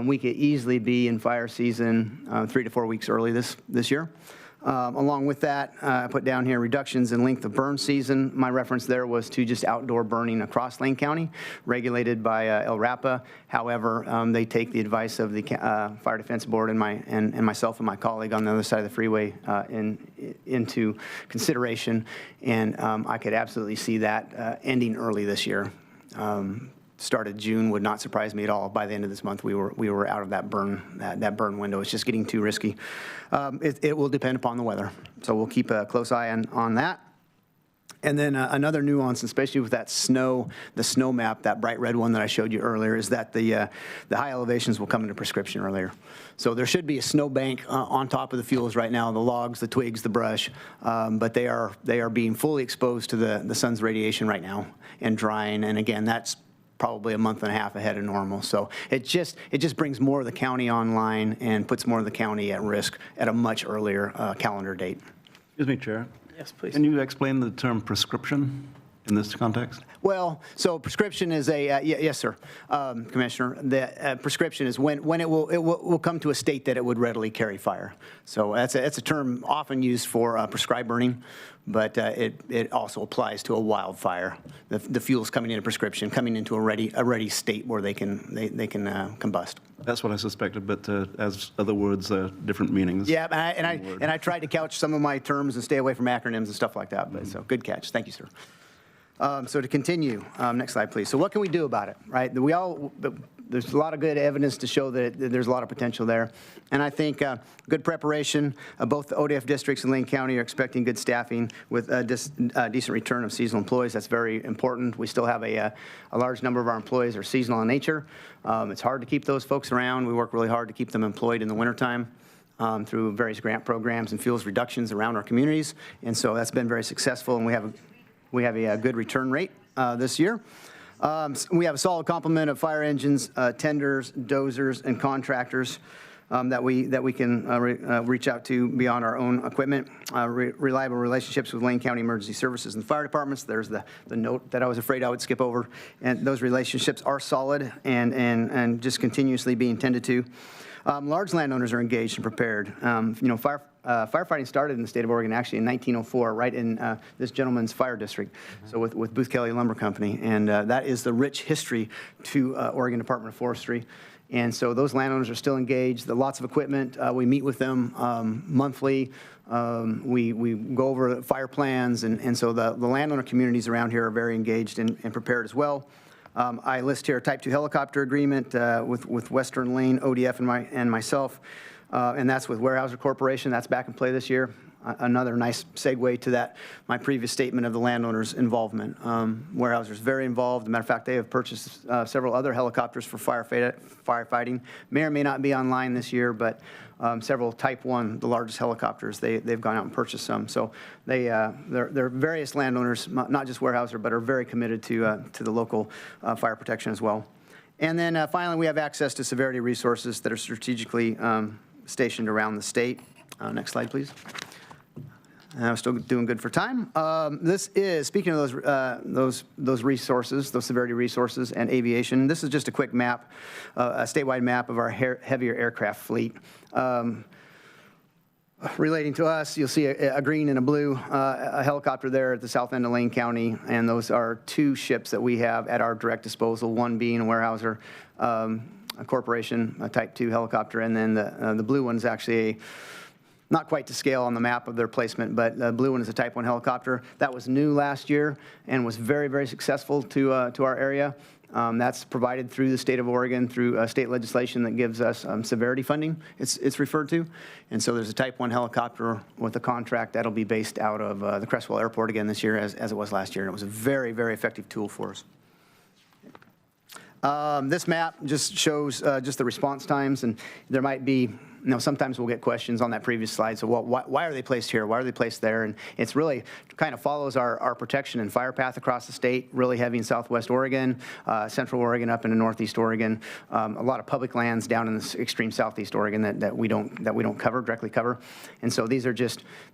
Speaker 12: We could easily be in fire season 3 to 4 weeks early this year. Along with that, I put down here reductions in length of burn season. My reference there was to just outdoor burning across Lane County, regulated by LRAPA. However, they take the advice of the Fire Defense Board and myself and my colleague on the other side of the freeway into consideration, and I could absolutely see that ending early this year. Started June would not surprise me at all. By the end of this month, we were out of that burn window. It's just getting too risky. It will depend upon the weather, so we'll keep a close eye on that. And then another nuance, especially with that the snow map, that bright red one that I showed you earlier, is that the high elevations will come into prescription earlier. So there should be a snow bank on top of the fuels right now, the logs, the twigs, the brush, but they are being fully exposed to the sun's radiation right now and drying. And again, that's probably a month and a half ahead of normal. So it just brings more of the county online and puts more of the county at risk at a much earlier calendar date.
Speaker 6: Excuse me, Chair.
Speaker 1: Yes, please.
Speaker 6: Can you explain the term prescription in this context?
Speaker 12: Well, so prescription is yes, sir, Commissioner. The prescription is when it will come to a state that it would readily carry fire. So that's a term often used for prescribed burning, but it also applies to a wildfire. The fuel's coming in a prescription, coming into a ready state where they can combust.
Speaker 6: That's what I suspected, but as other words, different meanings.
Speaker 12: Yeah, and I tried to couch some of my terms and stay away from acronyms and stuff like that. But so good catch, thank you, sir. So to continue, next slide, please. So what can we do about it, right? There's a lot of good evidence to show that there's a lot of potential there. And I think good preparation. Both the ODF districts and Lane County are expecting good staffing with a decent return of seasonal employees. That's very important. We still have a large number of our employees are seasonal in nature. It's hard to keep those folks around. We work really hard to keep them employed in the wintertime. Through various grant programs and fuels reductions around our communities. And so that's been very successful, and we have a good return rate this year. We have a solid complement of fire engines, tenders, dozers, and contractors that we can reach out to beyond our own equipment. Reliable relationships with Lane County Emergency Services and fire departments. There's the note that I was afraid I would skip over. And those relationships are solid and just continuously being tended to. Large landowners are engaged and prepared. Firefighting started in the state of Oregon actually in 1904, right in this gentleman's fire district, so with Booth Kelly Lumber Company. And that is the rich history to Oregon Department of Forestry. And so those landowners are still engaged. Lots of equipment. We meet with them monthly. We go over fire plans. And so the landowner communities around here are very engaged and prepared as well. I list here a Type 2 helicopter agreement with Western Lane, ODF, and myself, and that's with Weyerhaeuser Corporation. That's back in play this year. Another nice segue to that, my previous statement of the landowner's involvement. Weyerhaeuser is very involved. As a matter of fact, they have purchased several other helicopters for firefighting. May or may not be online this year, but several Type 1, the largest helicopters, they've gone out and purchased some. So they're various landowners, not just Weyerhaeuser, but are very committed to the local fire protection as well. And then finally, we have access to severity resources that are strategically stationed around the state. Next slide, please. I'm still doing good for time. This is, speaking of those resources, those severity resources and aviation, this is just a quick map, a statewide map of our heavier aircraft fleet. Relating to us, you'll see a green and a blue a helicopter there at the south end of Lane County, and those are two ships that we have at our direct disposal, one being a Weyerhaeuser Corporation, a Type 2 helicopter, and then the blue one's actually not quite to scale on the map of their placement, but the blue one is a Type 1 helicopter. That was new last year and was very, very successful to our area. That's provided through the state of Oregon through state legislation that gives us severity funding, it's referred to. And so there's a Type 1 helicopter with a contract that'll be based out of the Creswell Airport again this year as it was last year. And it was a very, very effective tool for us. This map just shows just the response times, and there might be, sometimes we'll get questions on that previous slide. So, why are they placed here? Why are they placed there? And it's really kind of follows our protection and fire path across the state, really heavy in Southwest Oregon, Central Oregon, up into Northeast Oregon. A lot of public lands down in the extreme Southeast Oregon that we don't directly cover. And so these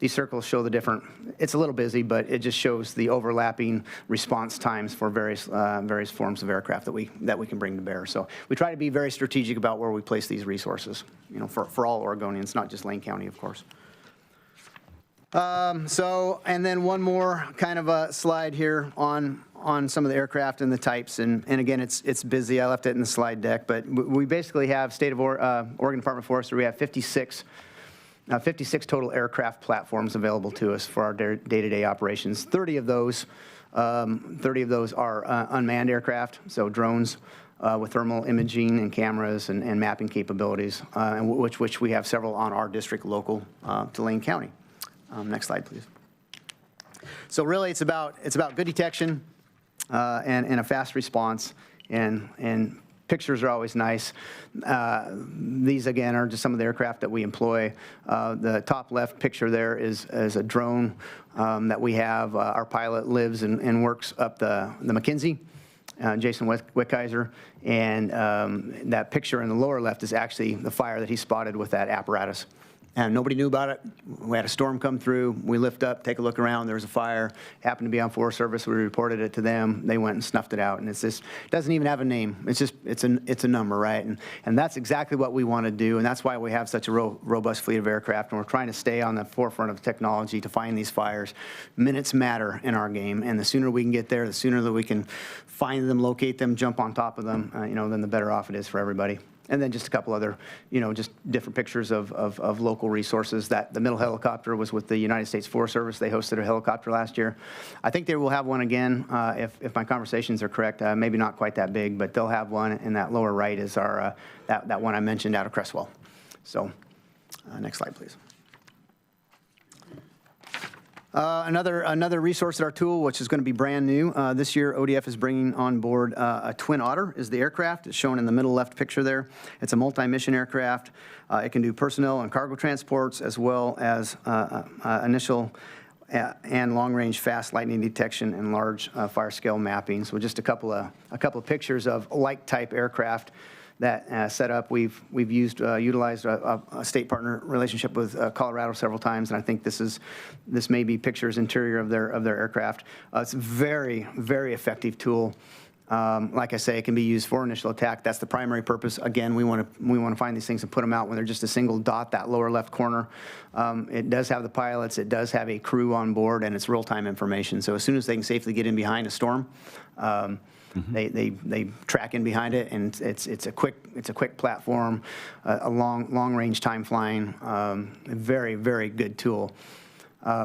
Speaker 12: circles show the different. It's a little busy, but it just shows the overlapping response times for various forms of aircraft that we can bring to bear. So we try to be very strategic about where we place these resources, for all Oregonians, not just Lane County, of course. And then one more kind of a slide here on some of the aircraft and the types. And again, it's busy. I left it in the slide deck, but we basically have state of Oregon Department of Forestry. We have 56 total aircraft platforms available to us for our day-to-day operations. 30 of those are unmanned aircraft, so drones. With thermal imaging and cameras and mapping capabilities, which we have several on our district local to Lane County. Next slide, please. So really, it's about good detection and a fast response, and pictures are always nice. These again are just some of the aircraft that we employ. The top left picture there is a drone that we have. Our pilot lives and works up the McKenzie. Jason Wickheiser, and that picture in the lower left is actually the fire that he spotted with that apparatus. And nobody knew about it. We had a storm come through. We lift up, take a look around. There was a fire. Happened to be on Forest Service. We reported it to them. They went and snuffed it out. And it's just, it doesn't even have a name. It's just, it's a number, right? And that's exactly what we want to do. And that's why we have such a robust fleet of aircraft. And we're trying to stay on the forefront of technology to find these fires. Minutes matter in our game. And the sooner we can get there, the sooner that we can find them, locate them, jump on top of them, then the better off it is for everybody. And then just a couple other, just different pictures of local resources. That the middle helicopter was with the United States Forest Service. They hosted a helicopter last year. I think they will have one again, if my conversations are correct. Maybe not quite that big, but they'll have one. And that lower right is our that one I mentioned out of Cresswell. So next slide, please. Another resource in our tool, which is going to be brand new. This year, ODF is bringing on board a Twin Otter is the aircraft. It's shown in the middle left picture there. It's a multi-mission aircraft. It can do personnel and cargo transports as well as initial and long-range fast lightning detection and large fire scale mapping. So just a couple of pictures of like-type aircraft that set up. We've utilized a state partner relationship with Colorado several times, and I think this may be pictures interior of their aircraft. It's a very, very effective tool. Like I say, it can be used for initial attack. That's the primary purpose. Again, we want to find these things and put them out when they're just a single dot, that lower left corner. It does have the pilots. It does have a crew on board, and it's real-time information. So as soon as they can safely get in behind a storm, they track in behind it, and it's a quick platform, a long range time flying, a very, very good tool.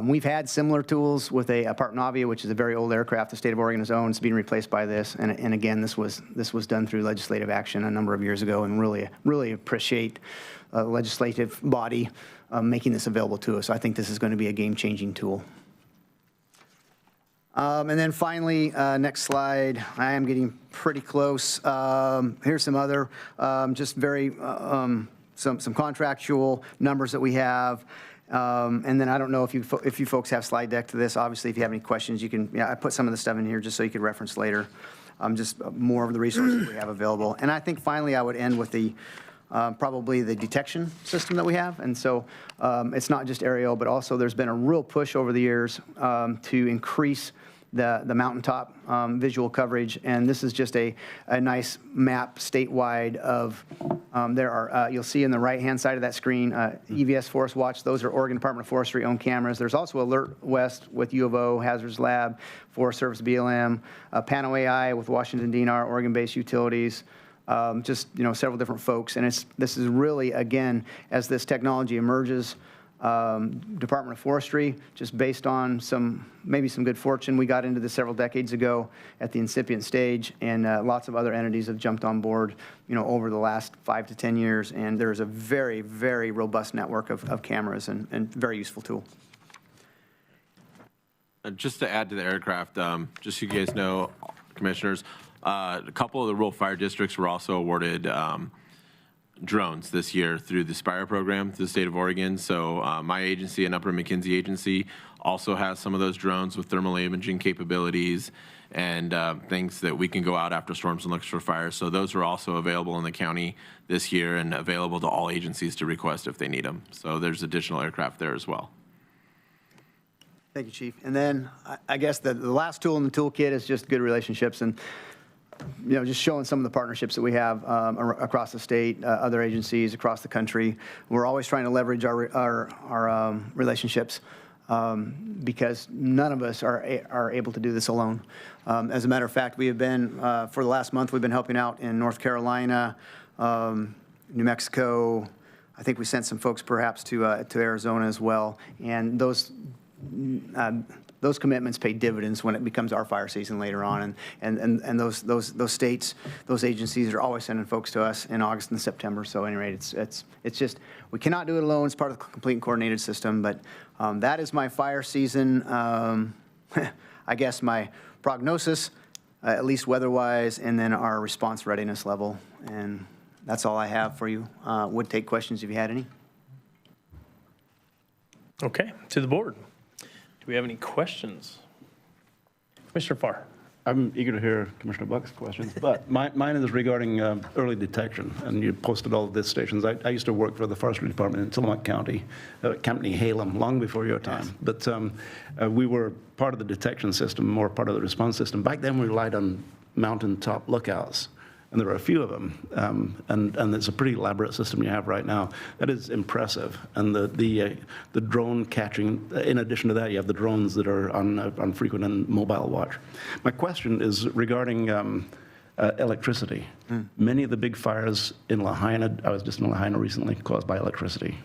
Speaker 12: We've had similar tools with a Part Navia, which is a very old aircraft the state of Oregon has owned. It's being replaced by this, and again, this was done through legislative action a number of years ago, and really appreciate the legislative body making this available to us. I think this is going to be a game-changing tool. And then finally, next slide. I am getting pretty close. Here's some other, just very, some contractual numbers that we have. And then I don't know if you folks have slide deck to this. Obviously, if you have any questions, you can, I put some of the stuff in here just so you could reference later. Just more of the resources we have available. And I think finally I would end with the, probably the detection system that we have. And so it's not just aerial, but also there's been a real push over the years to increase the mountaintop visual coverage, and this is just a nice map statewide of, there are, you'll see in the right-hand side of that screen, EVS Forest Watch. Those are Oregon Department of Forestry owned cameras. There's also Alert West with U of O, Hazards Lab, Forest Service BLM, Pano AI with Washington DNR, Oregon-based utilities, just several different folks. And this is really, again, as this technology emerges, Department of Forestry, just based on maybe some good fortune. We got into this several decades ago at the incipient stage, and lots of other entities have jumped on board, over the last 5 to 10 years. And there's a very, very robust network of cameras and very useful tool.
Speaker 13: Just to add to the aircraft, just so you guys know, commissioners, a couple of the rural fire districts were also awarded drones this year through the Spire program through the state of Oregon. So my agency and Upper McKinsey agency also has some of those drones with thermal imaging capabilities and things that we can go out after storms and look for fires. So those are also available in the county this year and available to all agencies to request if they need them. So there's additional aircraft there as well.
Speaker 12: Thank you, Chief. And then I guess the last tool in the toolkit is just good relationships, and just showing some of the partnerships that we have across the state, other agencies across the country. We're always trying to leverage our relationships because none of us are able to do this alone. As a matter of fact, we have been, for the last month, we've been helping out in North Carolina, New Mexico. I think we sent some folks perhaps to Arizona as well. And those commitments pay dividends when it becomes our fire season later on, and those states, those agencies are always sending folks to us in August and September. So at any rate, it's just we cannot do it alone. It's part of the complete and coordinated system. But that is my fire season. I guess my prognosis, at least weather-wise, and then our response readiness level, and that's all I have for you. Would take questions if you had any.
Speaker 1: Okay, to the board. Do we have any questions? Commissioner Farr.
Speaker 6: I'm eager to hear Commissioner Buck's questions, but mine is regarding early detection, and you posted all of these stations. I used to work for the Forestry Department in Tillamook County, Campney Halem, long before your time. But we were part of the detection system, more part of the response system. Back then, we relied on mountaintop lookouts, and there are a few of them, and it's a pretty elaborate system you have right now. That is impressive, and the drone catching. In addition to that, you have the drones that are on frequent and mobile watch. My question is regarding electricity. Many of the big fires in Lahaina, I was just in Lahaina recently, caused by electricity.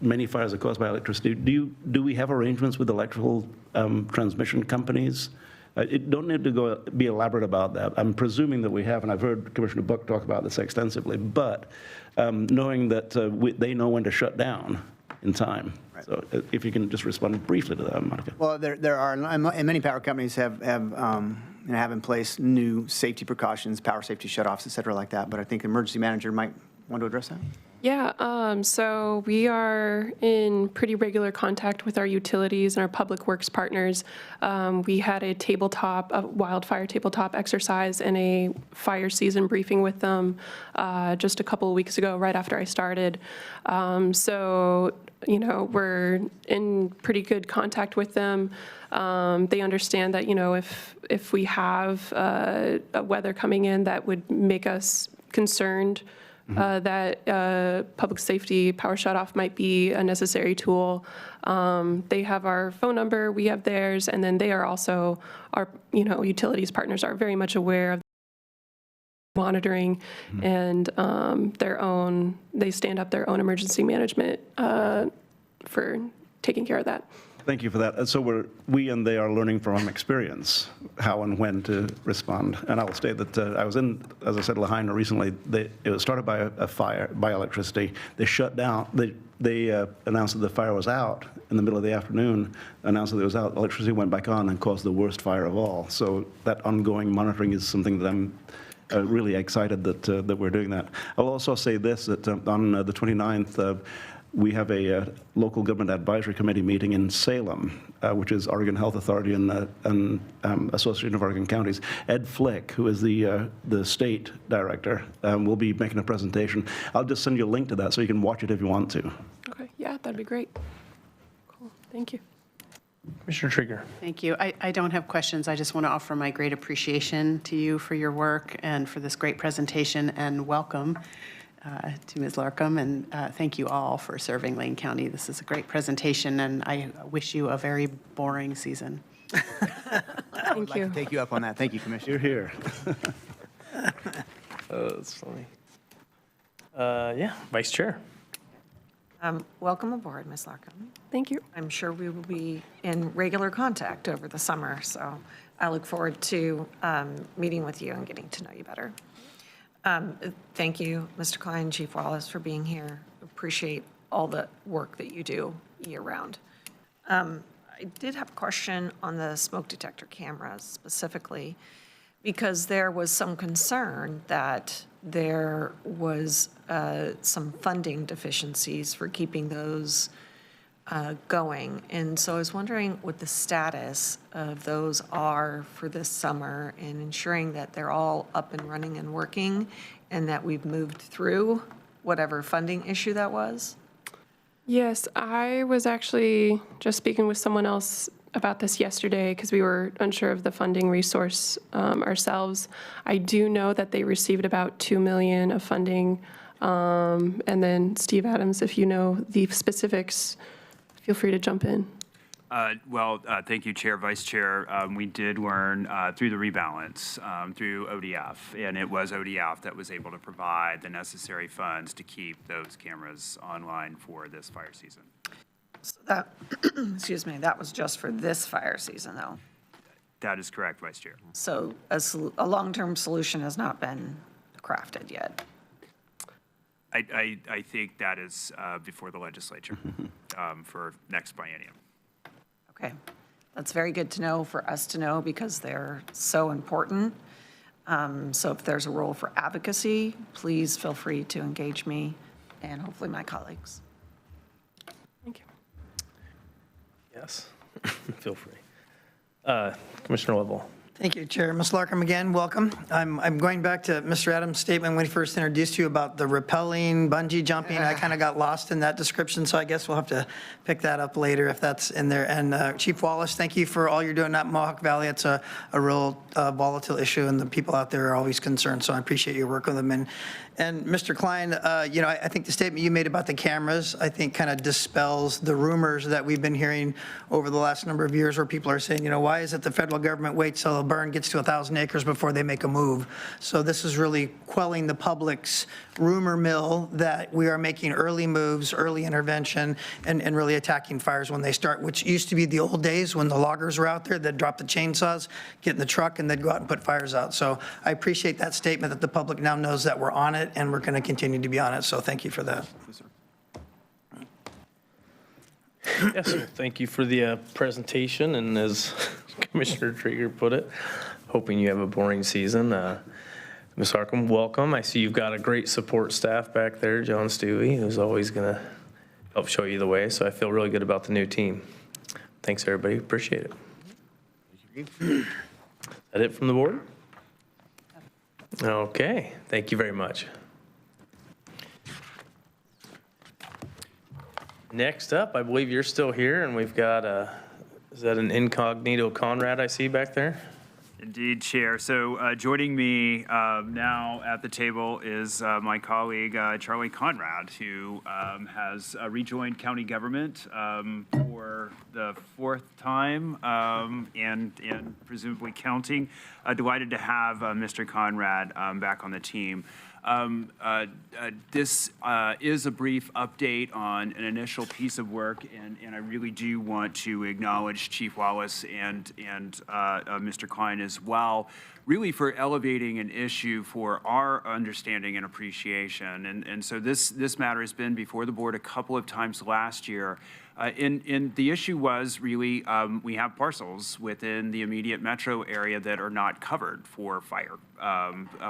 Speaker 6: Many fires are caused by electricity. Do we have arrangements with electrical transmission companies? It don't need to be elaborate about that. I'm presuming that we have, and I've heard Commissioner Buck talk about this extensively, but knowing that they know when to shut down in time. Right. So if you can just respond briefly to that, Monica.
Speaker 12: Well, there are, and many power companies have in place new safety precautions, power safety shutoffs, et cetera, like that. But I think the emergency manager might want to address that.
Speaker 22: Yeah, so we are in pretty regular contact with our utilities and our public works partners. We had a wildfire tabletop exercise and a fire season briefing with them just a couple of weeks ago, right after I started. So, we're in pretty good contact with them. They understand that, if we have weather coming in that would make us concerned, that public safety power shutoff might be a necessary tool. They have our phone number, we have theirs, and then they are also, our utilities partners are very much aware of monitoring and they stand up their own emergency management for taking care of that.
Speaker 6: Thank you for that. And so we and they are learning from experience how and when to respond. And I will state that I was in, as I said, Lahaina recently. It was started by a fire, by electricity. They shut down. They announced that the fire was out in the middle of the afternoon, announced that it was out. Electricity went back on and caused the worst fire of all. So that ongoing monitoring is something that I'm really excited that we're doing that. I'll also say this, that on the 29th, we have a local government advisory committee meeting in Salem, which is Oregon Health Authority and Association of Oregon Counties. Ed Flick, who is the state director, will be making a presentation. I'll just send you a link to that so you can watch it if you want to.
Speaker 22: Okay, yeah, that'd be great. Cool, thank you.
Speaker 1: Commissioner Trieger.
Speaker 8: Thank you. I don't have questions. I just want to offer my great appreciation to you for your work and for this great presentation, and welcome to Ms. Larkham, and thank you all for serving Lane County. This is a great presentation, and I wish you a very boring season.
Speaker 12: Thank you. Take you up on that. Thank you, Commissioner.
Speaker 6: You're here.
Speaker 1: That's funny. Yeah, Vice Chair.
Speaker 9: Welcome aboard, Ms. Larkham.
Speaker 22: Thank you.
Speaker 9: I'm sure we will be in regular contact over the summer, so I look forward to meeting with you and getting to know you better. Thank you, Mr. Klein, Chief Wallace, for being here. Appreciate all the work that you do year-round. I did have a question on the smoke detector cameras specifically, because there was some concern that there was some funding deficiencies for keeping those going. And so I was wondering what the status of those are for this summer and ensuring that they're all up and running and working and that we've moved through whatever funding issue that was.
Speaker 22: Yes, I was actually just speaking with someone else about this yesterday because we were unsure of the funding resource ourselves. I do know that they received about $2 million of funding. And then Steve Adams, if you know the specifics, feel free to jump in.
Speaker 10: Thank you, Chair, Vice Chair. We did learn through the rebalance through ODF, and it was ODF that was able to provide the necessary funds to keep those cameras online for this fire season.
Speaker 9: So that, excuse me, that was just for this fire season, though.
Speaker 10: That is correct, Vice Chair.
Speaker 9: So a long-term solution has not been crafted yet.
Speaker 10: I think that is before the legislature for next biennium.
Speaker 9: Okay, that's very good to know for us to know because they're so important. So if there's a role for advocacy, please feel free to engage me and hopefully my colleagues.
Speaker 22: Thank you.
Speaker 1: Yes, feel free. Commissioner Lovell.
Speaker 7: Thank you, Chair. Ms. Larkham, again, welcome. I'm going back to Mr. Adams' statement when he first introduced you about the rappelling, bungee jumping. I kind of got lost in that description, so I guess we'll have to pick that up later if that's in there. And Chief Wallace, thank you for all you're doing at Mohawk Valley. It's a real volatile issue, and the people out there are always concerned, so I appreciate your work with them. And Mr. Klein, I think the statement you made about the cameras, I think kind of dispels the rumors that we've been hearing over the last number of years where people are saying, why is it the federal government waits till a burn gets to 1,000 acres before they make a move? So this is really quelling the public's rumor mill that we are making early moves, early intervention, and really attacking fires when they start, which used to be the old days when the loggers were out there, they'd drop the chainsaws, get in the truck, and they'd go out and put fires out. So I appreciate that statement that the public now knows that we're on it, and we're going to continue to be on it. So thank you for that.
Speaker 1: Yes, sir. Thank you for the presentation, and as Commissioner Traeger put it, hoping you have a boring season. Ms. Arkham, welcome. I see you've got a great support staff back there, John Stewie, who's always going to help show you the way, so I feel really good about the new team. Thanks, everybody. Appreciate it. Is that it from the board? Okay. Thank you very much. Next up, I believe you're still here, and we've got is that an incognito Conrad I see back there?
Speaker 14: Indeed, Chair. So joining me now at the table is my colleague, Charlie Conrad, who has rejoined county government for the fourth time and presumably counting. Delighted to have Mr. Conrad back on the team. This is a brief update on an initial piece of work, and I really do want to acknowledge Chief Wallace and Mr. Klein as well, really for elevating an issue for our understanding and appreciation. And so this matter has been before the board a couple of times last year. And the issue was really, we have parcels within the immediate metro area that are not covered for fire,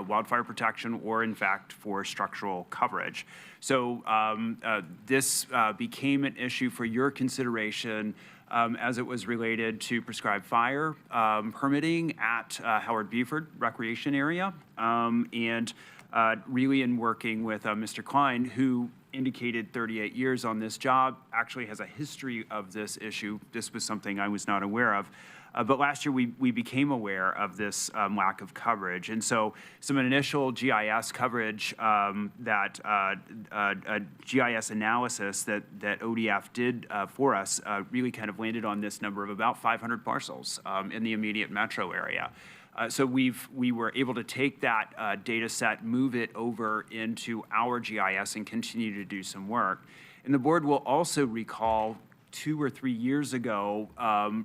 Speaker 14: wildfire protection, or in fact for structural coverage. So this became an issue for your consideration as it was related to prescribed fire permitting at Howard Buford Recreation Area, and really in working with Mr. Klein, who indicated 38 years on this job, actually has a history of this issue. This was something I was not aware of. But last year, we became aware of this lack of coverage. And so some initial GIS coverage GIS analysis that ODF did for us really kind of landed on this number of about 500 parcels in the immediate metro area. So we were able to take that data set, move it over into our GIS, and continue to do some work. And the board will also recall 2 or 3 years ago,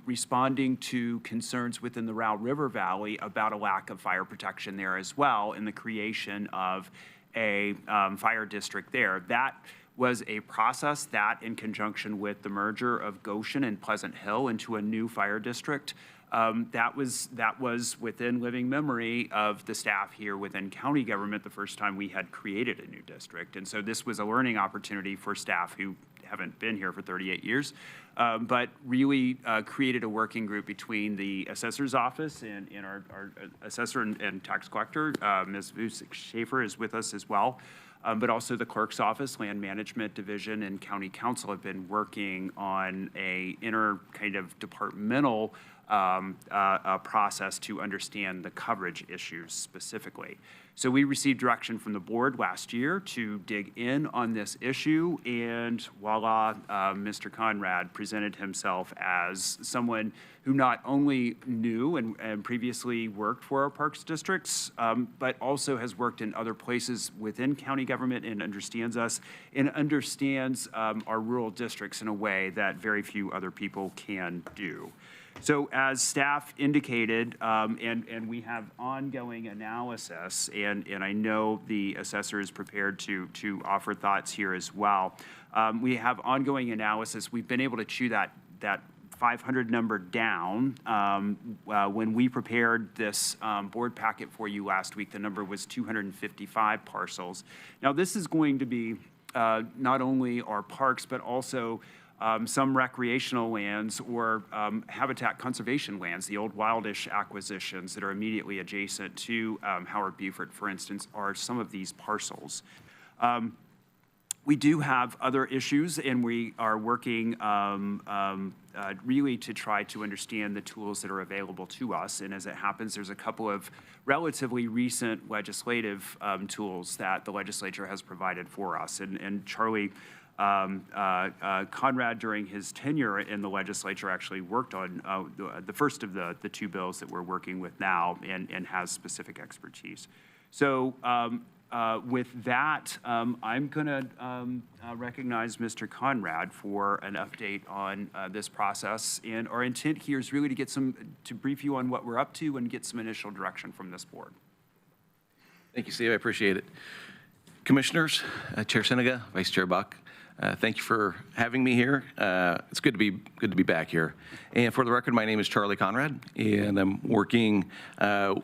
Speaker 14: responding to concerns within the Row River Valley about a lack of fire protection there as well, in the creation of a fire district there. That was a process that, in conjunction with the merger of Goshen and Pleasant Hill into a new fire district, that was within living memory of the staff here within county government the first time we had created a new district. And so this was a learning opportunity for staff who haven't been here for 38 years, but really created a working group between the assessor's office and our assessor and tax collector. Ms. Schaefer is with us as well. But also the clerk's office, land management division, and county council have been working on a inner kind of departmental process to understand the coverage issues specifically. So we received direction from the board last year to dig in on this issue, and voila, Mr. Conrad presented himself as someone who not only knew and previously worked for our parks districts, but also has worked in other places within county government and understands us and understands our rural districts in a way that very few other people can do. So as staff indicated, and we have ongoing analysis, and I know the assessor is prepared to offer thoughts here as well. We have ongoing analysis. We've been able to chew that 500 number down. When we prepared this board packet for you last week, the number was 255 parcels. Now this is going to be not only our parks, but also some recreational lands or habitat conservation lands, the old Wildish acquisitions that are immediately adjacent to Howard Beaufort, for instance, are some of these parcels. We do have other issues, and we are working really to try to understand the tools that are available to us. And as it happens, there's a couple of relatively recent legislative tools that the legislature has provided for us. And Charlie Conrad, during his tenure in the legislature, actually worked on the first of the two bills that we're working with now and has specific expertise. So with that, I'm going to recognize Mr. Conrad for an update on this process. And our intent here is really to brief you on what we're up to and get some initial direction from this board.
Speaker 2: Thank you, Steve. I appreciate it. Commissioners, Chair Senega, Vice Chair Buck, thank you for having me here. It's good to be back here. And for the record, my name is Charlie Conrad, and I'm working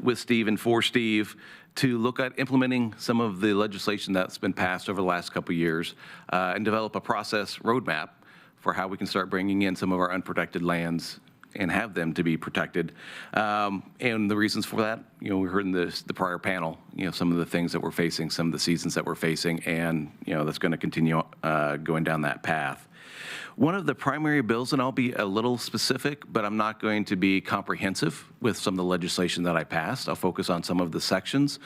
Speaker 2: with Steve and for Steve to look at implementing some of the legislation that's been passed over the last couple of years and develop a process roadmap for how we can start bringing in some of our unprotected lands and have them to be protected. And the reasons for that, we heard in the prior panel, some of the things that we're facing, some of the seasons that we're facing, and that's going to continue going down that path. One of the primary bills, and I'll be a little specific, but I'm not going to be comprehensive with some of the legislation that I passed. I'll focus on some of the sections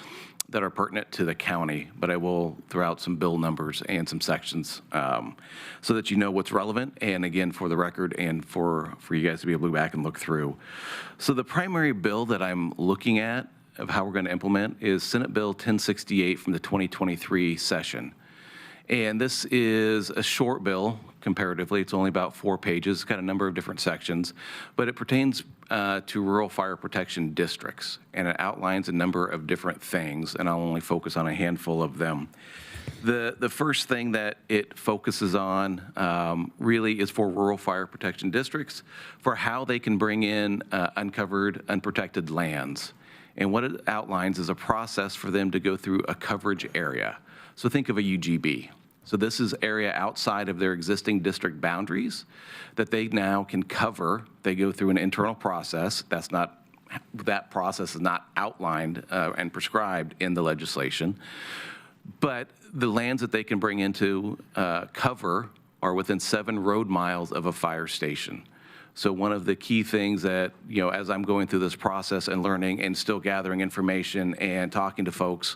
Speaker 2: that are pertinent to the county, but I will throw out some bill numbers and some sections so that you know what's relevant, and again, for the record, and for you guys to be able to go back and look through. So the primary bill that I'm looking at of how we're going to implement is Senate Bill 1068 from the 2023 session. And this is a short bill comparatively. It's only about 4 pages. It's got a number of different sections, but it pertains to rural fire protection districts, and it outlines a number of different things, and I'll only focus on a handful of them. The first thing that it focuses on really is for rural fire protection districts, for how they can bring in uncovered, unprotected lands. And what it outlines is a process for them to go through a coverage area. So think of a UGB. So this is area outside of their existing district boundaries that they now can cover. They go through an internal process. That process is not outlined and prescribed in the legislation. But the lands that they can bring into cover are within 7 road miles of a fire station. So one of the key things that, as I'm going through this process and learning and still gathering information and talking to folks,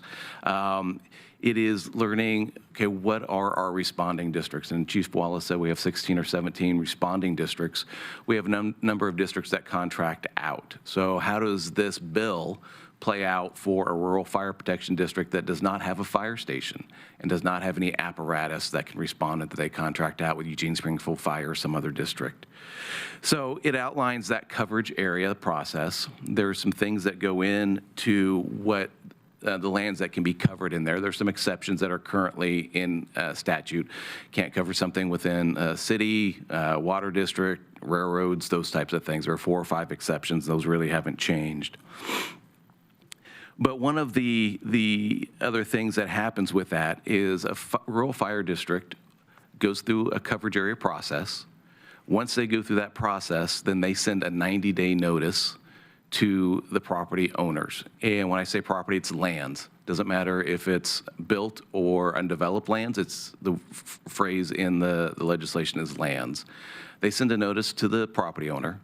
Speaker 2: it is learning, okay, what are our responding districts? And Chief Wallace said we have 16 or 17 responding districts. We have a number of districts that contract out. So how does this bill play out for a rural fire protection district that does not have a fire station and does not have any apparatus that can respond, and that they contract out with Eugene Springfield Fire or some other district? So it outlines that coverage area process. There are some things that go into what the lands that can be covered in there. There's some exceptions that are currently in statute. Can't cover something within a city, water district, railroads, those types of things. There are 4 or 5 exceptions. Those really haven't changed. But one of the other things that happens with that is a rural fire district goes through a coverage area process. Once they go through that process, then they send a 90-day notice to the property owners. And when I say property, it's lands. Doesn't matter if it's built or undeveloped lands. It's the phrase in the legislation is lands. They send a notice to the property owner.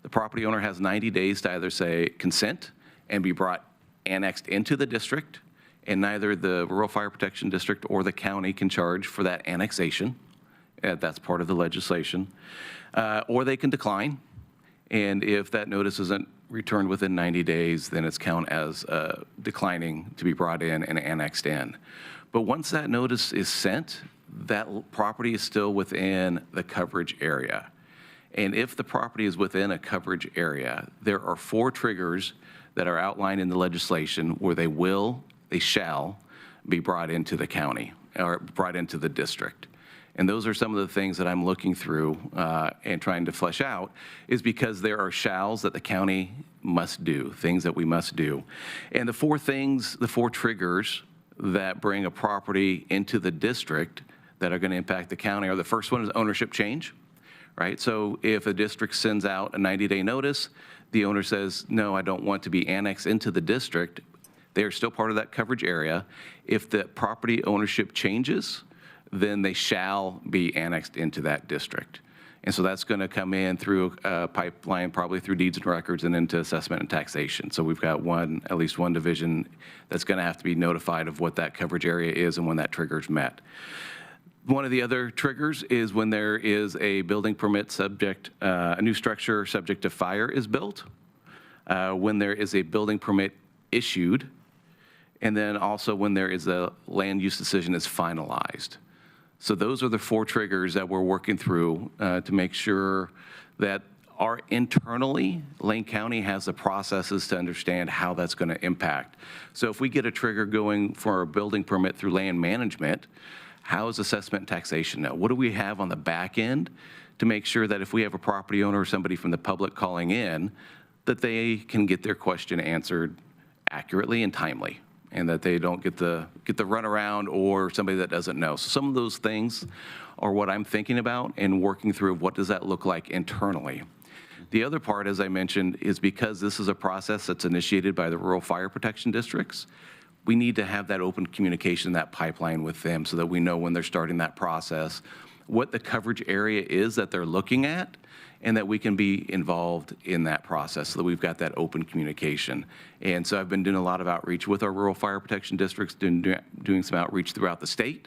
Speaker 2: The property owner has 90 days to either say consent and be brought annexed into the district, and neither the Rural Fire Protection District or the county can charge for that annexation. That's part of the legislation. Or they can decline. And if that notice isn't returned within 90 days, then it's counted as declining to be brought in and annexed in. But once that notice is sent, that property is still within the coverage area. And if the property is within a coverage area, there are 4 triggers that are outlined in the legislation where they shall be brought into the county or brought into the district. And those are some of the things that I'm looking through and trying to flesh out, is because there are shalls that the county must do, things that we must do. And the 4 triggers that bring a property into the district that are going to impact the county are the first one is ownership change, right? So if a district sends out a 90-day notice, the owner says, no, I don't want to be annexed into the district, they are still part of that coverage area. If the property ownership changes, then they shall be annexed into that district. And so that's going to come in through a pipeline, probably through deeds and records and into assessment and taxation. So we've got at least one division that's going to have to be notified of what that coverage area is and when that trigger is met. One of the other triggers is when there is a building permit subject, a new structure subject to fire is built, when there is a building permit issued, and then also when there is a land use decision is finalized. So those are the 4 triggers that we're working through to make sure that internally, Lane County has the processes to understand how that's going to impact. So if we get a trigger going for a building permit through land management, how is assessment and taxation now? What do we have on the back end to make sure that if we have a property owner or somebody from the public calling in, that they can get their question answered accurately and timely, and that they don't get the runaround or somebody that doesn't know. So some of those things are what I'm thinking about and working through what does that look like internally. The other part, as I mentioned, is because this is a process that's initiated by the rural fire protection districts, we need to have that open communication, that pipeline with them so that we know when they're starting that process, what the coverage area is that they're looking at, and that we can be involved in that process so that we've got that open communication. And so I've been doing a lot of outreach with our rural fire protection districts, doing some outreach throughout the state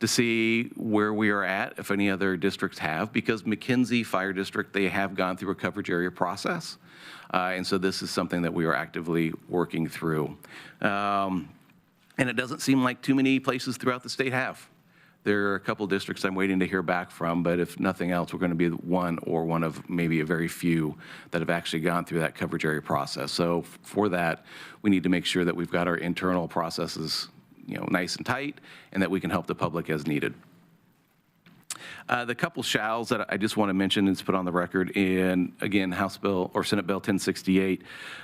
Speaker 2: to see where we are at, if any other districts have, because McKenzie Fire District, they have gone through a coverage area process. And so this is something that we are actively working through. And it doesn't seem like too many places throughout the state have. There are a couple districts I'm waiting to hear back from, but if nothing else, we're going to be one of maybe a very few that have actually gone through that coverage area process. So for that, we need to make sure that we've got our internal processes, nice and tight, and that we can help the public as needed. The couple shalls that I just want to mention and put on the record in, again, House Bill or Senate Bill 1068,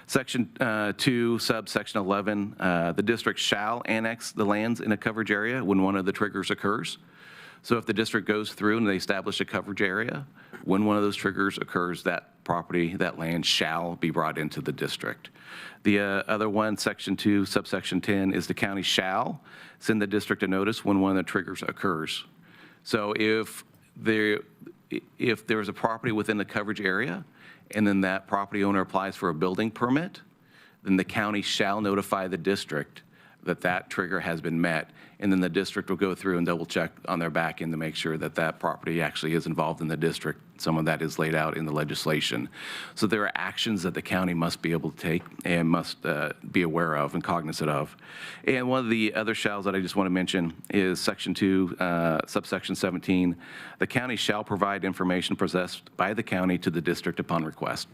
Speaker 2: Section 2, subsection 11, the district shall annex the lands in a coverage area when one of the triggers occurs. So if the district goes through and they establish a coverage area, when one of those triggers occurs, that property, that land shall be brought into the district. The other one, Section 2, subsection 10, is the county shall send the district a notice when one of the triggers occurs. So if there's a property within the coverage area and then that property owner applies for a building permit, then the county shall notify the district that that trigger has been met, and then the district will go through and double check on their back end to make sure that that property actually is involved in the district. Some of that is laid out in the legislation. So there are actions that the county must be able to take and must be aware of and cognizant of. And one of the other shalls that I just want to mention is Section 2, subsection 17. The county shall provide information possessed by the county to the district upon request.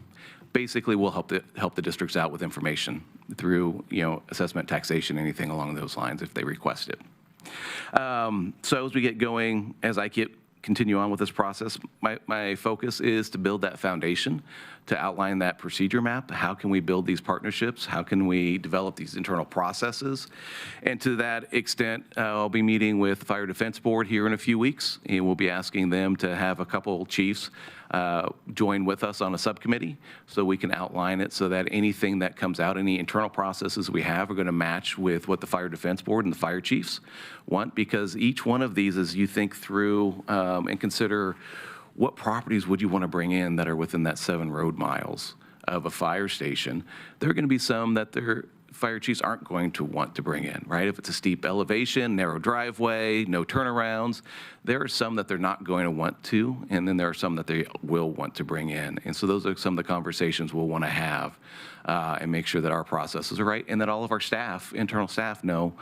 Speaker 2: Basically, we'll help the districts out with information through, assessment, taxation, anything along those lines if they request it. So as we get going, as I continue on with this process, my focus is to build that foundation, to outline that procedure map. How can we build these partnerships? How can we develop these internal processes? And to that extent, I'll be meeting with the Fire Defense Board here in a few weeks, and we'll be asking them to have a couple chiefs join with us on a subcommittee so we can outline it so that anything that comes out, any internal processes we have are going to match with what the Fire Defense Board and the fire chiefs want, because each one of these, as you think through and consider what properties would you want to bring in that are within that 7 road miles of a fire station, there are going to be some that their fire chiefs aren't going to want to bring in, right? If it's a steep elevation, narrow driveway, no turnarounds, there are some that they're not going to want to, and then there are some that they will want to bring in. And so those are some of the conversations we'll want to have and make sure that our processes are right and that all of our staff, internal staff, know,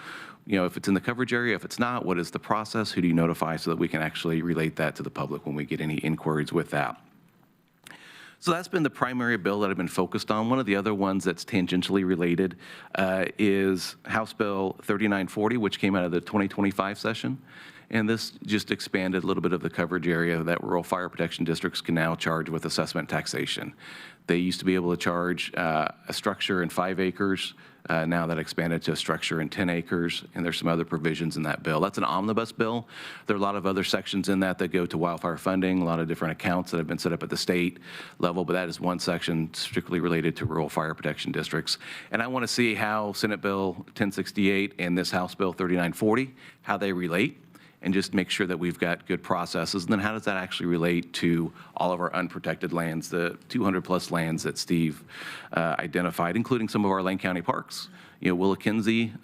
Speaker 2: if it's in the coverage area, if it's not, what is the process, who do you notify so that we can actually relate that to the public when we get any inquiries with that. So that's been the primary bill that I've been focused on. One of the other ones that's tangentially related is House Bill 3940, which came out of the 2025 session. And this just expanded a little bit of the coverage area that rural fire protection districts can now charge with assessment taxation. They used to be able to charge a structure in 5 acres. Now that expanded to a structure in 10 acres, and there's some other provisions in that bill. That's an omnibus bill. There are a lot of other sections in that go to wildfire funding, a lot of different accounts that have been set up at the state level, but that is one section strictly related to rural fire protection districts. And I want to see how Senate Bill 1068 and this House Bill 3940, how they relate, and just make sure that we've got good processes. And then how does that actually relate to all of our unprotected lands, the 200-plus lands that Steve identified, including some of our Lane County parks? You know, Willamette,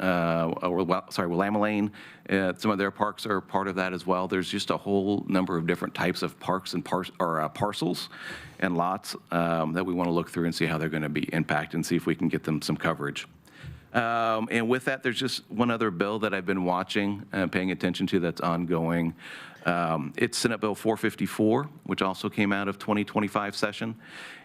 Speaker 2: some of their parks are part of that as well. There's just a whole number of different types of parks and parcels and lots that we want to look through and see how they're going to be impacted and see if we can get them some coverage. And with that, there's just one other bill that I've been watching and paying attention to that's ongoing. It's Senate Bill 454, which also came out of 2025 session.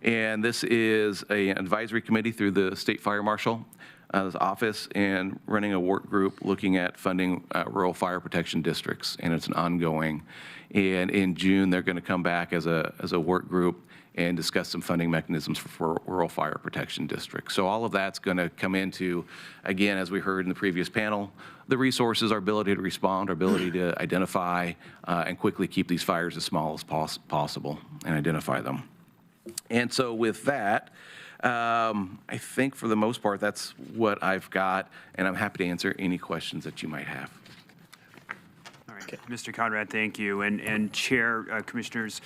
Speaker 2: And this is an advisory committee through the State Fire Marshal's office and running a work group looking at funding rural fire protection districts. And it's an ongoing. And in June, they're going to come back as a work group and discuss some funding mechanisms for rural fire protection districts. So all of that's going to come into, again, as we heard in the previous panel, the resources, our ability to respond, our ability to identify and quickly keep these fires as small as possible and identify them. And so with that, I think for the most part, that's what I've got, and I'm happy to answer any questions that you might have.
Speaker 14: All right, Mr. Conrad, thank you. And Chair, Commissioners,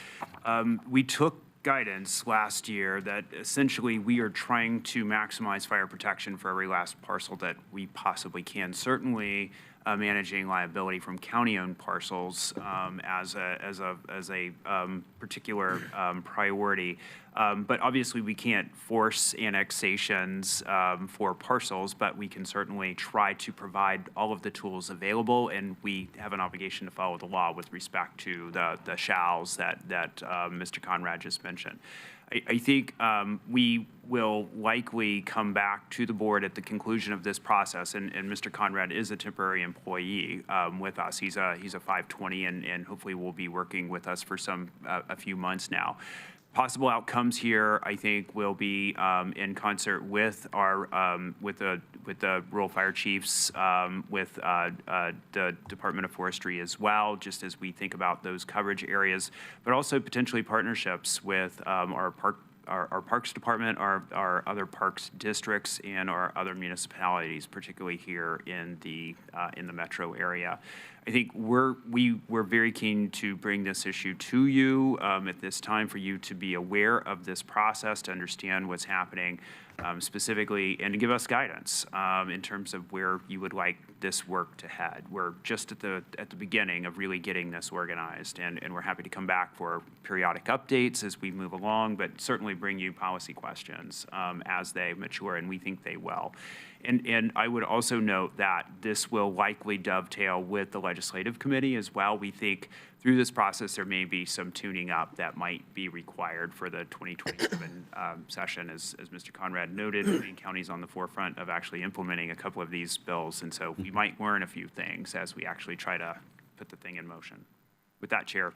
Speaker 14: we took guidance last year that essentially we are trying to maximize fire protection for every last parcel that we possibly can. Certainly managing liability from county-owned parcels as a particular priority. But obviously we can't force annexations for parcels, but we can certainly try to provide all of the tools available, and we have an obligation to follow the law with respect to the shalls that Mr. Conrad just mentioned. I think we will likely come back to the board at the conclusion of this process, and Mr. Conrad is a temporary employee with us. He's a 520, and hopefully will be working with us for a few months now. Possible outcomes here, I think, will be in concert with our with the rural fire chiefs, with the Department of Forestry as well, just as we think about those coverage areas, but also potentially partnerships with our Parks Department, our other parks districts, and our other municipalities, particularly here in the metro area. I think we're very keen to bring this issue to you at this time for you to be aware of this process, to understand what's happening specifically, and to give us guidance in terms of where you would like this work to head. We're just at the beginning of really getting this organized, and we're happy to come back for periodic updates as we move along, but certainly bring you policy questions as they mature, and we think they will. And I would also note that this will likely dovetail with the legislative committee as well. We think through this process there may be some tuning up that might be required for the 2027 session. As Mr. Conrad noted, Lane County's on the forefront of actually implementing a couple of these bills, and so we might learn a few things as we actually try to put the thing in motion. With that, Chair.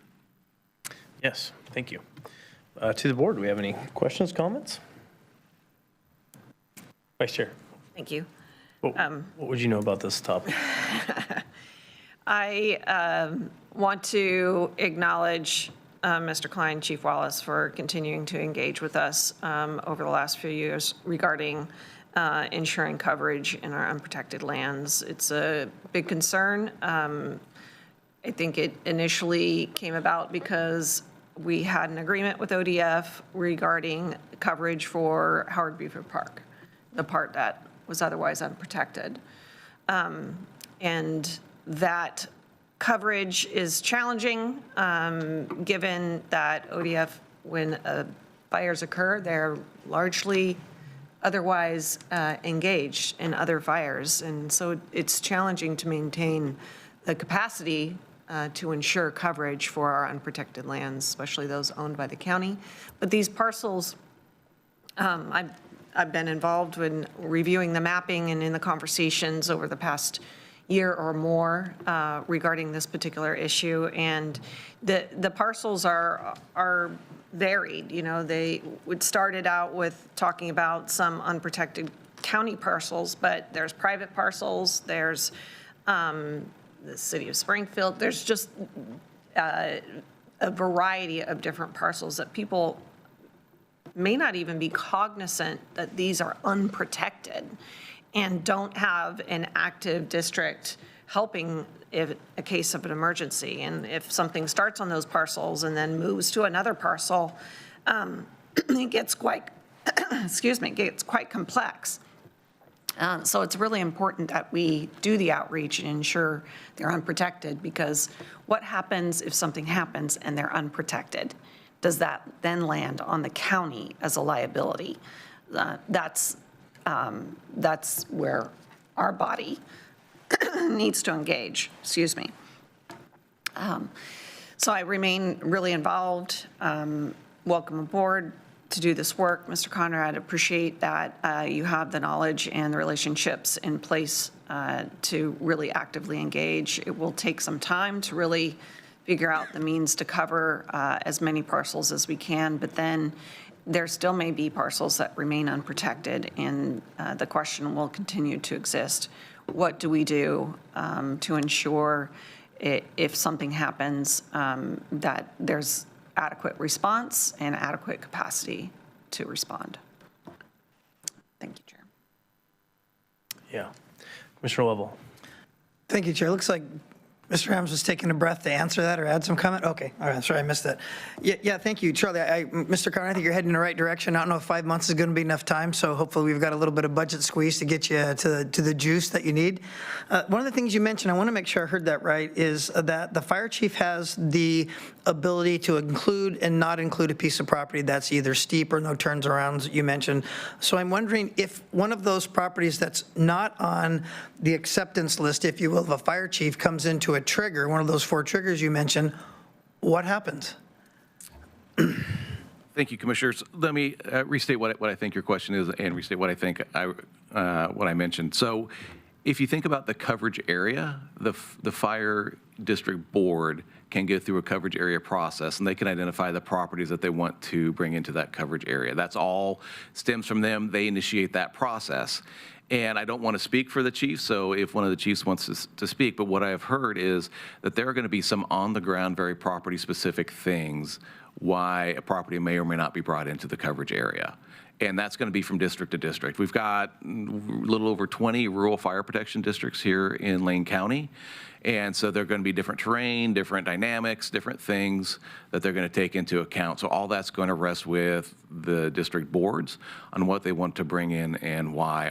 Speaker 1: Yes, thank you. To the board, do we have any questions, comments? Vice Chair.
Speaker 9: Thank you.
Speaker 1: What would you know about this topic?
Speaker 9: I want to acknowledge Mr. Klein, Chief Wallace, for continuing to engage with us over the last few years regarding ensuring coverage in our unprotected lands. It's a big concern. I think it initially came about because we had an agreement with ODF regarding coverage for Howard Buford Park, the part that was otherwise unprotected. And that coverage is challenging, given that ODF, when fires occur, they're largely otherwise engaged in other fires. And so it's challenging to maintain the capacity to ensure coverage for our unprotected lands, especially those owned by the county. But these parcels, I've been involved in reviewing the mapping and in the conversations over the past year or more regarding this particular issue. And the parcels are varied. You know, they started out with talking about some unprotected county parcels, but there's private parcels, there's the city of Springfield, there's just a variety of different parcels that people may not even be cognizant that these are unprotected and don't have an active district helping in a case of an emergency. And if something starts on those parcels and then moves to another parcel, it gets quite, excuse me, gets quite complex. So it's really important that we do the outreach and ensure they're unprotected, because what happens if something happens and they're unprotected? Does that then land on the county as a liability? That's where our body needs to engage, excuse me. So I remain really involved. Welcome aboard to do this work. Mr. Conrad, appreciate that you have the knowledge and the relationships in place to really actively engage. It will take some time to really figure out the means to cover as many parcels as we can, but then there still may be parcels that remain unprotected, and the question will continue to exist. What do we do to ensure if something happens that there's adequate response and adequate capacity to respond? Thank you, Chair.
Speaker 1: Yeah. Commissioner Lovell.
Speaker 7: Thank you, Chair. Looks like Mr. Adams was taking a breath to answer that or add some comment? Okay, all right, sorry, I missed that. Yeah, thank you, Charlie. Mr. Conrad, I think you're heading in the right direction. I don't know if 5 months is going to be enough time, so hopefully we've got a little bit of budget squeeze to get you to the juice that you need. One of the things you mentioned, I want to make sure I heard that right, is that the fire chief has the ability to include and not include a piece of property that's either steep or no turns arounds you mentioned. So I'm wondering if one of those properties that's not on the acceptance list, if you will, of a fire chief comes into a trigger, one of those 4 triggers you mentioned, what happens?
Speaker 2: Thank you, Commissioners. Let me restate what I think your question is and restate what I think what I mentioned. So if you think about the coverage area, the Fire District Board can go through a coverage area process, and they can identify the properties that they want to bring into that coverage area. That's all stems from them. They initiate that process. And I don't want to speak for the chief, so if one of the chiefs wants to speak, but what I have heard is that there are going to be some on-the-ground, very property-specific things why a property may or may not be brought into the coverage area. And that's going to be from district to district. We've got a little over 20 rural fire protection districts here in Lane County. And so they're going to be different terrain, different dynamics, different things that they're going to take into account. So all that's going to rest with the district boards on what they want to bring in and why.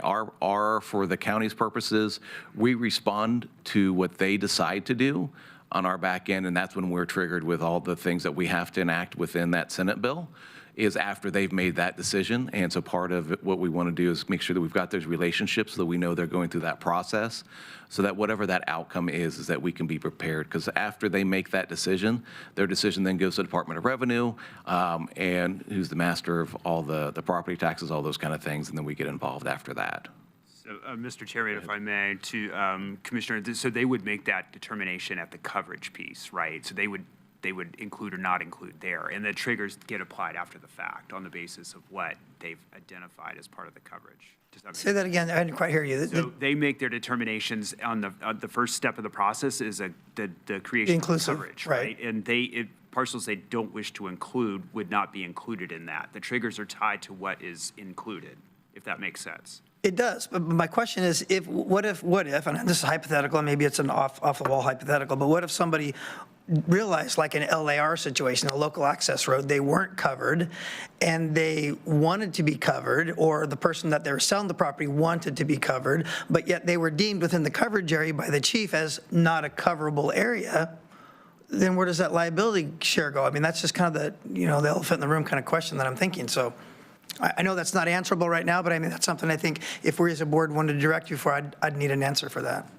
Speaker 2: For the county's purposes, we respond to what they decide to do on our back end, and that's when we're triggered with all the things that we have to enact within that Senate bill, is after they've made that decision. And so part of what we want to do is make sure that we've got those relationships so that we know they're going through that process, so that whatever that outcome is that we can be prepared. Because after they make that decision, their decision then goes to the Department of Revenue, and who's the master of all the property taxes, all those kind of things, and then we get involved after that.
Speaker 14: So, Mr. Chairman, if I may, to Commissioner, so they would make that determination at the coverage piece, right? So they would include or not include there, and the triggers get applied after the fact on the basis of what they've identified as part of the coverage. Does that make
Speaker 7: Say that again, I didn't quite hear you.
Speaker 14: So they make their determinations on the first step of the process is the creation
Speaker 7: Inclusive,
Speaker 14: of coverage,
Speaker 7: right.
Speaker 14: And parcels they don't wish to include would not be included in that. The triggers are tied to what is included, if that makes sense.
Speaker 7: It does, but my question is, what if, and this is hypothetical, and maybe it's an off-the-wall hypothetical, but what if somebody realized, like an LAR situation, a local access road, they weren't covered, and they wanted to be covered, or the person that they were selling the property wanted to be covered, but yet they were deemed within the coverage area by the chief as not a coverable area, then where does that liability share go? I mean, that's just kind of the elephant in the room kind of question that I'm thinking, so. I know that's not answerable right now, but I mean, that's something I think if we as a board wanted to direct you for, I'd need an answer for that.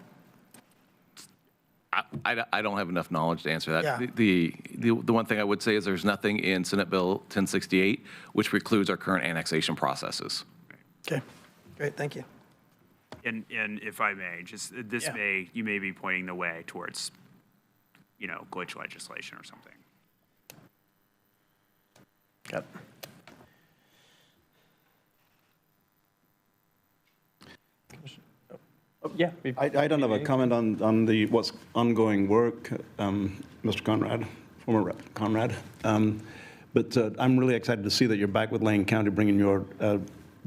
Speaker 2: I don't have enough knowledge to answer that.
Speaker 7: Yeah.
Speaker 2: The one thing I would say is there's nothing in Senate Bill 1068 which precludes our current annexation processes.
Speaker 7: Okay, great, thank you.
Speaker 14: And if I may, just this you may be pointing the way towards, glitch legislation or something.
Speaker 1: Yep. Yeah.
Speaker 6: I don't have a comment on the what's ongoing work, Mr. Conrad, former Rep. Conrad. But I'm really excited to see that you're back with Lane County, bringing your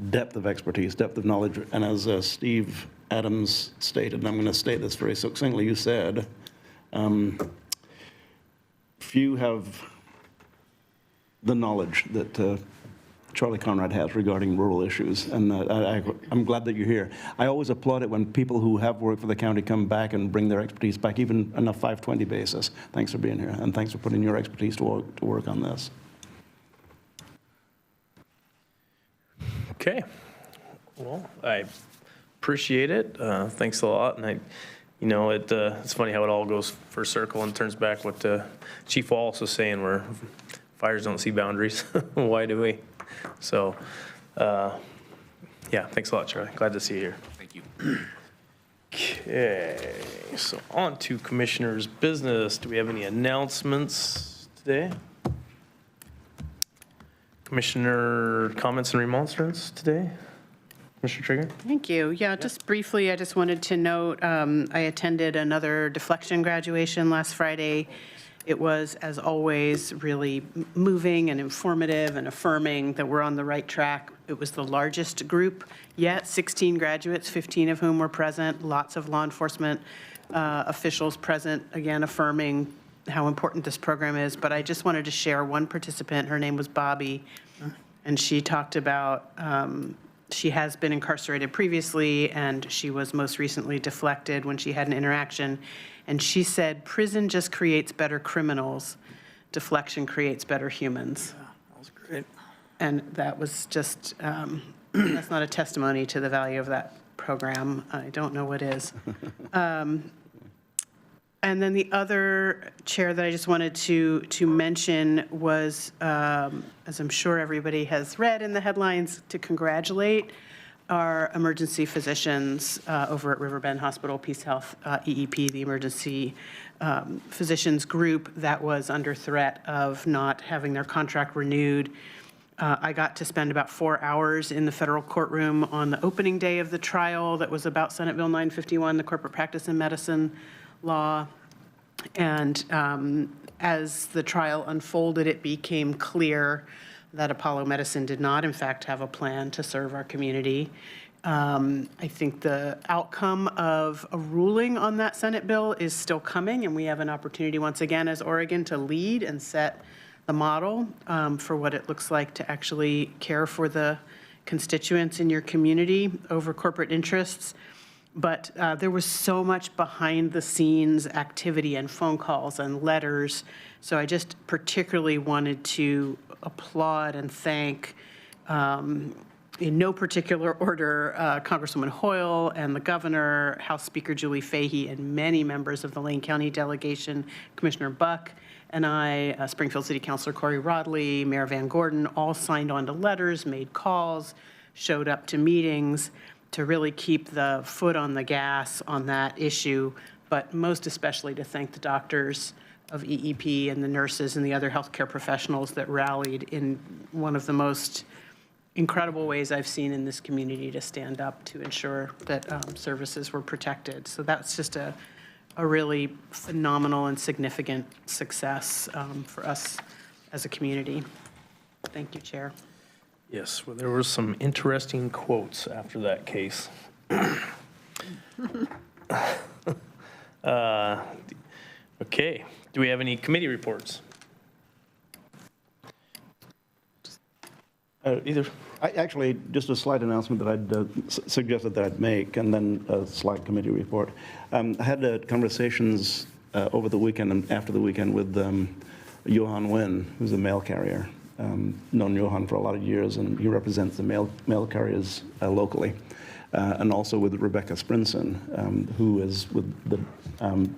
Speaker 6: depth of expertise, depth of knowledge. And as Steve Adams stated, and I'm going to state this very succinctly, you said, few have the knowledge that Charlie Conrad has regarding rural issues, and I'm glad that you're here. I always applaud it when people who have worked for the county come back and bring their expertise back, even on a 520 basis. Thanks for being here, and thanks for putting your expertise to work on this.
Speaker 1: Okay. Well, I appreciate it. Thanks a lot. And it's funny how it all goes full circle and turns back what Chief Wallace was saying, where fires don't see boundaries. Why do we? So, thanks a lot, Charlie. Glad to see you here.
Speaker 2: Thank you.
Speaker 1: Okay, so on to Commissioner's business. Do we have any announcements today? Commissioner comments and remonstrance today? Commissioner Trigger?
Speaker 8: Thank you. Yeah, just briefly, I just wanted to note, I attended another deflection graduation last Friday. It was, as always, really moving and informative and affirming that we're on the right track. It was the largest group yet, 16 graduates, 15 of whom were present, lots of law enforcement officials present, again, affirming how important this program is. But I just wanted to share one participant. Her name was Bobby, and she talked about she has been incarcerated previously, and she was most recently deflected when she had an interaction. And she said, prison just creates better criminals. Deflection creates better humans.
Speaker 7: Yeah, that was great.
Speaker 8: And that was just, that's not a testimony to the value of that program. I don't know what is. And then the other, Chair, that I just wanted to mention was, as I'm sure everybody has read in the headlines, to congratulate our emergency physicians over at Riverbend Hospital, Peace Health, EEP, the emergency physicians group that was under threat of not having their contract renewed. I got to spend about 4 hours in the federal courtroom on the opening day of the trial that was about Senate Bill 951, the corporate practice in medicine law. And as the trial unfolded, it became clear that Apollo Medicine did not, in fact, have a plan to serve our community. I think the outcome of a ruling on that Senate bill is still coming, and we have an opportunity once again as Oregon to lead and set the model for what it looks like to actually care for the constituents in your community over corporate interests. But there was so much behind the scenes activity and phone calls and letters. So I just particularly wanted to applaud and thank, in no particular order, Congresswoman Hoyle and the governor, House Speaker Julie Fahey, and many members of the Lane County delegation, Commissioner Buck and I, Springfield City Councilor Corey Rodley, Mayor Van Gordon, all signed on to letters, made calls, showed up to meetings to really keep the foot on the gas on that issue, but most especially to thank the doctors of EEP and the nurses and the other healthcare professionals that rallied in one of the most incredible ways I've seen in this community to stand up to ensure that services were protected. So that's just a really phenomenal and significant success for us as a community. Thank you, Chair.
Speaker 1: Yes, well, there were some interesting quotes after that case. Okay, do we have any committee reports?
Speaker 6: Actually, just a slight announcement that I'd suggested that I'd make, and then a slight committee report. I had conversations over the weekend and after the weekend with Johan Nguyen, who's a mail carrier. Known Johan for a lot of years, and he represents the mail carriers locally. And also with Rebecca Sprinson, who is with the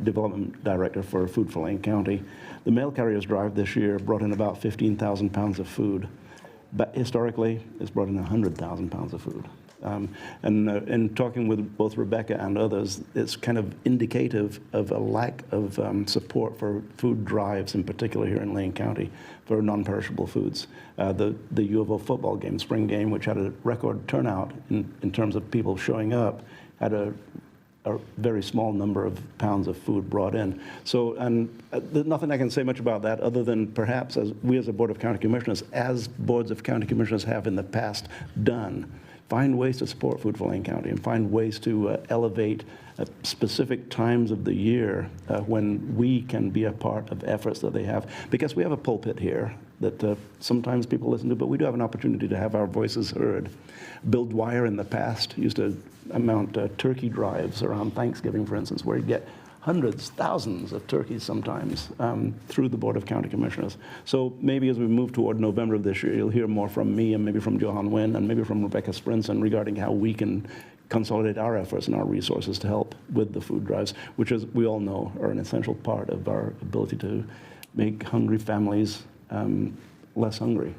Speaker 6: Development Director for Food for Lane County. The mail carriers drive this year brought in about 15,000 pounds of food. But historically, it's brought in 100,000 pounds of food. And in talking with both Rebecca and others, it's kind of indicative of a lack of support for food drives, in particular here in Lane County, for non-perishable foods. The U of O football game, spring game, which had a record turnout in terms of people showing up, had a very small number of pounds of food brought in. So, and there's nothing I can say much about that other than perhaps as we as a Board of County Commissioners, as boards of county commissioners have in the past done, find ways to support Food for Lane County and find ways to elevate specific times of the year when we can be a part of efforts that they have. Because we have a pulpit here that sometimes people listen to, but we do have an opportunity to have our voices heard. Bill Dwyer in the past used to mount turkey drives around Thanksgiving, for instance, where he'd get hundreds, thousands of turkeys sometimes through the Board of County Commissioners. So maybe as we move toward November of this year, you'll hear more from me and maybe from Johan Nguyen and maybe from Rebecca Sprinson regarding how we can consolidate our efforts and our resources to help with the food drives, which, as we all know, are an essential part of our ability to make hungry families less hungry.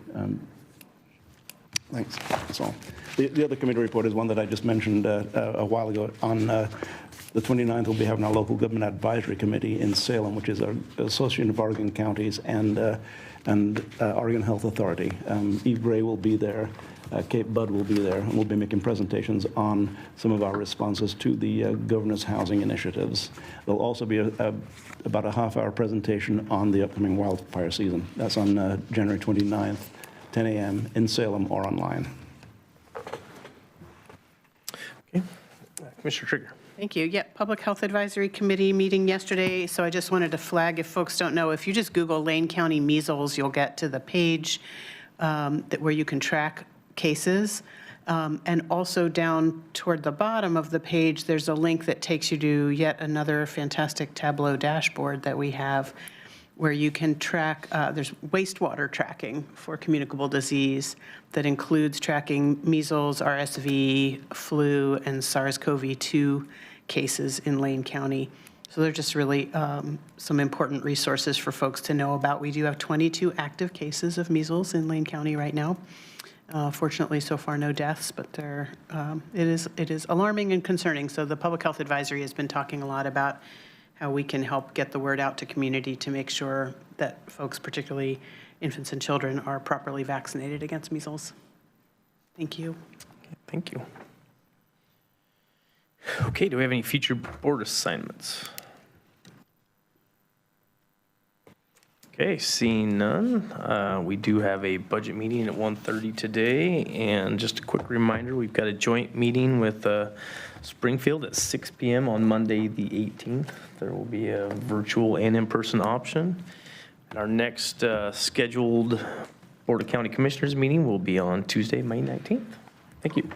Speaker 6: Thanks. That's all. The other committee report is one that I just mentioned a while ago. On the 29th, we'll be having our local government advisory committee in Salem, which is an association of Oregon counties and Oregon Health Authority. Eve Gray will be there. Kate Budd will be there, and we'll be making presentations on some of our responses to the governor's housing initiatives. There'll also be about a half-hour presentation on the upcoming wildfire season. That's on January 29th, 10 a.m. in Salem or online.
Speaker 1: Okay. Commissioner Trigger.
Speaker 8: Thank you. Yeah, Public Health Advisory Committee meeting yesterday, so I just wanted to flag, if folks don't know, if you just Google Lane County measles, you'll get to the page where you can track cases. And also down toward the bottom of the page, there's a link that takes you to yet another fantastic Tableau dashboard that we have where you can track, there's wastewater tracking for communicable disease that includes tracking measles, RSV, flu, and SARS-CoV-2 cases in Lane County. So they're just really some important resources for folks to know about. We do have 22 active cases of measles in Lane County right now. Fortunately, so far, no deaths, but it is alarming and concerning. So the Public Health Advisory has been talking a lot about how we can help get the word out to community to make sure that folks, particularly infants and children, are properly vaccinated against measles. Thank you.
Speaker 1: Okay, thank you. Okay, do we have any future board assignments? Okay, seeing none, we do have a budget meeting at 1:30 today, and just a quick reminder, we've got a joint meeting with Springfield at 6 p.m. on Monday, the 18th. There will be a virtual and in-person option. And our next scheduled Board of County Commissioners meeting will be on Tuesday, May 19th. Thank you.